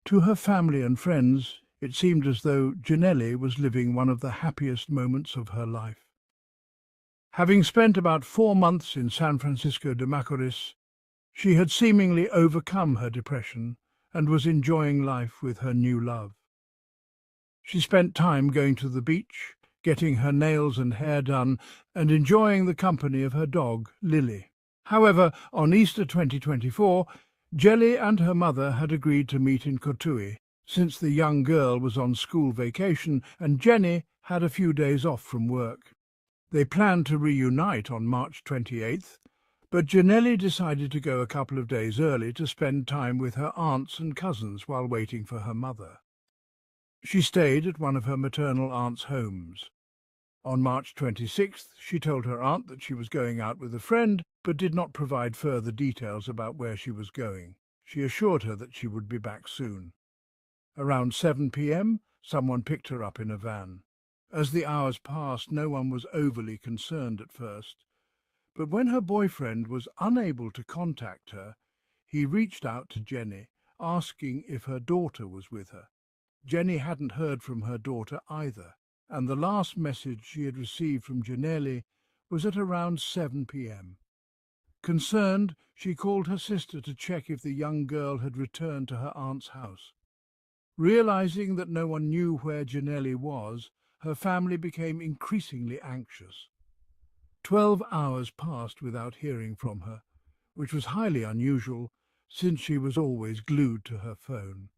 To her family and friends, it seemed as though Janelli was living one of the happiest moments of her life. Having spent about 4 months in San Francisco de Macorís, she had seemingly overcome her depression and was enjoying life with her new love. She spent time going to the beach, getting her nails and hair done, and enjoying the company of her dog, Lily. However, on Easter 2024, Jelly and her mother had agreed to meet in Cotuí, since the young girl was on school vacation and Jenny had a few days off from work. They planned to reunite on March 28th, but Janelli decided to go a couple of days early to spend time with her aunts and cousins while waiting for her mother. She stayed at one of her maternal aunt's homes. On March 26th, she told her aunt that she was going out with a friend, but did not provide further details about where she was going. She assured her that she would be back soon. Around 7 p.m., someone picked her up in a van. As the hours passed, no one was overly concerned at first, but when her boyfriend was unable to contact her, he reached out to Jenny, asking if her daughter was with her. Jenny hadn't heard from her daughter either, and the last message she had received from Janelli was at around 7 p.m. Concerned, she called her sister to check if the young girl had returned to her aunt's house. Realizing that no one knew where Janelli was, her family became increasingly anxious. 12 hours passed without hearing from her, which was highly unusual since she was always glued to her phone.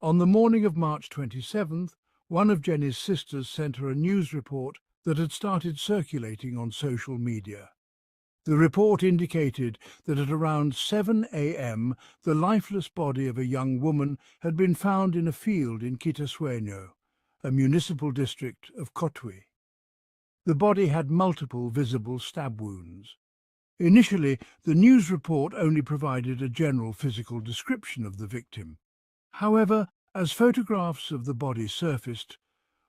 On the morning of March 27th, one of Jenny's sisters sent her a news report that had started circulating on social media. The report indicated that at around 7 a.m. the lifeless body of a young woman had been found in a field in Quitasueño, a municipal district of Cotuí. The body had multiple visible stab wounds. Initially, the news report only provided a general physical description of the victim. However, as photographs of the body surfaced,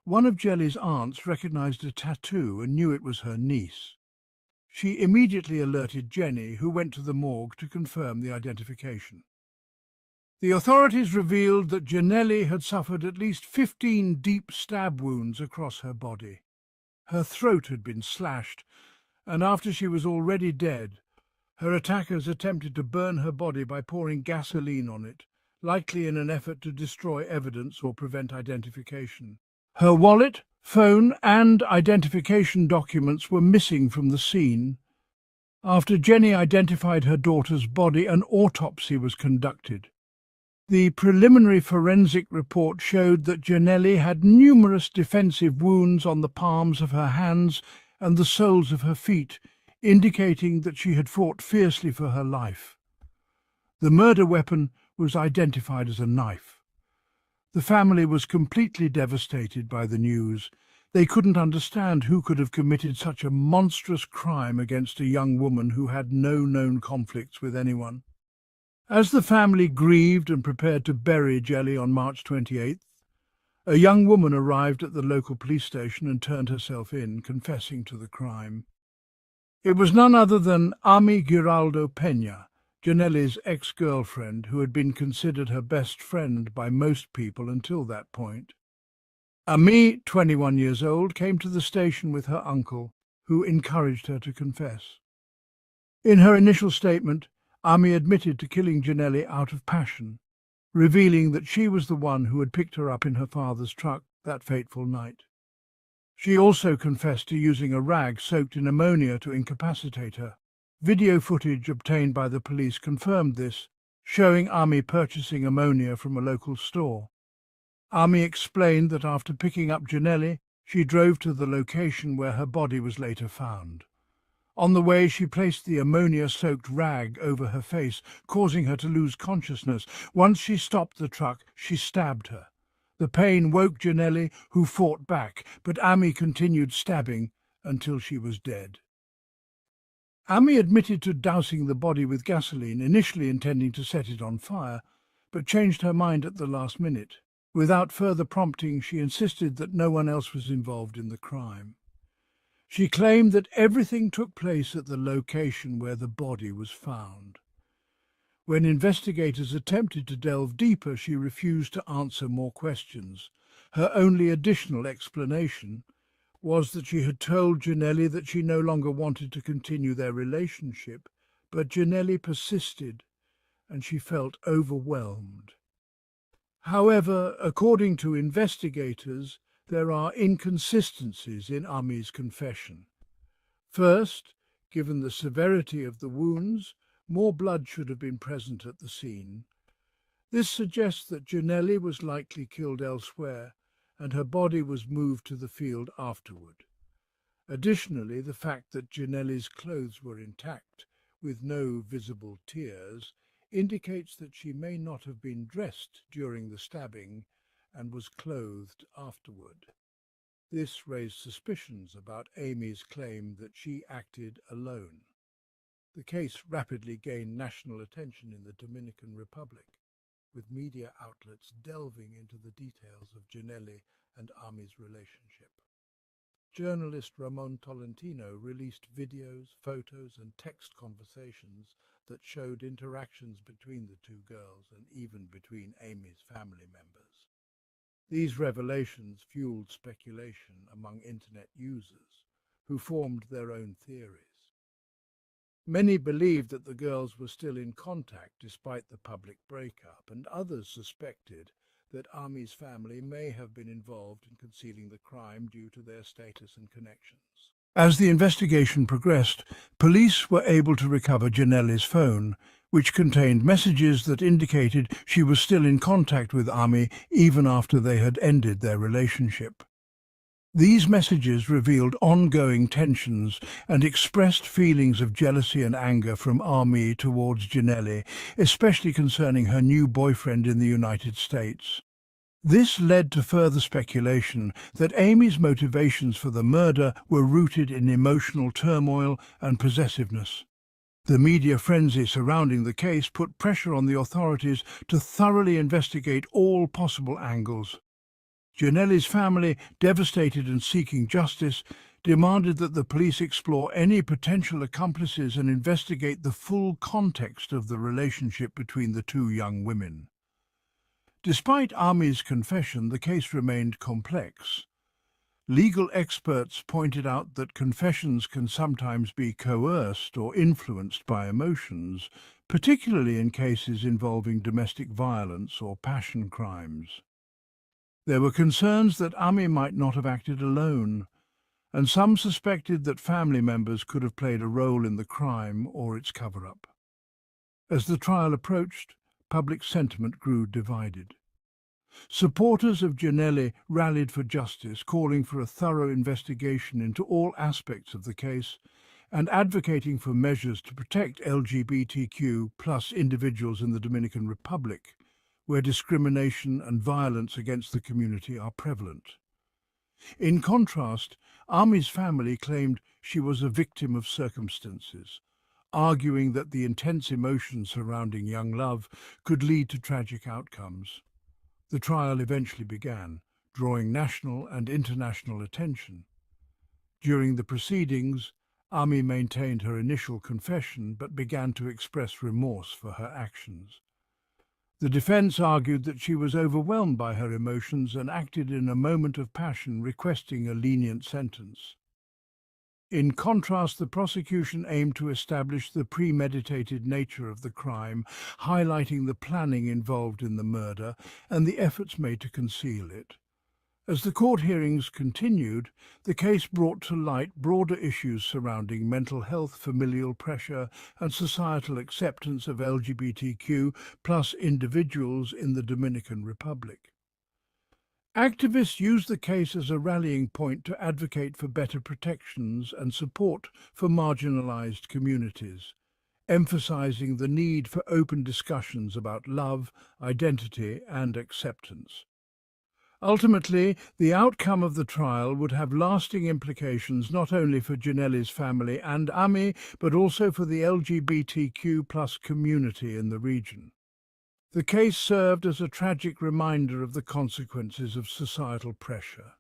one of Jelly's aunts recognized a tattoo and knew it was her niece. She immediately alerted Jenny, who went to the morgue to confirm the identification. The authorities revealed that Giannelli had suffered at least 15 deep stab wounds across her body. Her throat had been slashed, and after she was already dead, her attackers attempted to burn her body by pouring gasoline on it, likely in an effort to destroy evidence or prevent identification. Her wallet, phone, and identification documents were missing from the scene. After Jenny identified her daughter's body, an autopsy was conducted. The preliminary forensic report showed that Giannelli had numerous defensive wounds on the palms of her hands and the soles of her feet, indicating that she had fought fiercely for her life. The murder weapon was identified as a knife. The family was completely devastated by the news. They couldn't understand who could have committed such a monstrous crime against a young woman who had no known conflicts with anyone. As the family grieved and prepared to bury Jelly on March 28th, a young woman arrived at the local police station and turned herself in, confessing to the crime. It was none other than Ami Giraldo Peña, Giannelli's ex-girlfriend, who had been considered her best friend by most people until that point. Ami, 21 years old, came to the station with her uncle, who encouraged her to confess. In her initial statement, Ami admitted to killing Giannelli out of passion, revealing that she was the one who had picked her up in her father's truck that fateful night. She also confessed to using a rag soaked in ammonia to incapacitate her. Video footage obtained by the police confirmed this, showing Ami purchasing ammonia from a local store. Ami explained that after picking up Giannelli, she drove to the location where her body was later found. On the way, she placed the ammonia-soaked rag over her face, causing her to lose consciousness. Once she stopped the truck, she stabbed her. The pain woke Giannelli, who fought back, but Ami continued stabbing until she was dead. Ami admitted to dousing the body with gasoline, initially intending to set it on fire, but changed her mind at the last minute. Without further prompting, she insisted that no one else was involved in the crime. She claimed that everything took place at the location where the body was found. When investigators attempted to delve deeper, she refused to answer more questions. Her only additional explanation was that she had told Giannelli that she no longer wanted to continue their relationship, but Giannelli persisted, and she felt overwhelmed. However, according to investigators, there are inconsistencies in Ami's confession. First, given the severity of the wounds, more blood should have been present at the scene. This suggests that Giannelli was likely killed elsewhere, and her body was moved to the field afterward. Additionally, the fact that Giannelli's clothes were intact, with no visible tears, indicates that she may not have been dressed during the stabbing and was clothed afterward. This raised suspicions about Amy's claim that she acted alone. The case rapidly gained national attention in the Dominican Republic, with media outlets delving into the details of Giannelli and Ami's relationship. Journalist Ramon Tolentino released videos, photos, and text conversations that showed interactions between the two girls and even between Amy's family members. These revelations fueled speculation among internet users, who formed their own theories. Many believed that the girls were still in contact despite the public breakup, and others suspected that Ami's family may have been involved in concealing the crime due to their status and connections. As the investigation progressed, police were able to recover Giannelli's phone, which contained messages that indicated she was still in contact with Ami even after they had ended their relationship. These messages revealed ongoing tensions and expressed feelings of jealousy and anger from Ami towards Giannelli, especially concerning her new boyfriend in the United States. This led to further speculation that Amy's motivations for the murder were rooted in emotional turmoil and possessiveness. The media frenzy surrounding the case put pressure on the authorities to thoroughly investigate all possible angles. Giannelli's family, devastated and seeking justice, demanded that the police explore any potential accomplices and investigate the full context of the relationship between the two young women. Despite Ami's confession, the case remained complex. Legal experts pointed out that confessions can sometimes be coerced or influenced by emotions, particularly in cases involving domestic violence or passion crimes. There were concerns that Ami might not have acted alone, and some suspected that family members could have played a role in the crime or its cover-up. As the trial approached, public sentiment grew divided. Supporters of Giannelli rallied for justice, calling for a thorough investigation into all aspects of the case and advocating for measures to protect LGBTQ plus individuals in the Dominican Republic, where discrimination and violence against the community are prevalent. In contrast, Ami's family claimed she was a victim of circumstances, arguing that the intense emotions surrounding young love could lead to tragic outcomes. The trial eventually began, drawing national and international attention. During the proceedings, Ami maintained her initial confession but began to express remorse for her actions. The defense argued that she was overwhelmed by her emotions and acted in a moment of passion, requesting a lenient sentence. In contrast, the prosecution aimed to establish the premeditated nature of the crime, highlighting the planning involved in the murder and the efforts made to conceal it. As the court hearings continued, the case brought to light broader issues surrounding mental health, familial pressure, and societal acceptance of LGBTQ plus individuals in the Dominican Republic. Activists used the case as a rallying point to advocate for better protections and support for marginalized communities, emphasizing the need for open discussions about love, identity, and acceptance. Ultimately, the outcome of the trial would have lasting implications not only for Giannelli's family and Ami, but also for the LGBTQ plus community in the region. The case served as a tragic reminder of the consequences of societal pressure,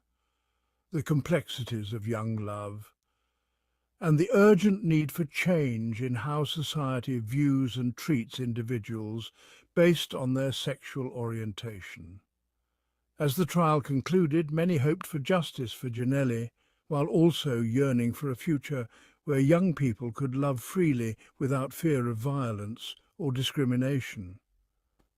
the complexities of young love, and the urgent need for change in how society views and treats individuals based on their sexual orientation. As the trial concluded, many hoped for justice for Giannelli, while also yearning for a future where young people could love freely without fear of violence or discrimination.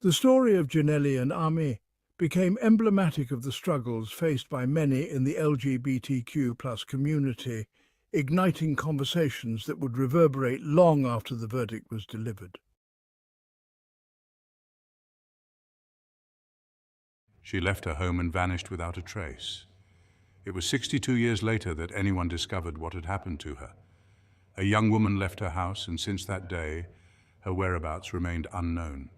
The story of Giannelli and Ami became emblematic of the struggles faced by many in the LGBTQ plus community, igniting conversations that would reverberate long after the verdict was delivered. She left her home and vanished without a trace. It was 62 years later that anyone discovered what had happened to her. A young woman left her house, and since that day, her whereabouts remained unknown.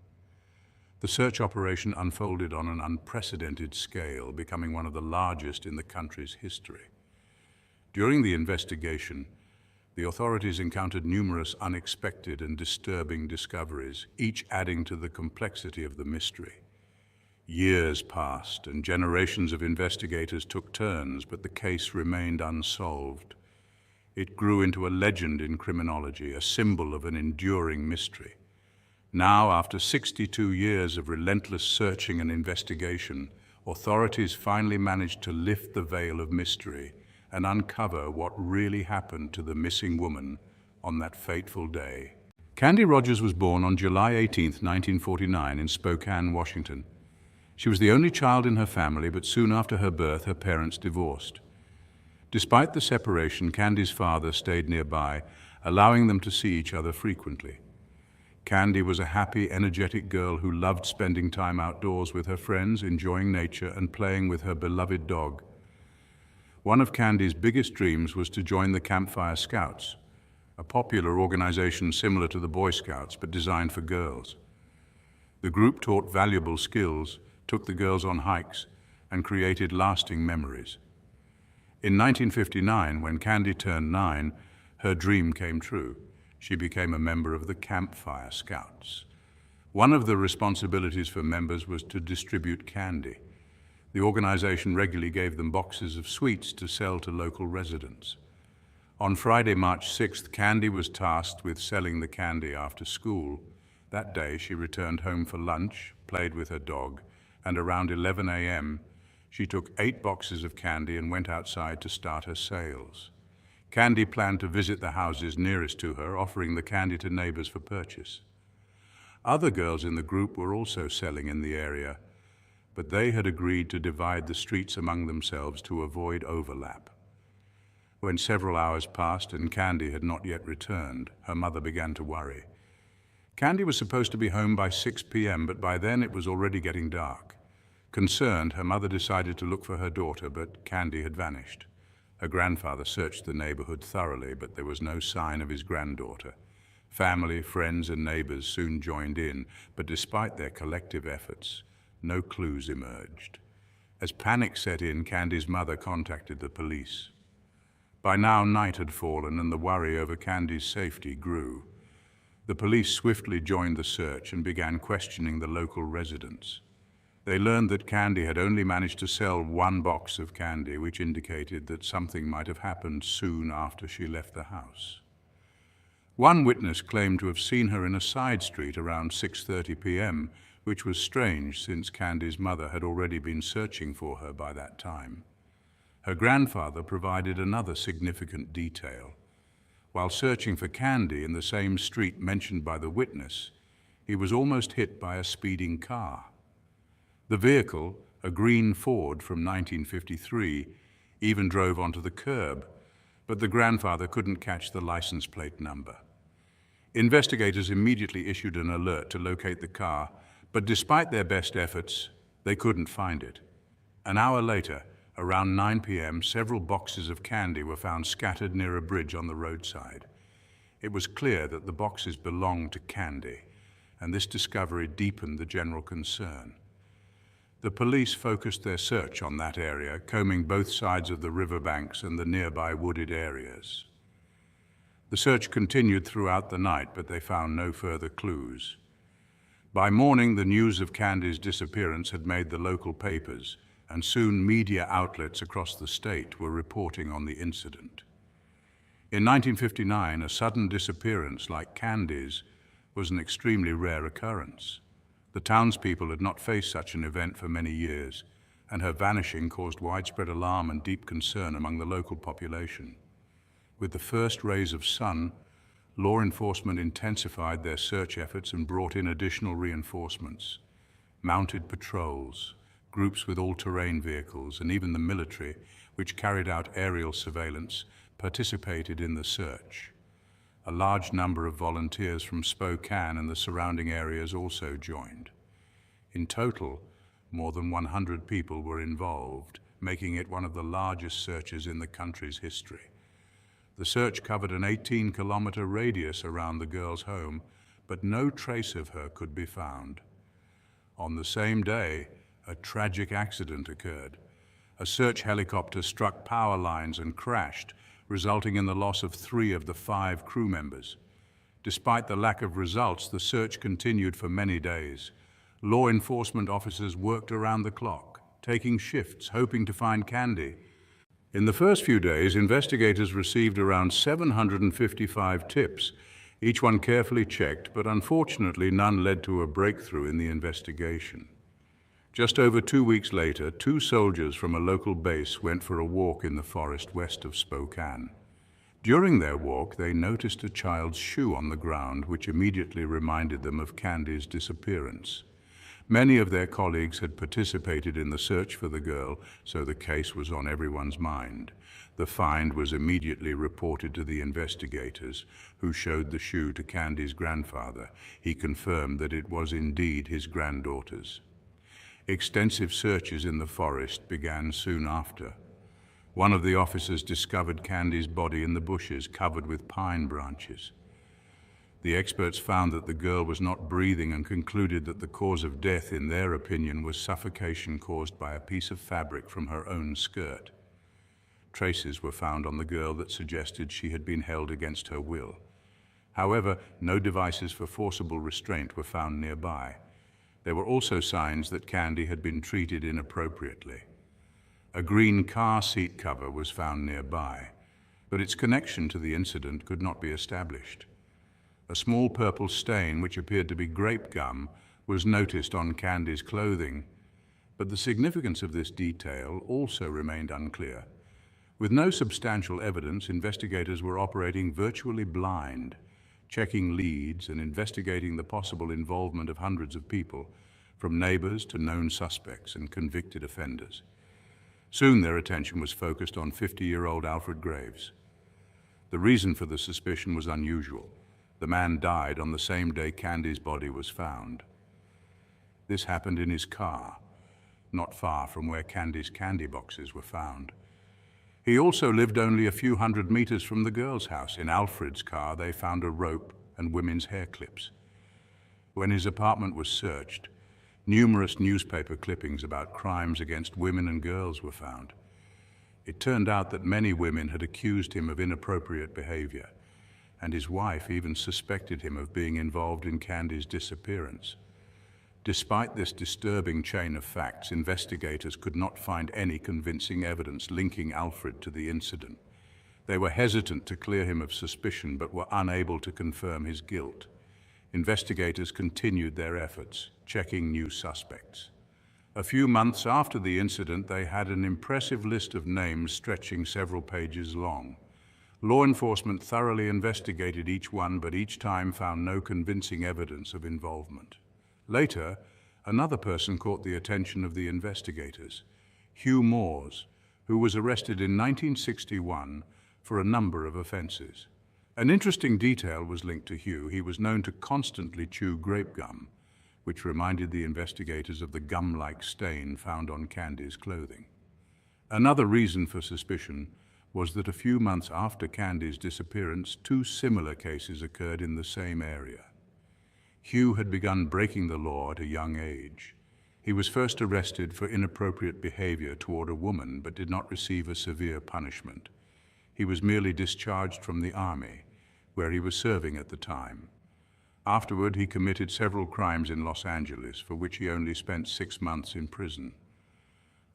The search operation unfolded on an unprecedented scale, becoming one of the largest in the country's history. During the investigation, the authorities encountered numerous unexpected and disturbing discoveries, each adding to the complexity of the mystery. Years passed and generations of investigators took turns, but the case remained unsolved. It grew into a legend in criminology, a symbol of an enduring mystery. Now, after 62 years of relentless searching and investigation, authorities finally managed to lift the veil of mystery and uncover what really happened to the missing woman on that fateful day. Candy Rogers was born on July 18, 1949, in Spokane, Washington. She was the only child in her family, but soon after her birth, her parents divorced. Despite the separation, Candy's father stayed nearby, allowing them to see each other frequently. Candy was a happy, energetic girl who loved spending time outdoors with her friends, enjoying nature and playing with her beloved dog. One of Candy's biggest dreams was to join the Campfire Scouts, a popular organization similar to the Boy Scouts but designed for girls. The group taught valuable skills, took the girls on hikes, and created lasting memories. In 1959, when Candy turned 9, her dream came true. She became a member of the Campfire Scouts. One of the responsibilities for members was to distribute candy. The organization regularly gave them boxes of sweets to sell to local residents. On Friday, March 6th, Candy was tasked with selling the candy after school. That day, she returned home for lunch, played with her dog, and around 11 a.m., she took 8 boxes of candy and went outside to start her sales. Candy planned to visit the houses nearest to her, offering the candy to neighbors for purchase. Other girls in the group were also selling in the area, but they had agreed to divide the streets among themselves to avoid overlap. When several hours passed and Candy had not yet returned, her mother began to worry. Candy was supposed to be home by 6 p.m., but by then it was already getting dark. Concerned, her mother decided to look for her daughter, but Candy had vanished. Her grandfather searched the neighborhood thoroughly, but there was no sign of his granddaughter. Family, friends, and neighbors soon joined in, but despite their collective efforts, no clues emerged. As panic set in, Candy's mother contacted the police. By now, night had fallen, and the worry over Candy's safety grew. The police swiftly joined the search and began questioning the local residents. They learned that Candy had only managed to sell 1 box of candy, which indicated that something might have happened soon after she left the house. One witness claimed to have seen her in a side street around 6:30 p.m., which was strange since Candy's mother had already been searching for her by that time. Her grandfather provided another significant detail. While searching for Candy in the same street mentioned by the witness, he was almost hit by a speeding car. The vehicle, a green Ford from 1953, even drove onto the curb, but the grandfather couldn't catch the license plate number. Investigators immediately issued an alert to locate the car, but despite their best efforts, they couldn't find it. An hour later, around 9 p.m., several boxes of candy were found scattered near a bridge on the roadside. It was clear that the boxes belonged to Candy, and this discovery deepened the general concern. The police focused their search on that area, combing both sides of the riverbanks and the nearby wooded areas. The search continued throughout the night, but they found no further clues. By morning, the news of Candy's disappearance had made the local papers, and soon media outlets across the state were reporting on the incident. In 1959, a sudden disappearance like Candy's was an extremely rare occurrence. The townspeople had not faced such an event for many years, and her vanishing caused widespread alarm and deep concern among the local population. With the first rays of sun, law enforcement intensified their search efforts and brought in additional reinforcements. Mounted patrols, groups with all-terrain vehicles, and even the military, which carried out aerial surveillance, participated in the search. A large number of volunteers from Spokane and the surrounding areas also joined. In total, more than 100 people were involved, making it one of the largest searches in the country's history. The search covered an 18-kilometer radius around the girl's home, but no trace of her could be found. On the same day, a tragic accident occurred. A search helicopter struck power lines and crashed, resulting in the loss of 3 of the 5 crew members. Despite the lack of results, the search continued for many days. Law enforcement officers worked around the clock, taking shifts, hoping to find Candy. In the first few days, investigators received around 755 tips, each one carefully checked, but unfortunately none led to a breakthrough in the investigation. Just over 2 weeks later, 2 soldiers from a local base went for a walk in the forest west of Spokane. During their walk, they noticed a child's shoe on the ground, which immediately reminded them of Candy's disappearance. Many of their colleagues had participated in the search for the girl, so the case was on everyone's mind. The find was immediately reported to the investigators, who showed the shoe to Candy's grandfather. He confirmed that it was indeed his granddaughter's. Extensive searches in the forest began soon after. One of the officers discovered Candy's body in the bushes, covered with pine branches. The experts found that the girl was not breathing and concluded that the cause of death, in their opinion, was suffocation caused by a piece of fabric from her own skirt. Traces were found on the girl that suggested she had been held against her will. However, no devices for forcible restraint were found nearby. There were also signs that Candy had been treated inappropriately. A green car seat cover was found nearby, but its connection to the incident could not be established. A small purple stain, which appeared to be grape gum, was noticed on Candy's clothing. But the significance of this detail also remained unclear. With no substantial evidence, investigators were operating virtually blind, checking leads and investigating the possible involvement of hundreds of people, from neighbors to known suspects and convicted offenders. Soon their attention was focused on 50-year-old Alfred Graves. The reason for the suspicion was unusual. The man died on the same day Candy's body was found. This happened in his car, not far from where Candy's candy boxes were found. He also lived only a few hundred meters from the girl's house. In Alfred's car, they found a rope and women's hair clips. When his apartment was searched, numerous newspaper clippings about crimes against women and girls were found. It turned out that many women had accused him of inappropriate behavior, and his wife even suspected him of being involved in Candy's disappearance. Despite this disturbing chain of facts, investigators could not find any convincing evidence linking Alfred to the incident. They were hesitant to clear him of suspicion, but were unable to confirm his guilt. Investigators continued their efforts, checking new suspects. A few months after the incident, they had an impressive list of names stretching several pages long. Law enforcement thoroughly investigated each one, but each time found no convincing evidence of involvement. Later, another person caught the attention of the investigators, Hugh Moores, who was arrested in 1961 for a number of offenses. An interesting detail was linked to Hugh. He was known to constantly chew grape gum, which reminded the investigators of the gum-like stain found on Candy's clothing. Another reason for suspicion was that a few months after Candy's disappearance, two similar cases occurred in the same area. Hugh had begun breaking the law at a young age. He was first arrested for inappropriate behavior toward a woman, but did not receive a severe punishment. He was merely discharged from the army, where he was serving at the time. Afterward, he committed several crimes in Los Angeles, for which he only spent 6 months in prison.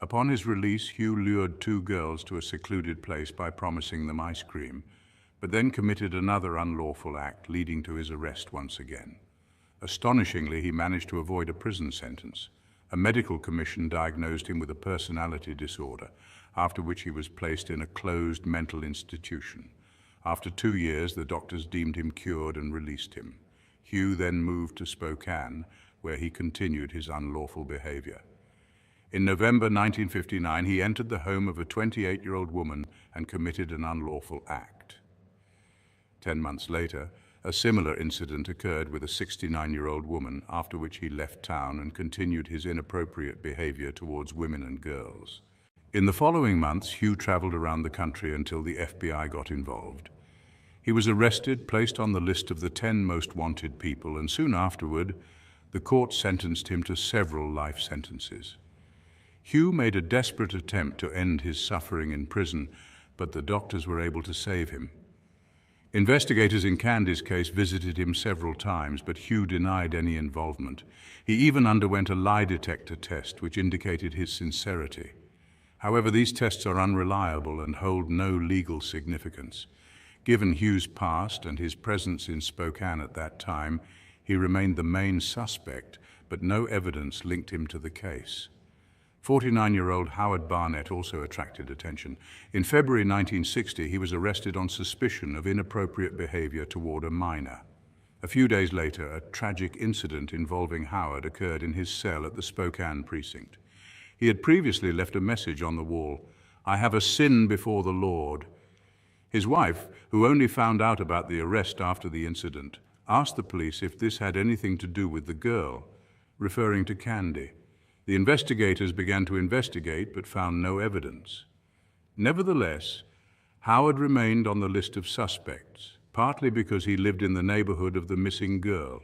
Upon his release, Hugh lured two girls to a secluded place by promising them ice cream, but then committed another unlawful act, leading to his arrest once again. Astonishingly, he managed to avoid a prison sentence. A medical commission diagnosed him with a personality disorder, after which he was placed in a closed mental institution. After 2 years, the doctors deemed him cured and released him. Hugh then moved to Spokane, where he continued his unlawful behavior. In November 1959, he entered the home of a 28-year-old woman and committed an unlawful act. 10 months later, a similar incident occurred with a 69-year-old woman, after which he left town and continued his inappropriate behavior towards women and girls. In the following months, Hugh traveled around the country until the FBI got involved. He was arrested, placed on the list of the 10 most wanted people, and soon afterward, the court sentenced him to several life sentences. Hugh made a desperate attempt to end his suffering in prison, but the doctors were able to save him. Investigators in Candy's case visited him several times, but Hugh denied any involvement. He even underwent a lie detector test, which indicated his sincerity. However, these tests are unreliable and hold no legal significance. Given Hugh's past and his presence in Spokane at that time, he remained the main suspect, but no evidence linked him to the case. 49-year-old Howard Barnett also attracted attention. In February 1960, he was arrested on suspicion of inappropriate behavior toward a minor. A few days later, a tragic incident involving Howard occurred in his cell at the Spokane precinct. He had previously left a message on the wall, "I have a sin before the Lord." His wife, who only found out about the arrest after the incident, asked the police if this had anything to do with the girl, referring to Candy. The investigators began to investigate but found no evidence. Nevertheless, Howard remained on the list of suspects, partly because he lived in the neighborhood of the missing girl.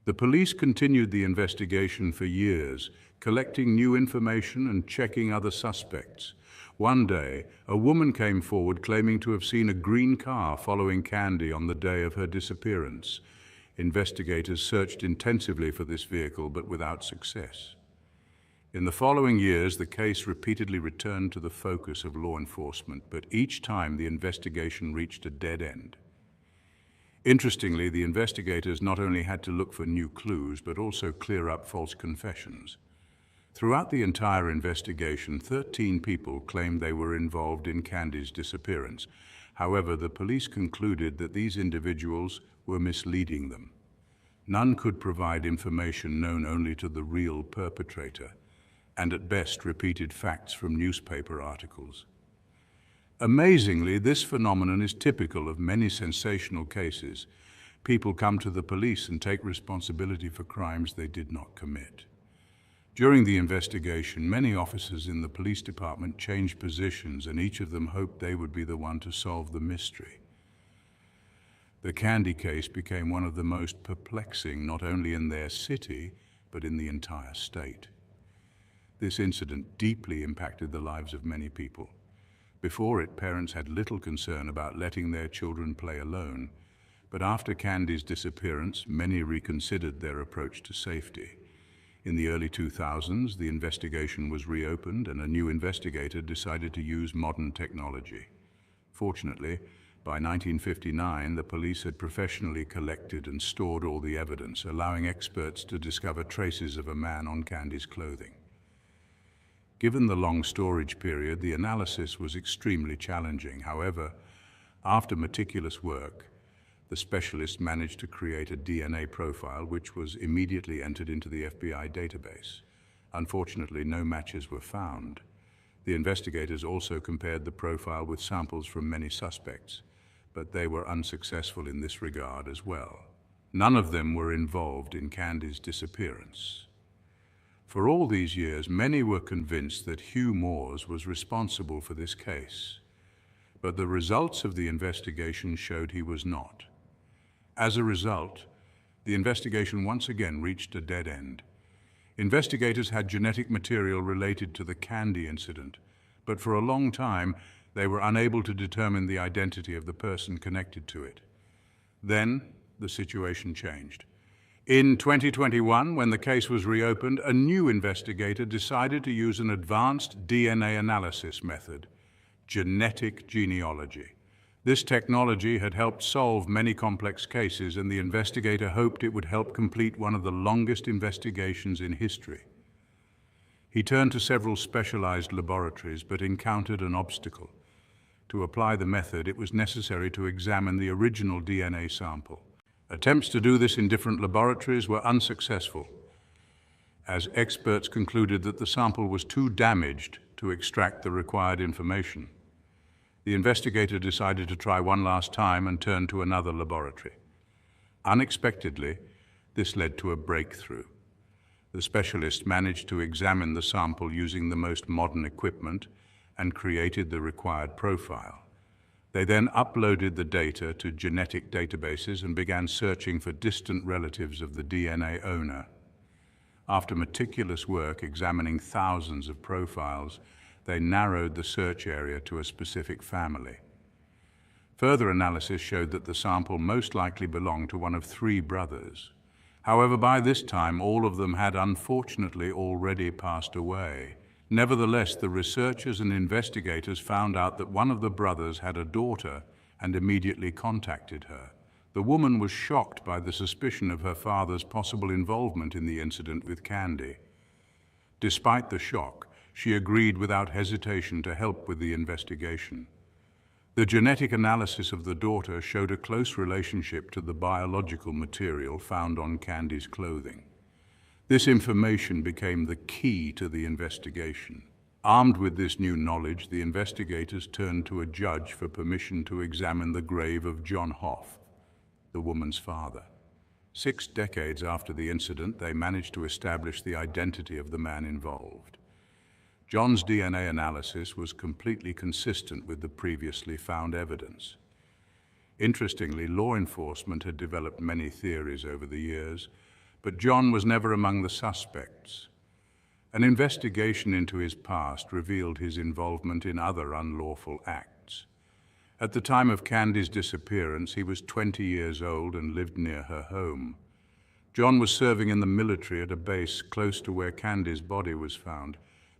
The police continued the investigation for years, collecting new information and checking other suspects. One day, a woman came forward claiming to have seen a green car following Candy on the day of her disappearance. Investigators searched intensively for this vehicle, but without success. In the following years, the case repeatedly returned to the focus of law enforcement, but each time the investigation reached a dead end. Interestingly, the investigators not only had to look for new clues, but also clear up false confessions. Throughout the entire investigation, 13 people claimed they were involved in Candy's disappearance. However, the police concluded that these individuals were misleading them. None could provide information known only to the real perpetrator, and at best repeated facts from newspaper articles. Amazingly, this phenomenon is typical of many sensational cases. People come to the police and take responsibility for crimes they did not commit. During the investigation, many officers in the police department changed positions, and each of them hoped they would be the one to solve the mystery. The Candy case became one of the most perplexing, not only in their city, but in the entire state. This incident deeply impacted the lives of many people. Before it, parents had little concern about letting their children play alone, but after Candy's disappearance, many reconsidered their approach to safety. In the early 2000s, the investigation was reopened and a new investigator decided to use modern technology. Fortunately, by 1959, the police had professionally collected and stored all the evidence, allowing experts to discover traces of a man on Candy's clothing. Given the long storage period, the analysis was extremely challenging. However, after meticulous work, the specialist managed to create a DNA profile which was immediately entered into the FBI database. Unfortunately, no matches were found. The investigators also compared the profile with samples from many suspects, but they were unsuccessful in this regard as well. None of them were involved in Candy's disappearance. For all these years, many were convinced that Hugh Moores was responsible for this case, but the results of the investigation showed he was not. As a result, the investigation once again reached a dead end. Investigators had genetic material related to the Candy incident, but for a long time, they were unable to determine the identity of the person connected to it. Then, the situation changed. In 2021, when the case was reopened, a new investigator decided to use an advanced DNA analysis method, genetic genealogy. This technology had helped solve many complex cases, and the investigator hoped it would help complete one of the longest investigations in history. He turned to several specialized laboratories, but encountered an obstacle. To apply the method, it was necessary to examine the original DNA sample. Attempts to do this in different laboratories were unsuccessful, as experts concluded that the sample was too damaged to extract the required information. The investigator decided to try one last time and turned to another laboratory. Unexpectedly, this led to a breakthrough. The specialist managed to examine the sample using the most modern equipment and created the required profile. They then uploaded the data to genetic databases and began searching for distant relatives of the DNA owner. After meticulous work examining thousands of profiles, they narrowed the search area to a specific family. Further analysis showed that the sample most likely belonged to one of 3 brothers. However, by this time, all of them had unfortunately already passed away. Nevertheless, the researchers and investigators found out that one of the brothers had a daughter and immediately contacted her. The woman was shocked by the suspicion of her father's possible involvement in the incident with Candy. Despite the shock, she agreed without hesitation to help with the investigation. The genetic analysis of the daughter showed a close relationship to the biological material found on Candy's clothing. This information became the key to the investigation. Armed with this new knowledge, the investigators turned to a judge for permission to examine the grave of John Hoff, the woman's father. 6 decades after the incident, they managed to establish the identity of the man involved. John's DNA analysis was completely consistent with the previously found evidence. Interestingly, law enforcement had developed many theories over the years, but John was never among the suspects. An investigation into his past revealed his involvement in other unlawful acts. At the time of Candy's disappearance, he was 20 years old and lived near her home. John was serving in the military at a base close to where Candy's body was found.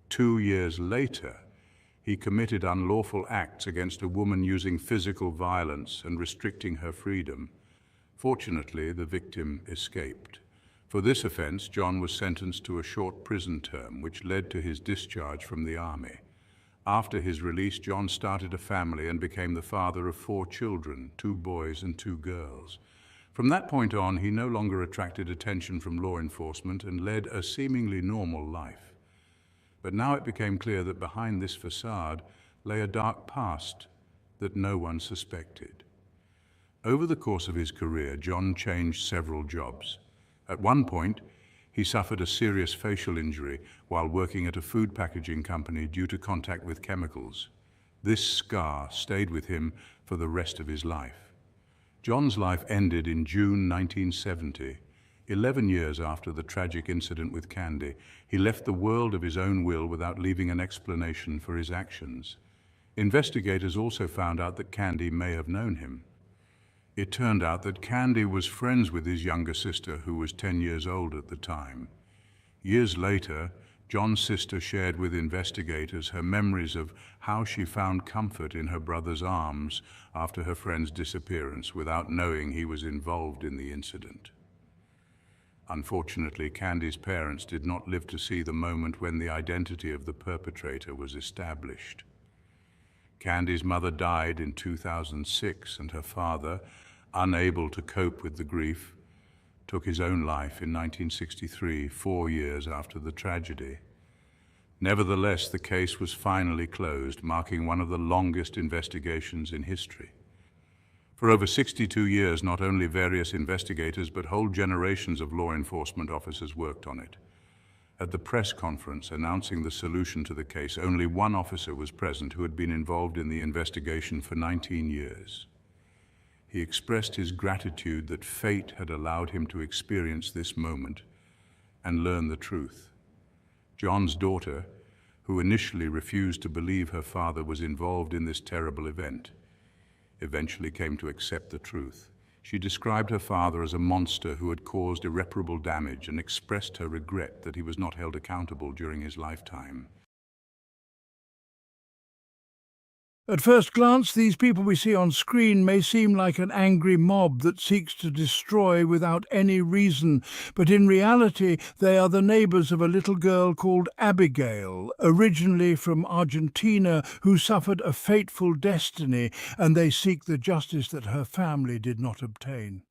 2 years later, he committed unlawful acts against a woman using physical violence and restricting her freedom. Fortunately, the victim escaped. For this offence, John was sentenced to a short prison term, which led to his discharge from the army. After his release, John started a family and became the father of 4 children, 2 boys and 2 girls. From that point on, he no longer attracted attention from law enforcement and led a seemingly normal life. But now it became clear that behind this facade lay a dark past that no one suspected. Over the course of his career, John changed several jobs. At one point, he suffered a serious facial injury while working at a food packaging company due to contact with chemicals. This scar stayed with him for the rest of his life. John's life ended in June 1970. 11 years after the tragic incident with Candy, he left the world of his own will without leaving an explanation for his actions. Investigators also found out that Candy may have known him. It turned out that Candy was friends with his younger sister, who was 10 years old at the time. Years later, John's sister shared with investigators her memories of how she found comfort in her brother's arms after her friend's disappearance without knowing he was involved in the incident. Unfortunately, Candy's parents did not live to see the moment when the identity of the perpetrator was established. Candy's mother died in 2006, and her father, unable to cope with the grief, took his own life in 1963, 4 years after the tragedy. Nevertheless, the case was finally closed, marking one of the longest investigations in history. For over 62 years, not only various investigators, but whole generations of law enforcement officers worked on it. At the press conference announcing the solution to the case, only one officer was present who had been involved in the investigation for 19 years. He expressed his gratitude that fate had allowed him to experience this moment and learn the truth. John's daughter, who initially refused to believe her father was involved in this terrible event, eventually came to accept the truth. She described her father as a monster who had caused irreparable damage and expressed her regret that he was not held accountable during his lifetime. At first glance, these people we see on screen may seem like an angry mob that seeks to destroy without any reason, but in reality they are the neighbours of a little girl called Abigail, originally from Argentina, who suffered a fateful destiny, and they seek the justice that her family did not obtain.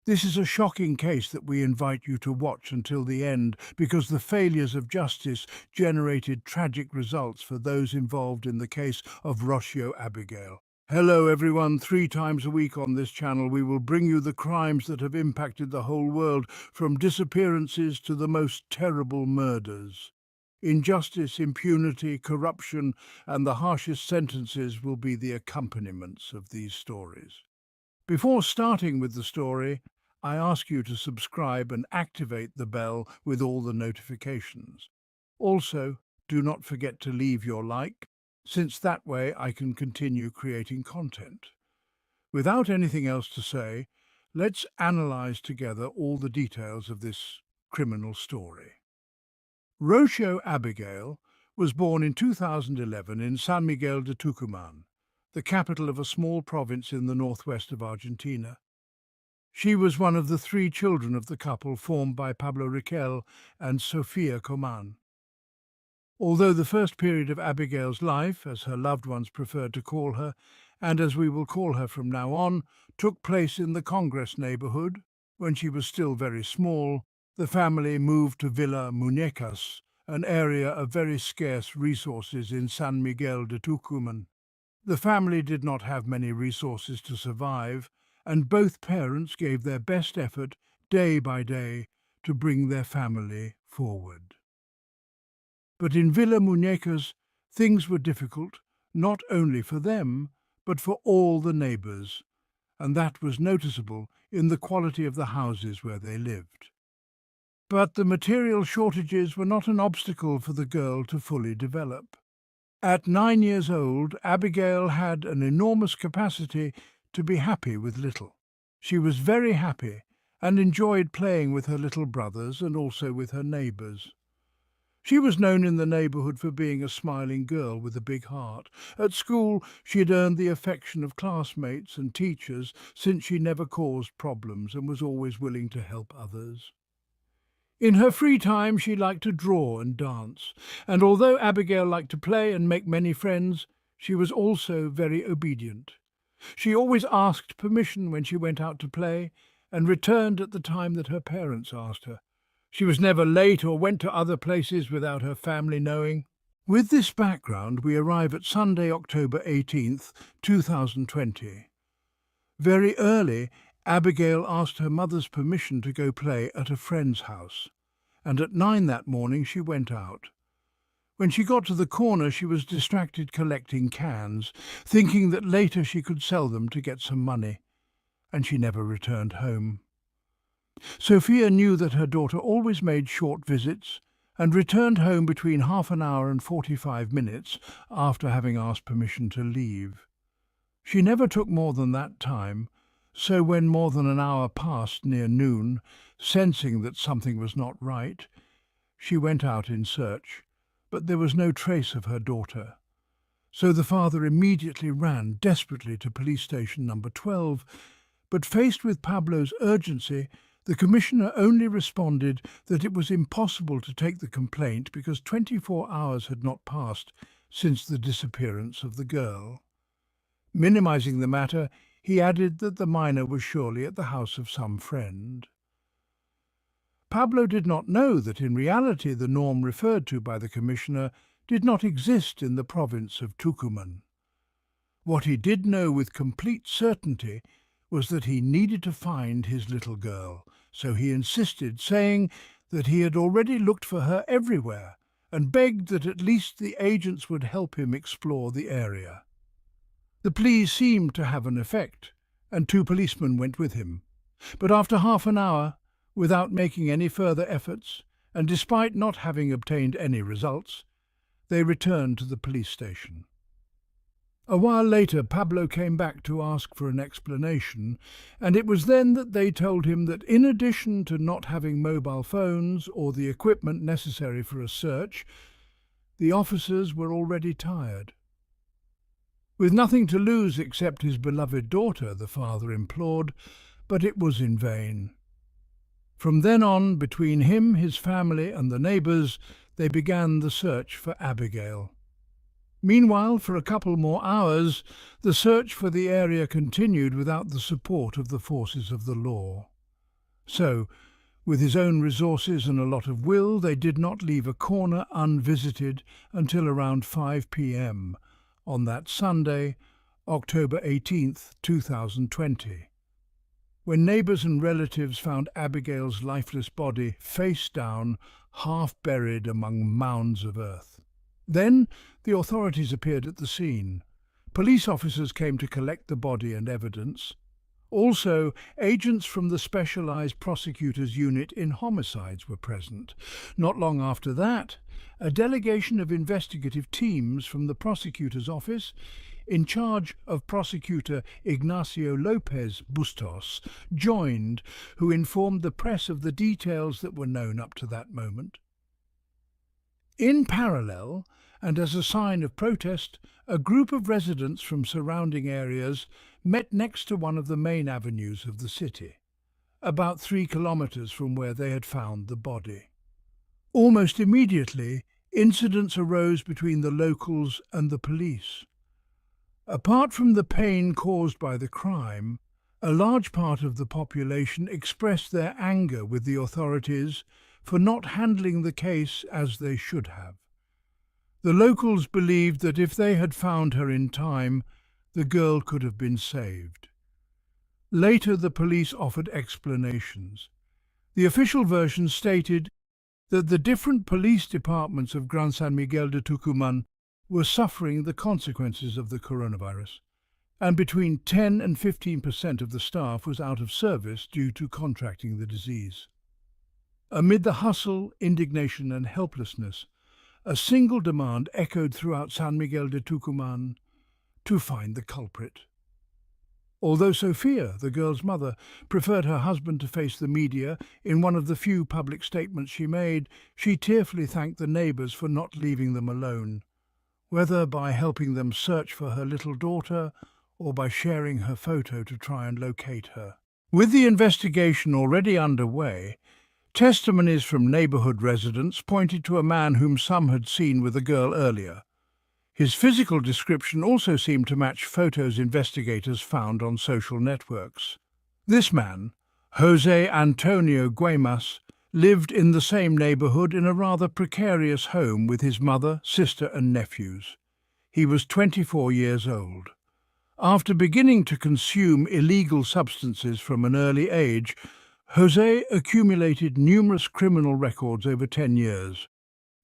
This is a shocking case that we invite you to watch until the end, because the failures of justice generated tragic results for those involved in the case of Rocio Abigail. Hello everyone, 3 times a week on this channel we will bring you the crimes that have impacted the whole world, from disappearances to the most terrible murders. Injustice, impunity, corruption, and the harshest sentences will be the accompaniments of these stories. Before starting with the story, I ask you to subscribe and activate the bell with all the notifications. Also, do not forget to leave your like, since that way I can continue creating content. Without anything else to say, let's analyze together all the details of this criminal story. Rocio Abigail was born in 2011 in San Miguel de Tucumán, the capital of a small province in the northwest of Argentina. She was one of the 3 children of the couple formed by Pablo Riquel and Sofia Coman. Although the first period of Abigail's life, as her loved ones preferred to call her, and as we will call her from now on, took place in the Congress neighborhood, when she was still very small, the family moved to Villa Muñecas, an area of very scarce resources in San Miguel de Tucumán. The family did not have many resources to survive, and both parents gave their best effort day by day to bring their family forward. But in Villa Muñecas, things were difficult, not only for them, but for all the neighbours, and that was noticeable in the quality of the houses where they lived. But the material shortages were not an obstacle for the girl to fully develop. At 9 years old, Abigail had an enormous capacity to be happy with little. She was very happy and enjoyed playing with her little brothers and also with her neighbours. She was known in the neighbourhood for being a smiling girl with a big heart. At school, she had earned the affection of classmates and teachers since she never caused problems and was always willing to help others. In her free time, she liked to draw and dance, and although Abigail liked to play and make many friends, she was also very obedient. She always asked permission when she went out to play and returned at the time that her parents asked her. She was never late or went to other places without her family knowing. With this background, we arrive at Sunday, October 18th, 2020. Very early, Abigail asked her mother's permission to go play at a friend's house, and at 9 that morning she went out. When she got to the corner, she was distracted collecting cans, thinking that later she could sell them to get some money, and she never returned home. Sophia knew that her daughter always made short visits and returned home between half an hour and 45 minutes after having asked permission to leave. She never took more than that time, so when more than an hour passed near noon, sensing that something was not right, she went out in search, but there was no trace of her daughter. So the father immediately ran desperately to police station number 12, but faced with Pablo's urgency, the commissioner only responded that it was impossible to take the complaint because 24 hours had not passed since the disappearance of the girl. Minimizing the matter, he added that the minor was surely at the house of some friend. Pablo did not know that in reality the norm referred to by the commissioner did not exist in the province of Tucumán. What he did know with complete certainty was that he needed to find his little girl, so he insisted, saying that he had already looked for her everywhere and begged that at least the agents would help him explore the area. The plea seemed to have an effect, and 2 policemen went with him. But after half an hour, without making any further efforts, and despite not having obtained any results, they returned to the police station. A while later, Pablo came back to ask for an explanation, and it was then that they told him that in addition to not having mobile phones or the equipment necessary for a search, the officers were already tired. With nothing to lose except his beloved daughter, the father implored, but it was in vain. From then on, between him, his family, and the neighbours, they began the search for Abigail. Meanwhile, for a couple more hours, the search for the area continued without the support of the forces of the law. So, with his own resources and a lot of will, they did not leave a corner unvisited until around 5 p.m. on that Sunday, October 18th, 2020. When neighbours and relatives found Abigail's lifeless body face down, half buried among mounds of earth. Then the authorities appeared at the scene. Police officers came to collect the body and evidence. Also, agents from the Specialised Prosecutors Unit in Homicides were present. Not long after that, a delegation of investigative teams from the prosecutor's office, in charge of prosecutor Ignacio Lopez Bustos, joined, who informed the press of the details that were known up to that moment. In parallel, and as a sign of protest, a group of residents from surrounding areas met next to one of the main avenues of the city, about 3 kilometres from where they had found the body. Almost immediately, incidents arose between the locals and the police. Apart from the pain caused by the crime, a large part of the population expressed their anger with the authorities for not handling the case as they should have. The locals believed that if they had found her in time, the girl could have been saved. Later, the police offered explanations. The official version stated that the different police departments of Gran San Miguel de Tucumán were suffering the consequences of the coronavirus, and between 10 and 15% of the staff was out of service due to contracting the disease. Amid the hustle, indignation and helplessness, a single demand echoed throughout San Miguel de Tucumán: to find the culprit. Although Sophia, the girl's mother, preferred her husband to face the media, in one of the few public statements she made, she tearfully thanked the neighbours for not leaving them alone, whether by helping them search for her little daughter or by sharing her photo to try and locate her. With the investigation already underway, Testimonies from neighbourhood residents pointed to a man whom some had seen with a girl earlier. His physical description also seemed to match photos investigators found on social networks. This man, Jose Antonio Guemas, lived in the same neighbourhood in a rather precarious home with his mother, sister and nephews. He was 24 years old. After beginning to consume illegal substances from an early age, Jose accumulated numerous criminal records over 10 years,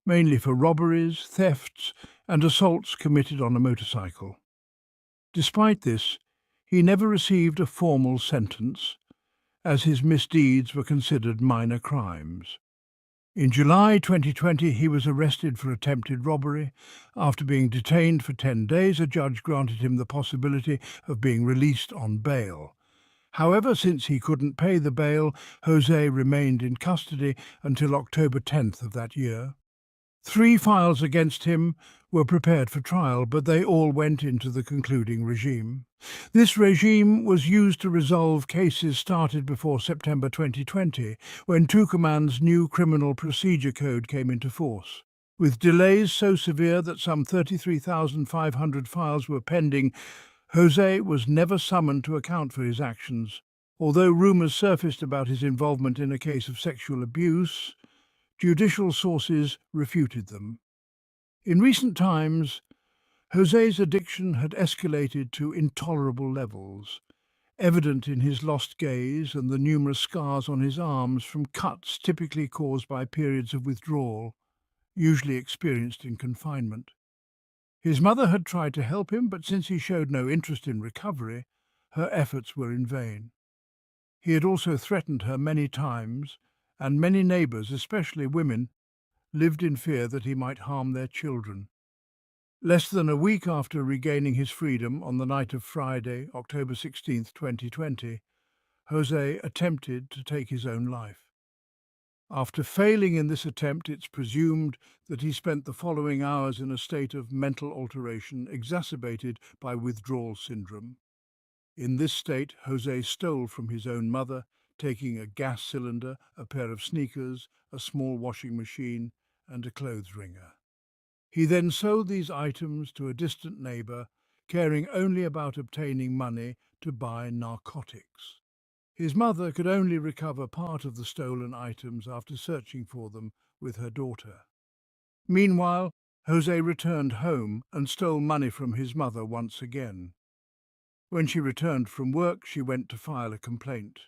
mainly for robberies, thefts, and assaults committed on a motorcycle. Despite this, he never received a formal sentence, as his misdeeds were considered minor crimes. In July 2020, he was arrested for attempted robbery. After being detained for 10 days, a judge granted him the possibility of being released on bail. However, since he couldn't pay the bail, Jose remained in custody until October 10th of that year. 3 files against him were prepared for trial, but they all went into the concluding regime. This regime was used to resolve cases started before September 2020, when Tucumán's new criminal procedure code came into force. With delays so severe that some 33,500 files were pending, Jose was never summoned to account for his actions. Although rumours surfaced about his involvement in a case of sexual abuse, judicial sources refuted them. In recent times, Jose's addiction had escalated to intolerable levels, evident in his lost gaze and the numerous scars on his arms from cuts typically caused by periods of withdrawal, usually experienced in confinement. His mother had tried to help him, but since he showed no interest in recovery, her efforts were in vain. He had also threatened her many times, and many neighbours, especially women, lived in fear that he might harm their children. Less than a week after regaining his freedom on the night of Friday, October 16, 2020, Jose attempted to take his own life. After failing in this attempt, it's presumed that he spent the following hours in a state of mental alteration exacerbated by withdrawal syndrome. In this state, Jose stole from his own mother, taking a gas cylinder, a pair of sneakers, a small washing machine, and a clothes wringer. He then sold these items to a distant neighbour, caring only about obtaining money to buy narcotics. His mother could only recover part of the stolen items after searching for them with her daughter. Meanwhile, Jose returned home and stole money from his mother once again. When she returned from work, she went to file a complaint.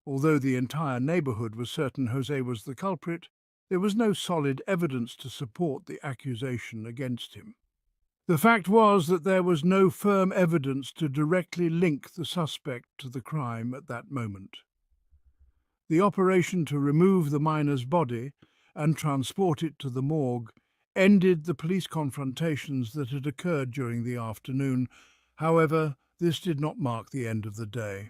Although the entire neighbourhood was certain Jose was the culprit, there was no solid evidence to support the accusation against him. The fact was that there was no firm evidence to directly link the suspect to the crime at that moment. The operation to remove the minor's body and transport it to the morgue ended the police confrontations that had occurred during the afternoon. However, this did not mark the end of the day.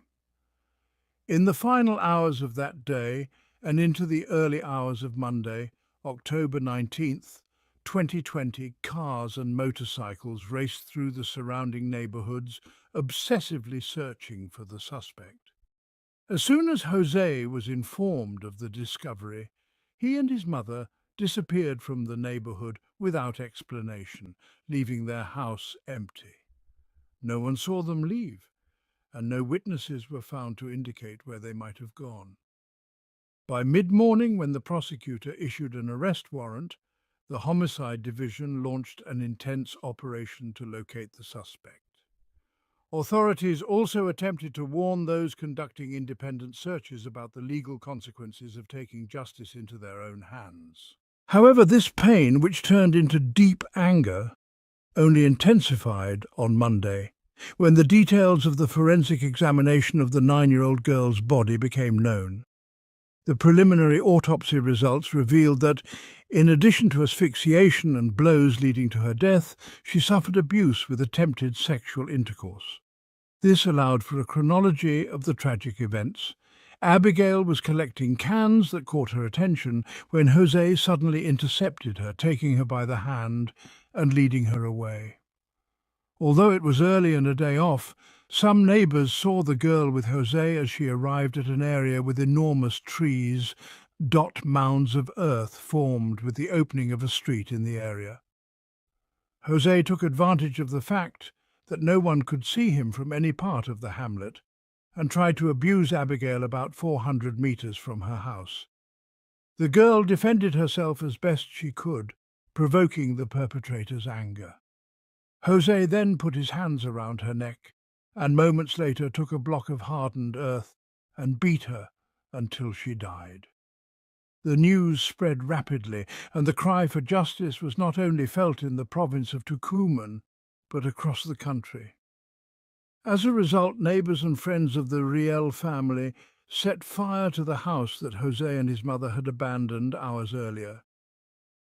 In the final hours of that day and into the early hours of Monday, October 19th, 2020, cars and motorcycles raced through the surrounding neighbourhoods, obsessively searching for the suspect. As soon as Jose was informed of the discovery, he and his mother disappeared from the neighbourhood without explanation, leaving their house empty. No one saw them leave, and no witnesses were found to indicate where they might have gone. By mid-morning, when the prosecutor issued an arrest warrant, the Homicide Division launched an intense operation to locate the suspect. Authorities also attempted to warn those conducting independent searches about the legal consequences of taking justice into their own hands. However, this pain, which turned into deep anger, only intensified on Monday, when the details of the forensic examination of the 9-year-old girl's body became known. The preliminary autopsy results revealed that, in addition to asphyxiation and blows leading to her death, she suffered abuse with attempted sexual intercourse. This allowed for a chronology of the tragic events. Abigail was collecting cans that caught her attention when Jose suddenly intercepted her, taking her by the hand and leading her away. Although it was early and a day off, some neighbours saw the girl with Jose as she arrived at an area with enormous trees dot mounds of earth formed with the opening of a street in the area. Jose took advantage of the fact that no one could see him from any part of the hamlet and tried to abuse Abigail about 400 meters from her house. The girl defended herself as best she could, provoking the perpetrator's anger. Jose then put his hands around her neck and moments later took a block of hardened earth and beat her until she died. The news spread rapidly, and the cry for justice was not only felt in the province of Tucumán, but across the country. As a result, neighbours and friends of the Riel family set fire to the house that Jose and his mother had abandoned hours earlier.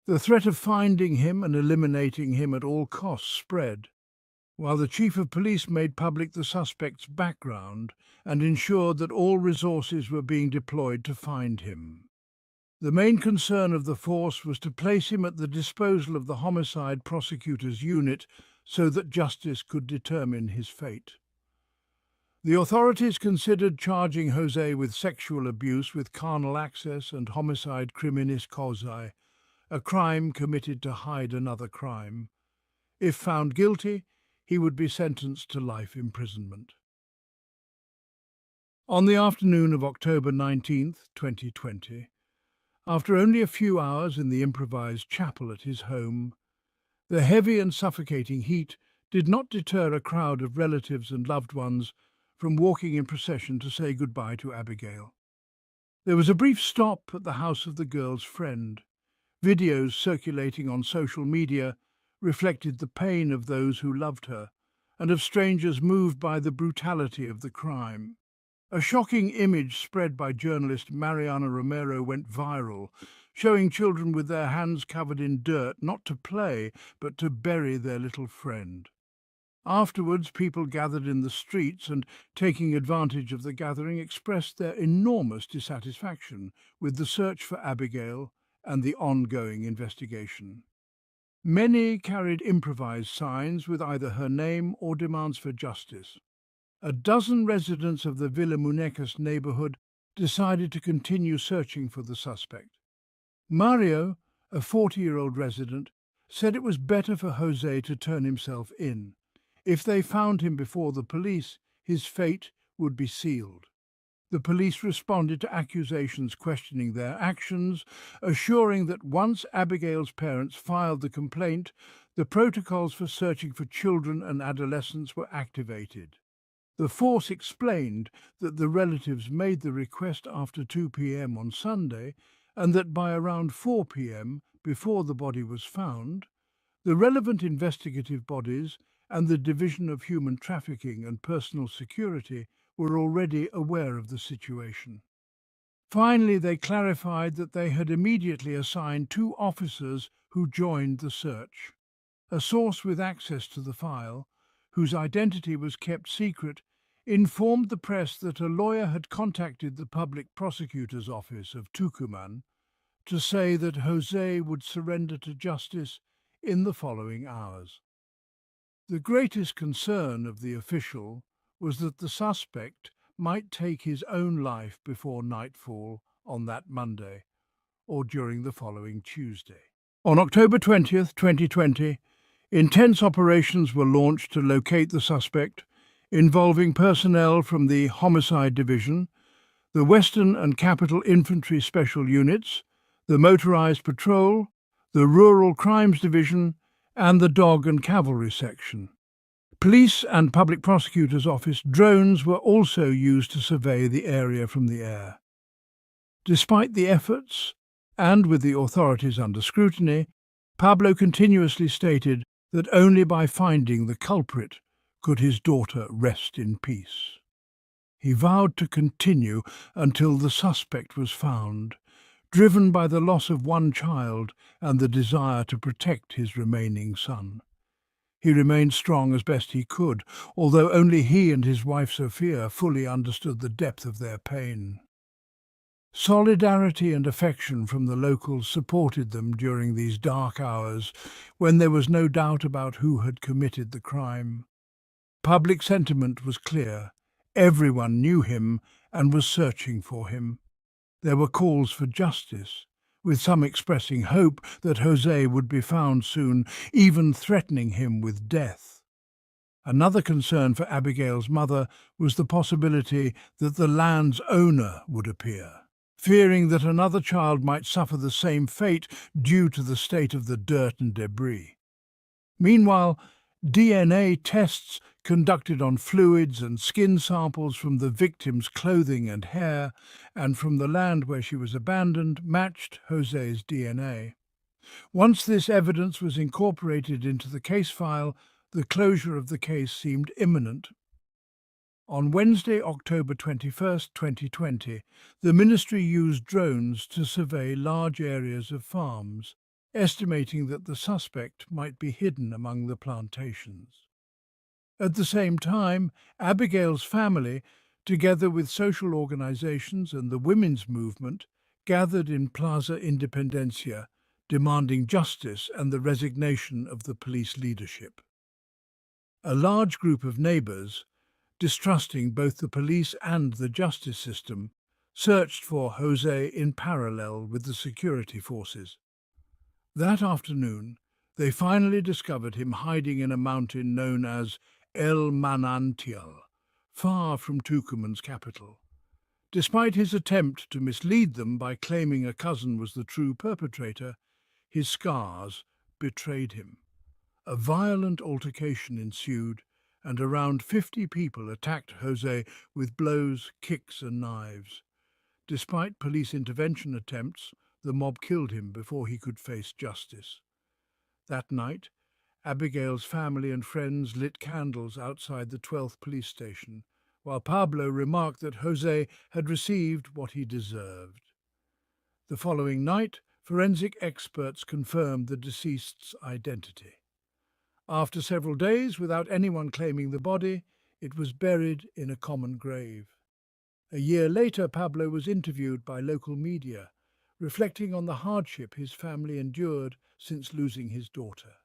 The threat of finding him and eliminating him at all costs spread, while the chief of police made public the suspect's background and ensured that all resources were being deployed to find him. The main concern of the force was to place him at the disposal of the homicide prosecutor's unit so that justice could determine his fate. The authorities considered charging Jose with sexual abuse with carnal access and homicide criminis causae, a crime committed to hide another crime. If found guilty, he would be sentenced to life imprisonment. On the afternoon of October 19th, 2020, after only a few hours in the improvised chapel at his home, the heavy and suffocating heat did not deter a crowd of relatives and loved ones from walking in procession to say goodbye to Abigail. There was a brief stop at the house of the girl's friend. Videos circulating on social media reflected the pain of those who loved her and of strangers moved by the brutality of the crime. A shocking image spread by journalist Mariana Romero went viral, showing children with their hands covered in dirt, not to play, but to bury their little friend. Afterwards, people gathered in the streets and, taking advantage of the gathering, expressed their enormous dissatisfaction with the search for Abigail and the ongoing investigation. Many carried improvised signs with either her name or demands for justice. A dozen residents of the Villa Munecas neighborhood decided to continue searching for the suspect. Mario, a 40-year-old resident, said it was better for Jose to turn himself in. If they found him before the police, his fate would be sealed. The police responded to accusations questioning their actions, assuring that once Abigail's parents filed the complaint, the protocols for searching for children and adolescents were activated. The force explained that the relatives made the request after 2 p.m. on Sunday and that by around 4 p.m., before the body was found, the relevant investigative bodies and the Division of Human Trafficking and Personal Security were already aware of the situation. Finally, they clarified that they had immediately assigned 2 officers who joined the search. A source with access to the file, whose identity was kept secret, informed the press that a lawyer had contacted the public prosecutor's office of Tucumán to say that Jose would surrender to justice in the following hours. The greatest concern of the official was that the suspect might take his own life before nightfall on that Monday or during the following Tuesday. On October 20th, 2020, intense operations were launched to locate the suspect, involving personnel from the Homicide Division, the Western and Capital Infantry Special Units, the Motorized Patrol, the Rural Crimes Division, and the Dog and Cavalry Section. Police and Public Prosecutor's Office drones were also used to survey the area from the air. Despite the efforts, and with the authorities under scrutiny, Pablo continuously stated that only by finding the culprit could his daughter rest in peace. He vowed to continue until the suspect was found, driven by the loss of one child and the desire to protect his remaining son. He remained strong as best he could, although only he and his wife Sophia fully understood the depth of their pain. Solidarity and affection from the locals supported them during these dark hours when there was no doubt about who had committed the crime. Public sentiment was clear. Everyone knew him and was searching for him. There were calls for justice, with some expressing hope that Jose would be found soon, even threatening him with death. Another concern for Abigail's mother was the possibility that the land's owner would appear, fearing that another child might suffer the same fate due to the state of the dirt and debris. Meanwhile, DNA tests conducted on fluids and skin samples from the victim's clothing and hair and from the land where she was abandoned matched Jose's DNA. Once this evidence was incorporated into the case file, the closure of the case seemed imminent. On Wednesday, October 21st, 2020, the ministry used drones to survey large areas of farms, estimating that the suspect might be hidden among the plantations. At the same time, Abigail's family, together with social organizations and the women's movement, gathered in Plaza Independencia, demanding justice and the resignation of the police leadership. A large group of neighbors, distrusting both the police and the justice system, searched for Jose in parallel with the security forces. That afternoon, they finally discovered him hiding in a mountain known as El Manantial, far from Tucuman's capital. Despite his attempt to mislead them by claiming a cousin was the true perpetrator, his scars betrayed him. A violent altercation ensued, and around 50 people attacked Jose with blows, kicks and knives. Despite police intervention attempts, the mob killed him before he could face justice. That night, Abigail's family and friends lit candles outside the 12th police station, while Pablo remarked that Jose had received what he deserved. The following night, forensic experts confirmed the deceased's identity. After several days without anyone claiming the body, it was buried in a common grave. A year later, Pablo was interviewed by local media, reflecting on the hardship his family endured since losing his daughter.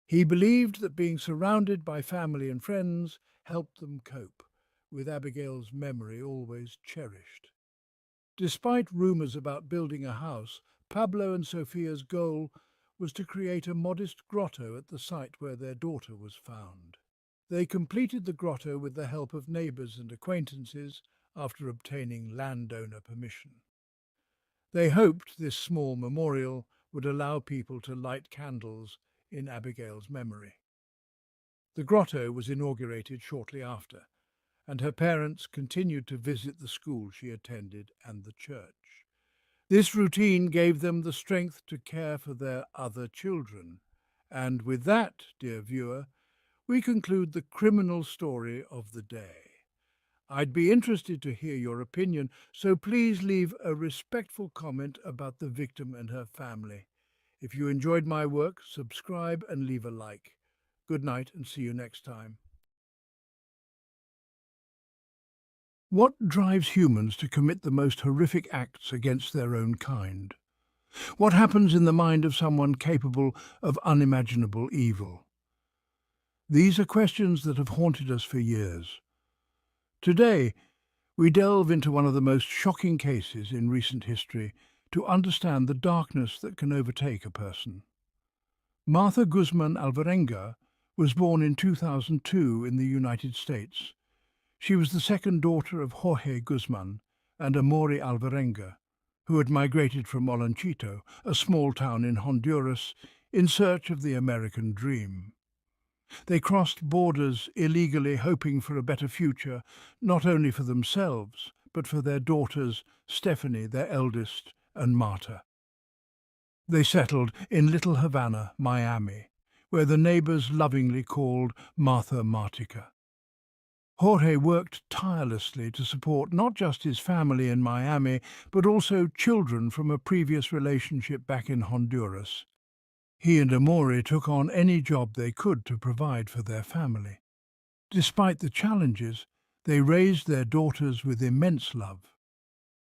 He believed that being surrounded by family and friends helped them cope, with Abigail's memory always cherished. Despite rumors about building a house, Pablo and Sophia's goal was to create a modest grotto at the site where their daughter was found. They completed the grotto with the help of neighbors and acquaintances after obtaining landowner permission. They hoped this small memorial would allow people to light candles in Abigail's memory. The grotto was inaugurated shortly after, and her parents continued to visit the school she attended and the church. This routine gave them the strength to care for their other children. And with that, dear viewer, we conclude the criminal story of the day. I'd be interested to hear your opinion, so please leave a respectful comment about the victim and her family. If you enjoyed my work, subscribe and leave a like. Good night and see you next time. What drives humans to commit the most horrific acts against their own kind? What happens in the mind of someone capable of unimaginable evil? These are questions that have haunted us for years. Today, we delve into one of the most shocking cases in recent history to understand the darkness that can overtake a person. Martha Guzman Alvarenga was born in 2002 in the United States. She was the second daughter of Jorge Guzman and Amori Alvarenga, who had migrated from Olanchito, a small town in Honduras, in search of the American dream. They crossed borders illegally, hoping for a better future, not only for themselves, but for their daughters, Stephanie, their eldest, and Marta. They settled in Little Havana, Miami, where the neighbors lovingly called Martha Martica. Jorge worked tirelessly to support not just his family in Miami, but also children from a previous relationship back in Honduras. He and Amori took on any job they could to provide for their family. Despite the challenges, they raised their daughters with immense love.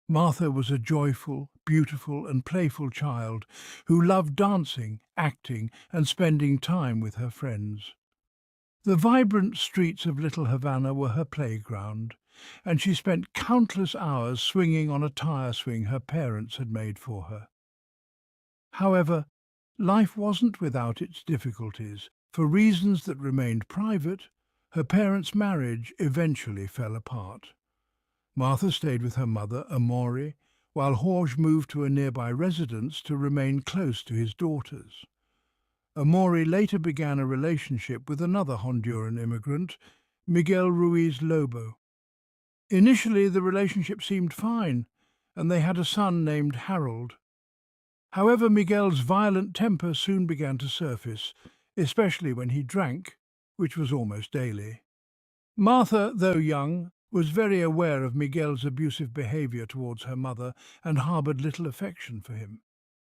Martha was a joyful, beautiful and playful child who loved dancing, acting and spending time with her friends. The vibrant streets of Little Havana were her playground, and she spent countless hours swinging on a tire swing her parents had made for her. However, life wasn't without its difficulties. For reasons that remained private, her parents' marriage eventually fell apart. Martha stayed with her mother, Amori, while Jorge moved to a nearby residence to remain close to his daughters. Amori later began a relationship with another Honduran immigrant, Miguel Ruiz Lobo. Initially, the relationship seemed fine, and they had a son named Harold. However, Miguel's violent temper soon began to surface, especially when he drank, which was almost daily. Martha, though young, was very aware of Miguel's abusive behavior towards her mother and harbored little affection for him.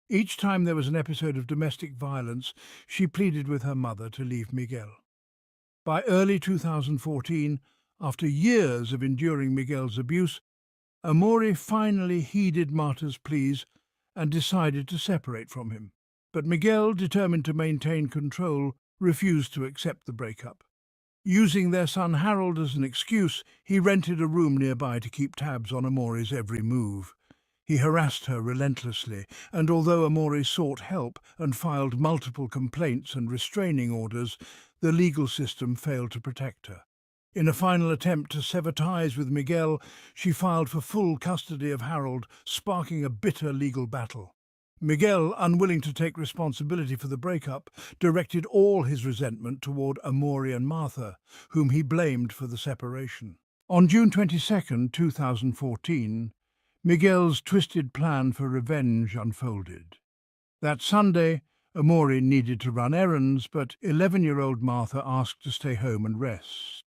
Each time there was an episode of domestic violence, she pleaded with her mother to leave Miguel. By early 2014, after years of enduring Miguel's abuse, Amori finally heeded Martha's pleas and decided to separate from him. But Miguel, determined to maintain control, refused to accept the breakup. Using their son Harold as an excuse, he rented a room nearby to keep tabs on Amori's every move. He harassed her relentlessly, and although Amori sought help and filed multiple complaints and restraining orders, the legal system failed to protect her. In a final attempt to sever ties with Miguel, she filed for full custody of Harold, sparking a bitter legal battle. Miguel, unwilling to take responsibility for the breakup, directed all his resentment toward Amori and Martha, whom he blamed for the separation. On June 22, 2014, Miguel's twisted plan for revenge unfolded. That Sunday, Amori needed to run errands, but 11-year-old Martha asked to stay home and rest.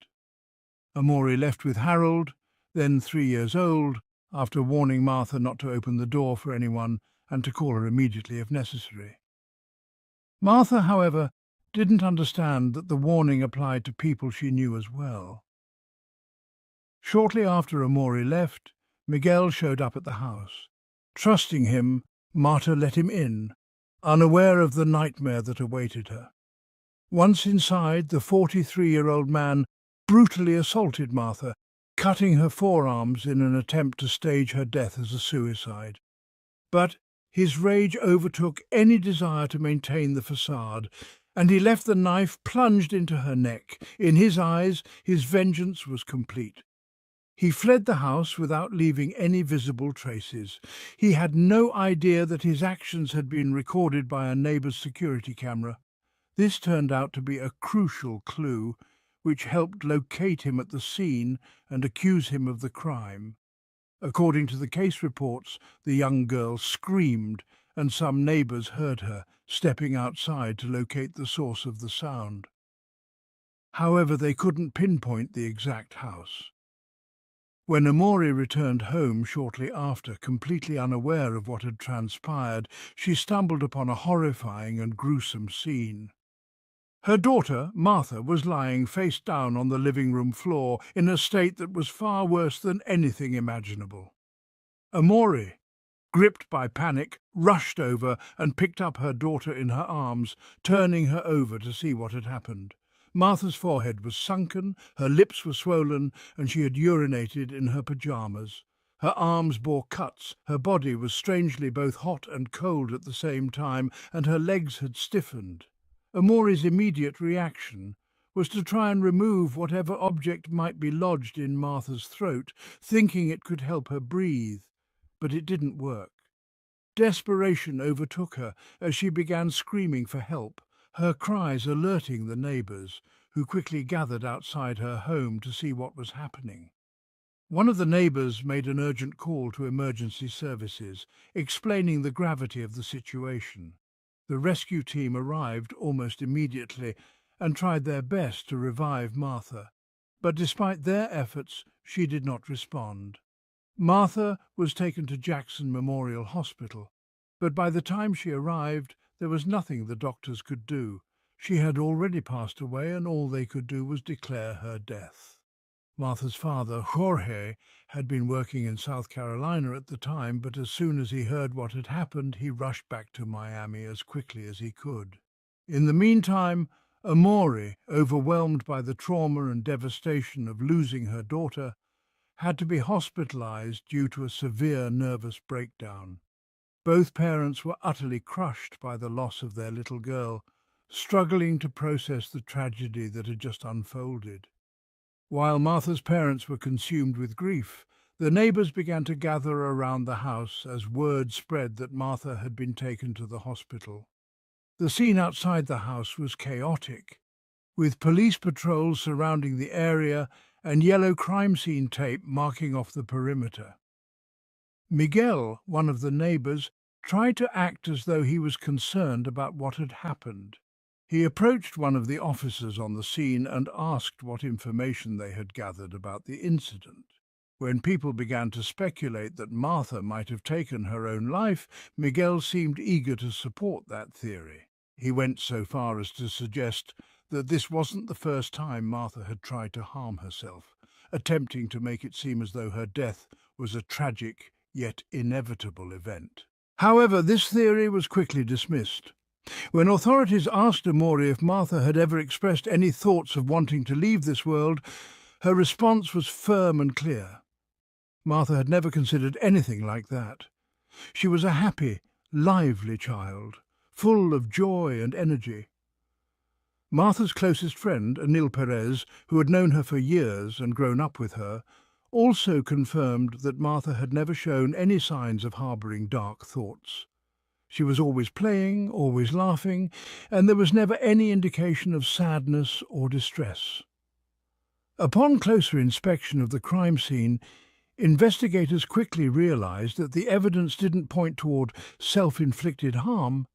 Amori left with Harold, then 3 years old, after warning Martha not to open the door for anyone and to call her immediately if necessary. Martha, however, didn't understand that the warning applied to people she knew as well. Shortly after Amori left, Miguel showed up at the house. Trusting him, Martha let him in, unaware of the nightmare that awaited her. Once inside, the 43-year-old man brutally assaulted Martha, cutting her forearms in an attempt to stage her death as a suicide. But his rage overtook any desire to maintain the facade, and he left the knife plunged into her neck. In his eyes, his vengeance was complete. He fled the house without leaving any visible traces. He had no idea that his actions had been recorded by a neighbor's security camera. This turned out to be a crucial clue, which helped locate him at the scene and accuse him of the crime. According to the case reports, the young girl screamed, and some neighbors heard her, stepping outside to locate the source of the sound. However, they couldn't pinpoint the exact house. When Amori returned home shortly after, completely unaware of what had transpired, she stumbled upon a horrifying and gruesome scene. Her daughter, Martha, was lying face down on the living room floor in a state that was far worse than anything imaginable. Amori, gripped by panic, rushed over and picked up her daughter in her arms, turning her over to see what had happened. Martha's forehead was sunken, her lips were swollen, and she had urinated in her pajamas. Her arms bore cuts, her body was strangely both hot and cold at the same time, and her legs had stiffened. Amori's immediate reaction was to try and remove whatever object might be lodged in Martha's throat, thinking it could help her breathe, but it didn't work. Desperation overtook her as she began screaming for help, her cries alerting the neighbors, who quickly gathered outside her home to see what was happening. One of the neighbors made an urgent call to emergency services, explaining the gravity of the situation. The rescue team arrived almost immediately and tried their best to revive Martha, but despite their efforts, she did not respond. Martha was taken to Jackson Memorial Hospital, but by the time she arrived, there was nothing the doctors could do. She had already passed away, and all they could do was declare her death. Martha's father, Jorge, had been working in South Carolina at the time, but as soon as he heard what had happened, he rushed back to Miami as quickly as he could. In the meantime, Amori, overwhelmed by the trauma and devastation of losing her daughter, had to be hospitalized due to a severe nervous breakdown. Both parents were utterly crushed by the loss of their little girl, struggling to process the tragedy that had just unfolded. While Martha's parents were consumed with grief, the neighbours began to gather around the house as word spread that Martha had been taken to the hospital. The scene outside the house was chaotic, with police patrols surrounding the area and yellow crime scene tape marking off the perimeter. Miguel, one of the neighbours, tried to act as though he was concerned about what had happened. He approached one of the officers on the scene and asked what information they had gathered about the incident. When people began to speculate that Martha might have taken her own life, Miguel seemed eager to support that theory. He went so far as to suggest that this wasn't the first time Martha had tried to harm herself, attempting to make it seem as though her death was a tragic yet inevitable event. However, this theory was quickly dismissed. When authorities asked Amori if Martha had ever expressed any thoughts of wanting to leave this world, her response was firm and clear. Martha had never considered anything like that. She was a happy, lively child, full of joy and energy. Martha's closest friend, Anil Perez, who had known her for years and grown up with her, also confirmed that Martha had never shown any signs of harbouring dark thoughts. She was always playing, always laughing, and there was never any indication of sadness or distress. Upon closer inspection of the crime scene, investigators quickly realised that the evidence didn't point toward self-inflicted harm,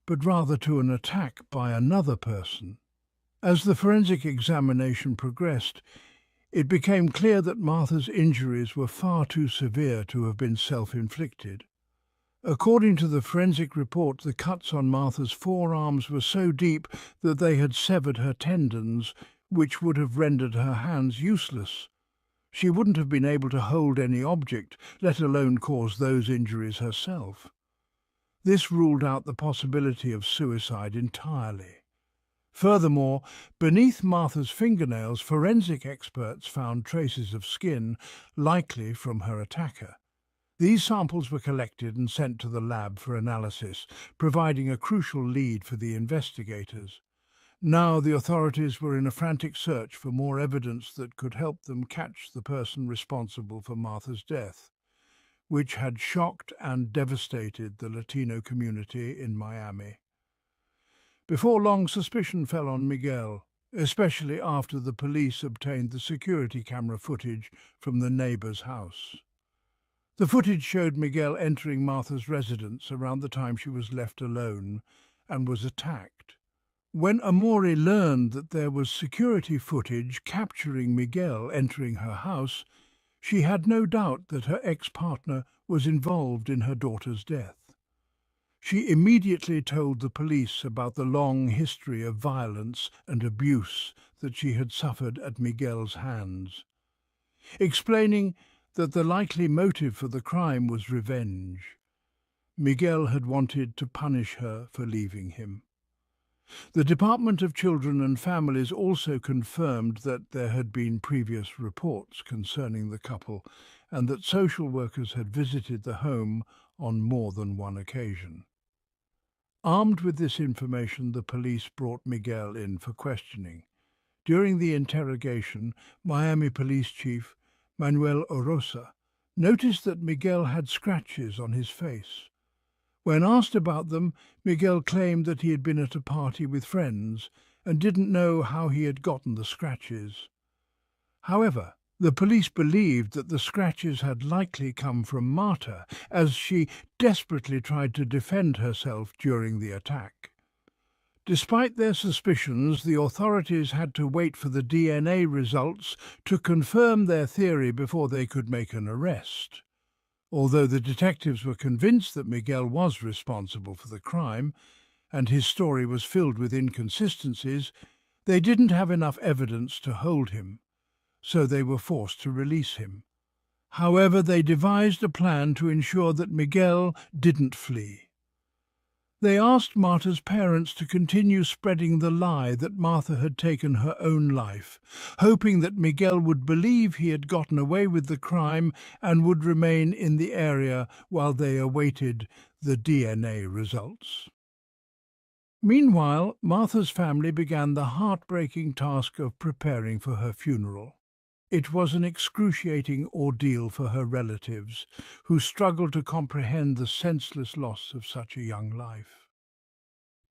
but rather to an attack by another person. As the forensic examination progressed, it became clear that Martha's injuries were far too severe to have been self-inflicted. According to the forensic report, the cuts on Martha's forearms were so deep that they had severed her tendons, which would have rendered her hands useless. She wouldn't have been able to hold any object, let alone cause those injuries herself. This ruled out the possibility of suicide entirely. Furthermore, beneath Martha's fingernails, forensic experts found traces of skin, likely from her attacker. These samples were collected and sent to the lab for analysis, providing a crucial lead for the investigators. Now the authorities were in a frantic search for more evidence that could help them catch the person responsible for Martha's death, which had shocked and devastated the Latino community in Miami. Before long, suspicion fell on Miguel, especially after the police obtained the security camera footage from the neighbour's house. The footage showed Miguel entering Martha's residence around the time she was left alone and was attacked. When Amori learned that there was security footage capturing Miguel entering her house, she had no doubt that her ex-partner was involved in her daughter's death. She immediately told the police about the long history of violence and abuse that she had suffered at Miguel's hands, explaining that the likely motive for the crime was revenge. Miguel had wanted to punish her for leaving him. The Department of Children and Families also confirmed that there had been previous reports concerning the couple and that social workers had visited the home on more than one occasion. Armed with this information, the police brought Miguel in for questioning. During the interrogation, Miami Police Chief Manuel Orosa noticed that Miguel had scratches on his face. When asked about them, Miguel claimed that he had been at a party with friends and didn't know how he had gotten the scratches. However, the police believed that the scratches had likely come from Marta, as she desperately tried to defend herself during the attack. Despite their suspicions, the authorities had to wait for the DNA results to confirm their theory before they could make an arrest. Although the detectives were convinced that Miguel was responsible for the crime, and his story was filled with inconsistencies, they didn't have enough evidence to hold him, so they were forced to release him. However, they devised a plan to ensure that Miguel didn't flee. They asked Martha's parents to continue spreading the lie that Martha had taken her own life, hoping that Miguel would believe he had gotten away with the crime and would remain in the area while they awaited the DNA results. Meanwhile, Martha's family began the heartbreaking task of preparing for her funeral. It was an excruciating ordeal for her relatives, who struggled to comprehend the senseless loss of such a young life.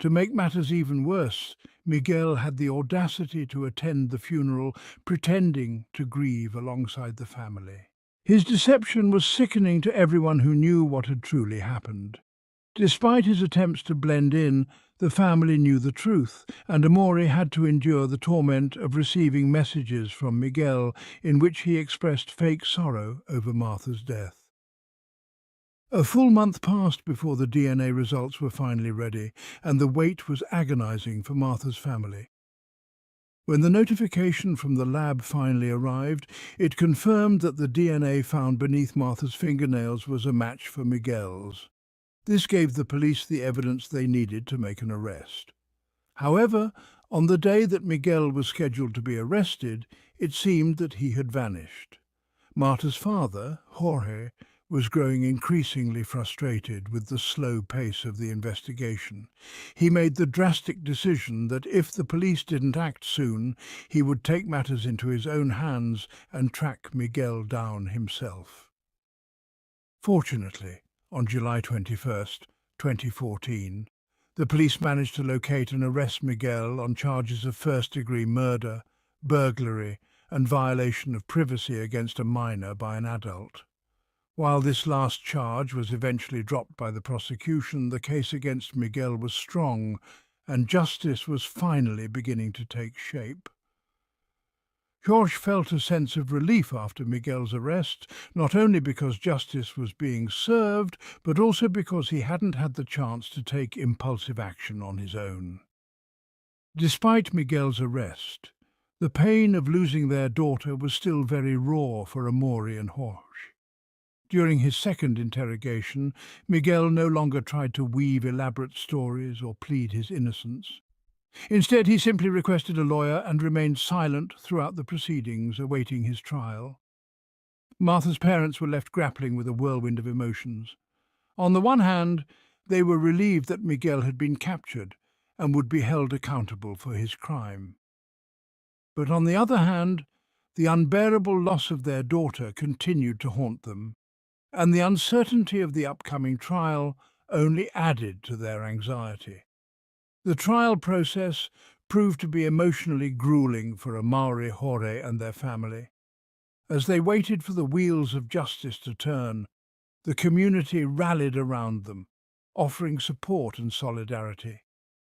To make matters even worse, Miguel had the audacity to attend the funeral, pretending to grieve alongside the family. His deception was sickening to everyone who knew what had truly happened. Despite his attempts to blend in, the family knew the truth, and Amore had to endure the torment of receiving messages from Miguel in which he expressed fake sorrow over Martha's death. A full month passed before the DNA results were finally ready, and the wait was agonizing for Martha's family. When the notification from the lab finally arrived, it confirmed that the DNA found beneath Martha's fingernails was a match for Miguel's. This gave the police the evidence they needed to make an arrest. However, on the day that Miguel was scheduled to be arrested, it seemed that he had vanished. Marta's father, Jorge, was growing increasingly frustrated with the slow pace of the investigation. He made the drastic decision that if the police didn't act soon, he would take matters into his own hands and track Miguel down himself. Fortunately, on July 21st, 2014, the police managed to locate and arrest Miguel on charges of first-degree murder, burglary, and violation of privacy against a minor by an adult. While this last charge was eventually dropped by the prosecution, the case against Miguel was strong, and justice was finally beginning to take shape. Jorge felt a sense of relief after Miguel's arrest, not only because justice was being served, but also because he hadn't had the chance to take impulsive action on his own. Despite Miguel's arrest, the pain of losing their daughter was still very raw for Amore and Jorge. During his second interrogation, Miguel no longer tried to weave elaborate stories or plead his innocence. Instead, he simply requested a lawyer and remained silent throughout the proceedings, awaiting his trial. Martha's parents were left grappling with a whirlwind of emotions. On the one hand, they were relieved that Miguel had been captured and would be held accountable for his crime. But on the other hand, the unbearable loss of their daughter continued to haunt them, and the uncertainty of the upcoming trial only added to their anxiety. The trial process proved to be emotionally grueling for Amore, Jorge, and their family. As they waited for the wheels of justice to turn, the community rallied around them, offering support and solidarity.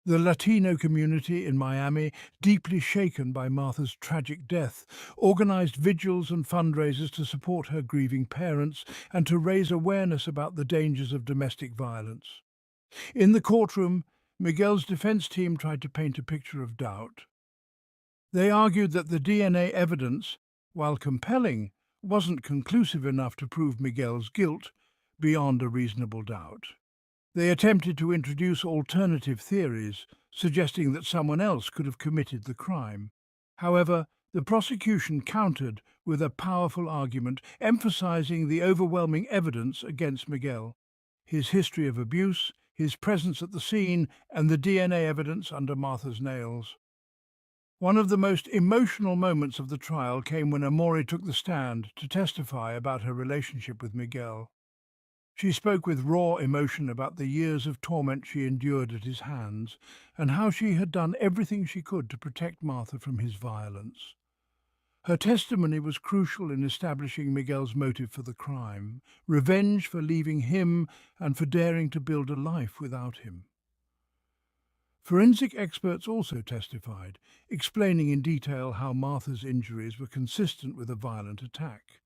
The Latino community in Miami, deeply shaken by Martha's tragic death, organized vigils and fundraisers to support her grieving parents and to raise awareness about the dangers of domestic violence. In the courtroom, Miguel's defense team tried to paint a picture of doubt. They argued that the DNA evidence, while compelling, wasn't conclusive enough to prove Miguel's guilt beyond a reasonable doubt. They attempted to introduce alternative theories, suggesting that someone else could have committed the crime. However, the prosecution countered with a powerful argument, emphasizing the overwhelming evidence against Miguel: his history of abuse, his presence at the scene, and the DNA evidence under Martha's nails. One of the most emotional moments of the trial came when Amore took the stand to testify about her relationship with Miguel. She spoke with raw emotion about the years of torment she endured at his hands, and how she had done everything she could to protect Martha from his violence. Her testimony was crucial in establishing Miguel's motive for the crime: revenge for leaving him and for daring to build a life without him. Forensic experts also testified, explaining in detail how Martha's injuries were consistent with a violent attack.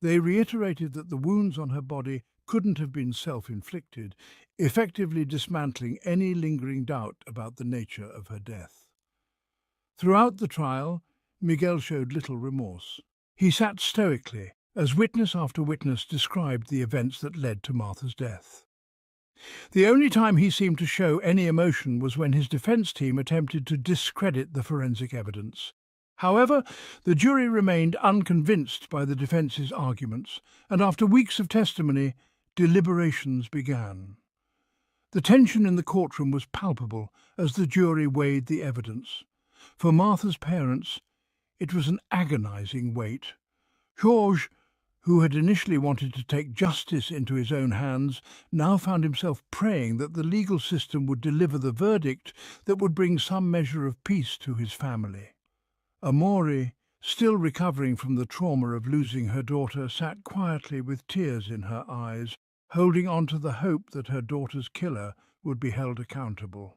They reiterated that the wounds on her body couldn't have been self-inflicted, effectively dismantling any lingering doubt about the nature of her death. Throughout the trial, Miguel showed little remorse. He sat stoically as witness after witness described the events that led to Martha's death. The only time he seemed to show any emotion was when his defense team attempted to discredit the forensic evidence. However, the jury remained unconvinced by the defense's arguments, and after weeks of testimony, deliberations began. The tension in the courtroom was palpable as the jury weighed the evidence. For Martha's parents, it was an agonizing wait. Georges, who had initially wanted to take justice into his own hands, now found himself praying that the legal system would deliver the verdict that would bring some measure of peace to his family. Amori, still recovering from the trauma of losing her daughter, sat quietly with tears in her eyes, holding on to the hope that her daughter's killer would be held accountable.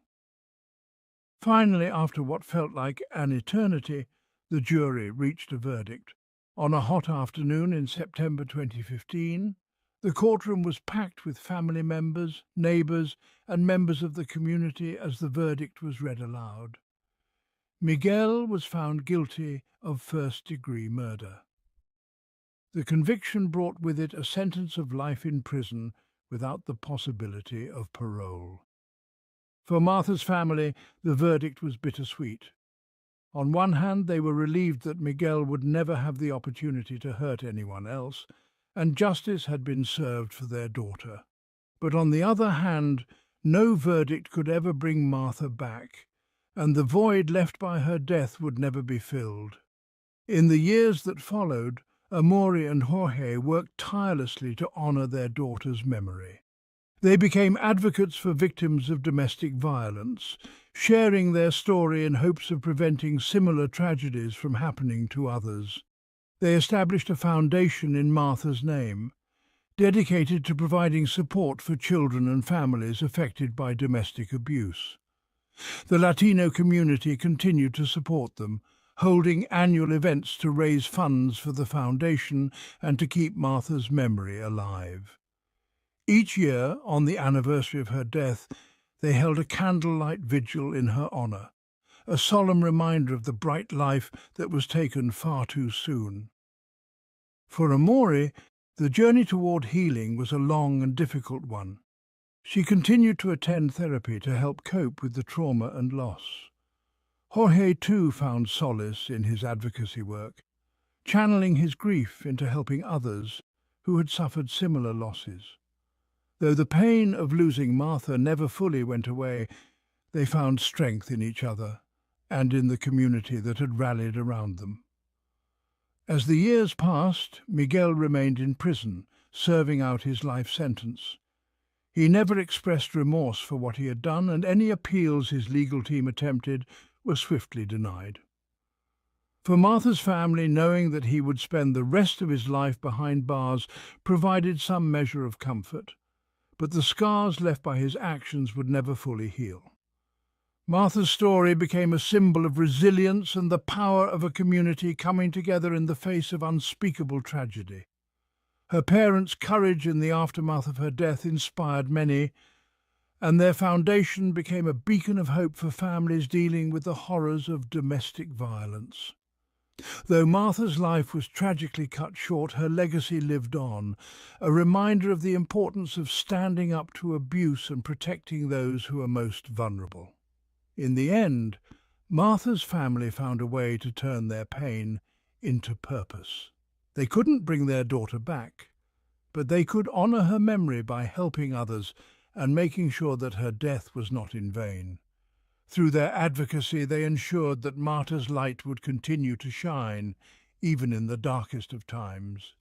Finally, after what felt like an eternity, the jury reached a verdict. On a hot afternoon in September 2015, the courtroom was packed with family members, neighbours, and members of the community as the verdict was read aloud. Miguel was found guilty of first-degree murder. The conviction brought with it a sentence of life in prison without the possibility of parole. For Martha's family, the verdict was bittersweet. On one hand, they were relieved that Miguel would never have the opportunity to hurt anyone else, and justice had been served for their daughter. But on the other hand, no verdict could ever bring Martha back, and the void left by her death would never be filled. In the years that followed, Amori and Jorge worked tirelessly to honor their daughter's memory. They became advocates for victims of domestic violence, sharing their story in hopes of preventing similar tragedies from happening to others. They established a foundation in Martha's name, dedicated to providing support for children and families affected by domestic abuse. The Latino community continued to support them, holding annual events to raise funds for the foundation and to keep Martha's memory alive. Each year, on the anniversary of her death, they held a candlelight vigil in her honor, a solemn reminder of the bright life that was taken far too soon. For Amori, the journey toward healing was a long and difficult one. She continued to attend therapy to help cope with the trauma and loss. Jorge too found solace in his advocacy work, channeling his grief into helping others who had suffered similar losses. Though the pain of losing Martha never fully went away, they found strength in each other and in the community that had rallied around them. As the years passed, Miguel remained in prison, serving out his life sentence. He never expressed remorse for what he had done, and any appeals his legal team attempted were swiftly denied. For Martha's family, knowing that he would spend the rest of his life behind bars provided some measure of comfort, but the scars left by his actions would never fully heal. Martha's story became a symbol of resilience and the power of a community coming together in the face of unspeakable tragedy. Her parents' courage in the aftermath of her death inspired many, and their foundation became a beacon of hope for families dealing with the horrors of domestic violence. Though Martha's life was tragically cut short, her legacy lived on, a reminder of the importance of standing up to abuse and protecting those who are most vulnerable. In the end, Martha's family found a way to turn their pain into purpose. They couldn't bring their daughter back, but they could honor her memory by helping others and making sure that her death was not in vain. Through their advocacy, they ensured that Martha's light would continue to shine, even in the darkest of times.